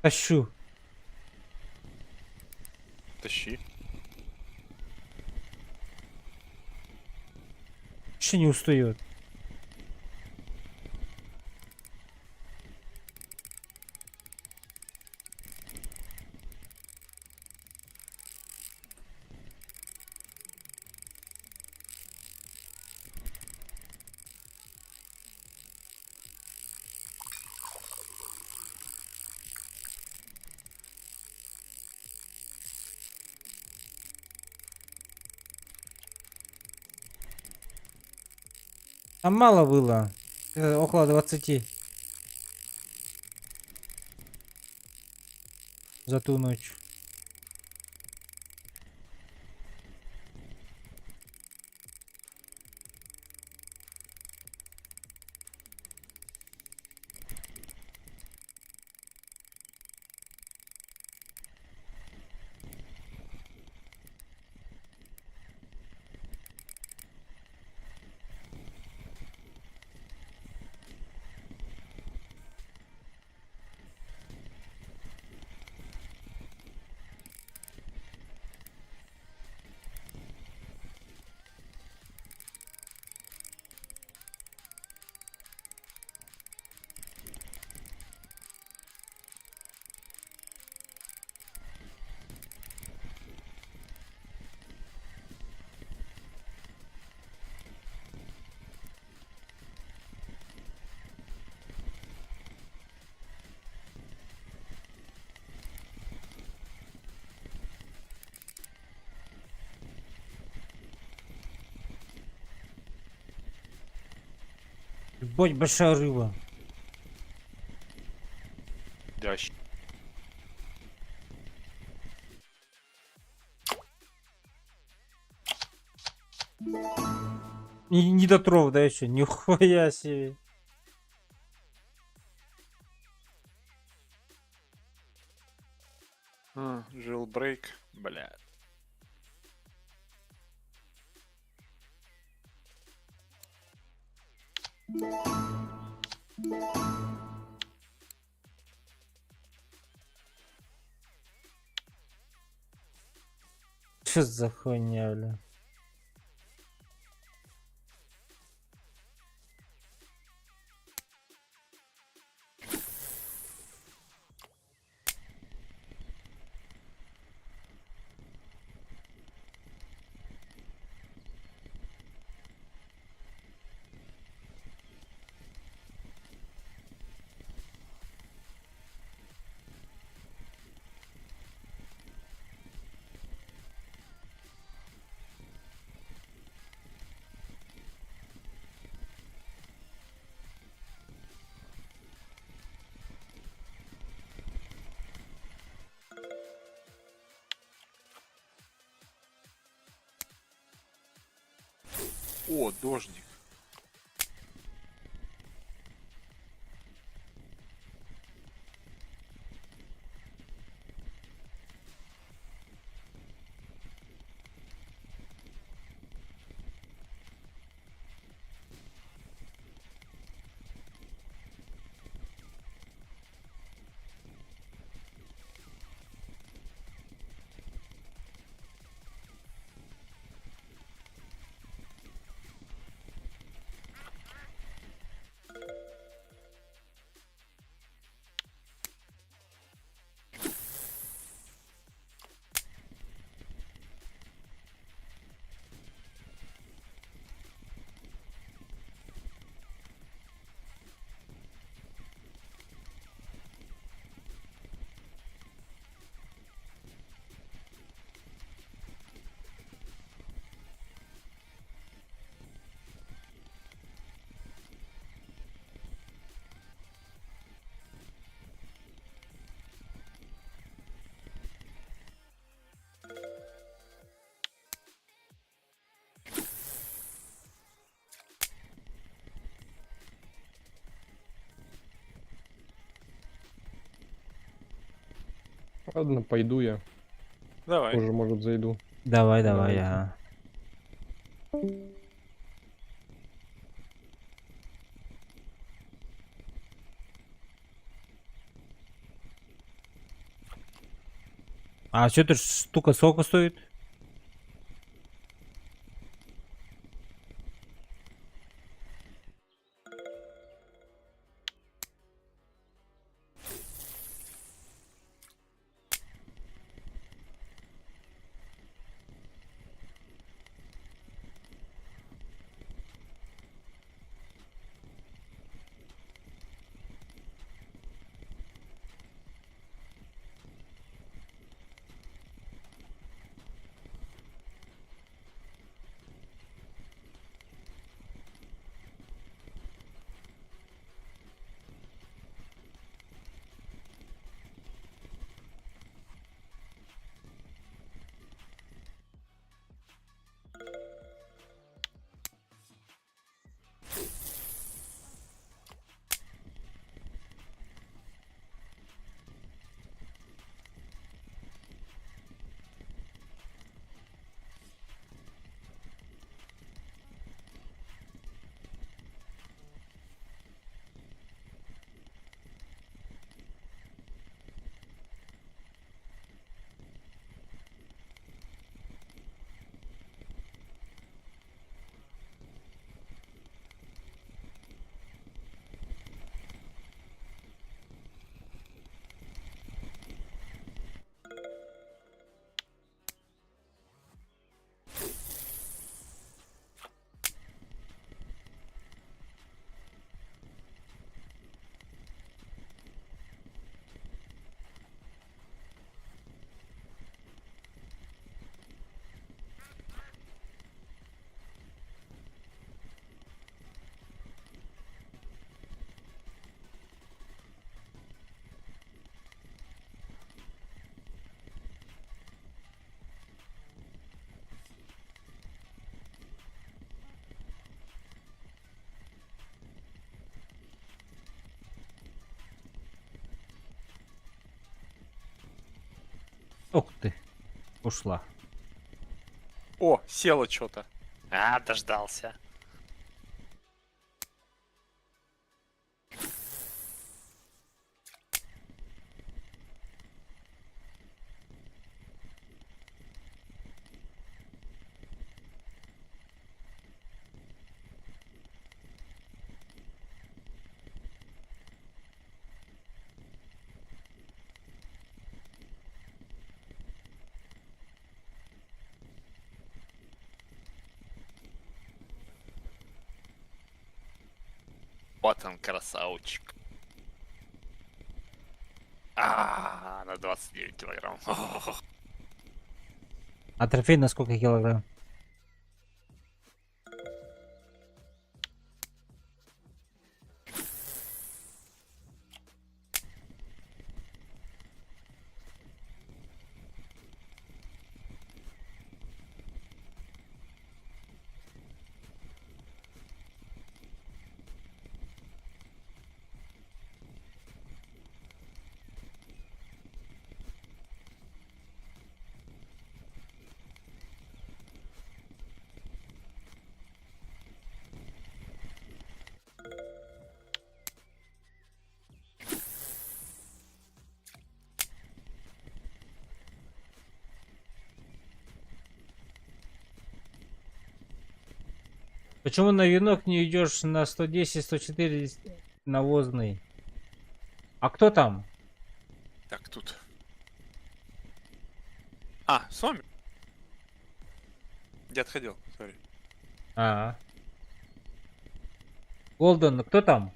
тащу. Тащи. Вообще не устает. А мало было. Около 20 за ту ночь. Ебать, большая рыба. Дящ. И недотров, да, еще? Нихуя себе. Жилбрейк. Бля. Что за хуйня, бля? О, дождик. Ладно, пойду я. Давай. Позже, может, зайду. Давай, Давайте. ага. А что эта штука сколько стоит? Ух ты, ушла. О, село что-то. А, дождался. Вот он, красавчик. На 29 килограмм. А трофей на сколько килограмм? Почему на венок не идешь на 110-140 навозный? А кто там? Так, тут. А, Соми. Я отходил, сори. А. Голден, кто там?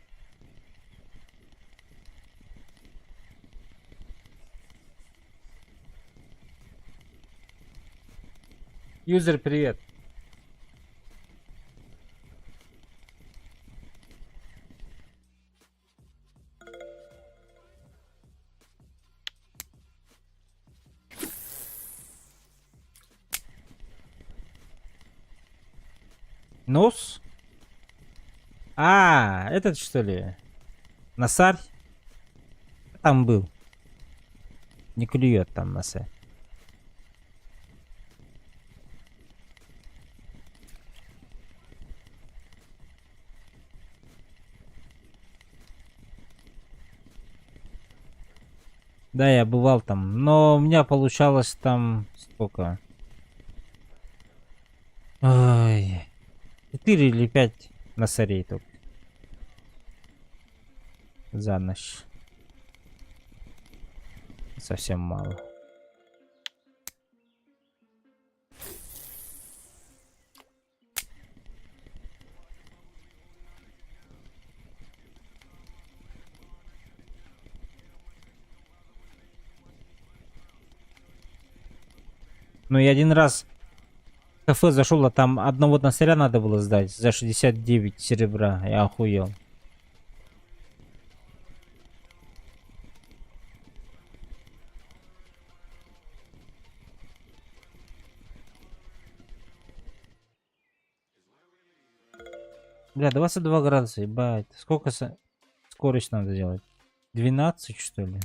Юзер, привет. Нос? А, этот что ли? Насарь? Там был. Не клюет там носа. Да, я бывал там, но у меня получалось там сколько? Ой, 4 или 5 носарей только за ночь. Совсем мало. Ну, я один раз в кафе зашел, а там одного носаря надо было сдать за 69 серебра. Я охуел. Бля, 22 градуса, ебать. Сколько скорость надо делать? 12, что ли?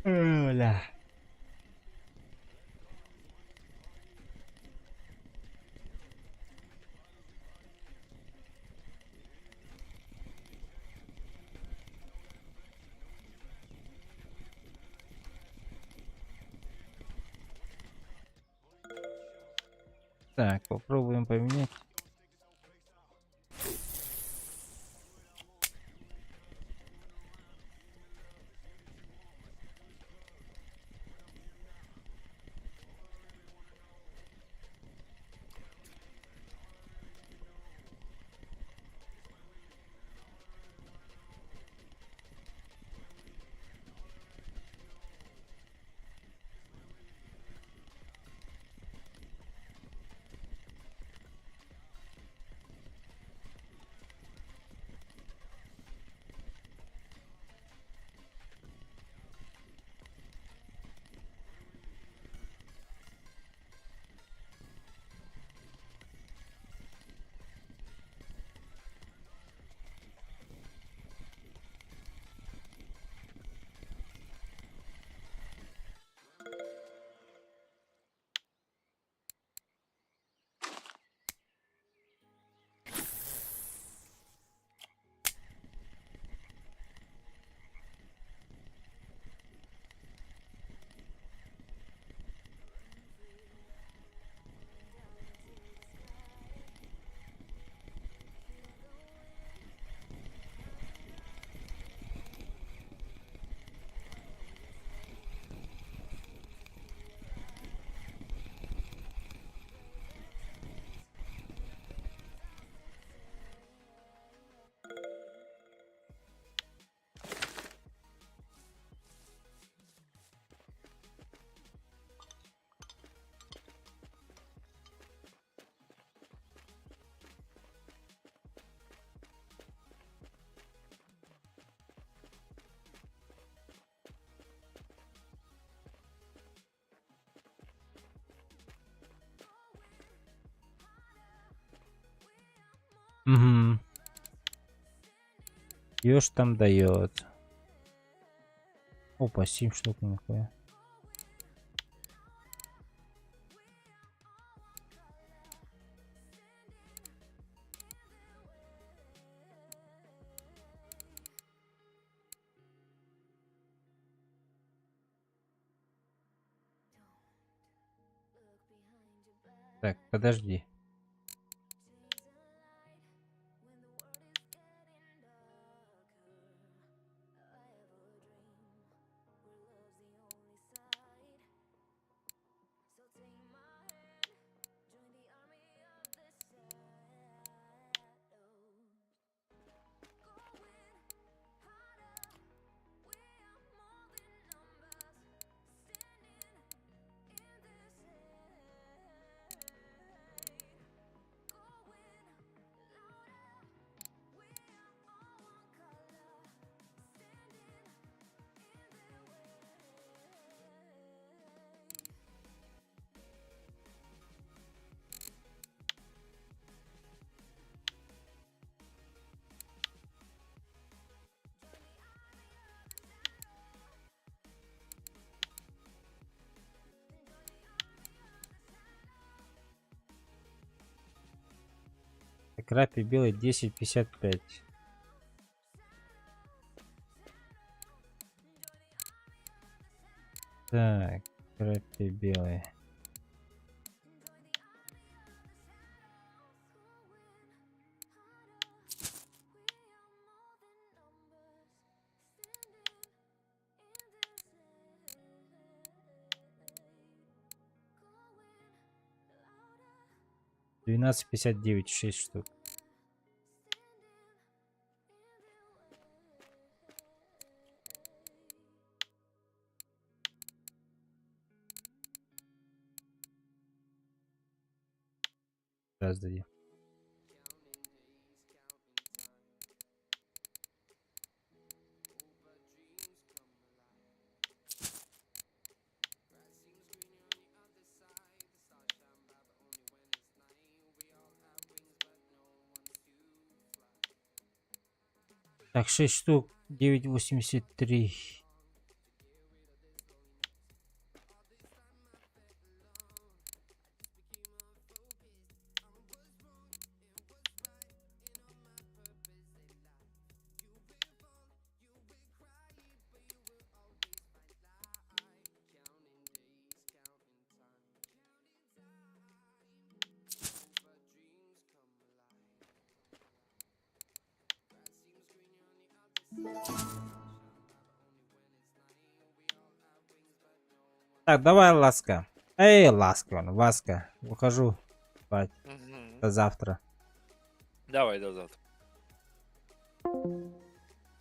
Бля. Так, попробуем поменять. Угу. Ёж там дает. Опа, 7 штук, нихуя. Так, подожди. Крапи белый 10,55. Так, крапи белый. Двенадцать 59, 6 штук. Раз дадим. Так, 6 штук, 9,83. Так, давай, Ласка. Эй, Ласка, Васка. Ухожу спать. Мгм. До завтра. Давай до завтра.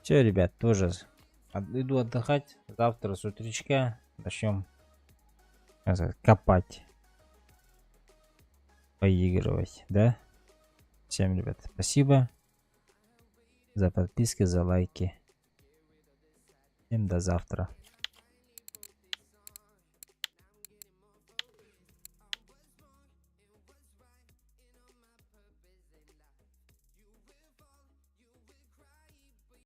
Все, ребят, тоже иду отдыхать. Завтра с утречка начнем копать. Поигрывать, да? Всем, ребят, спасибо за подписки, за лайки. Всем до завтра.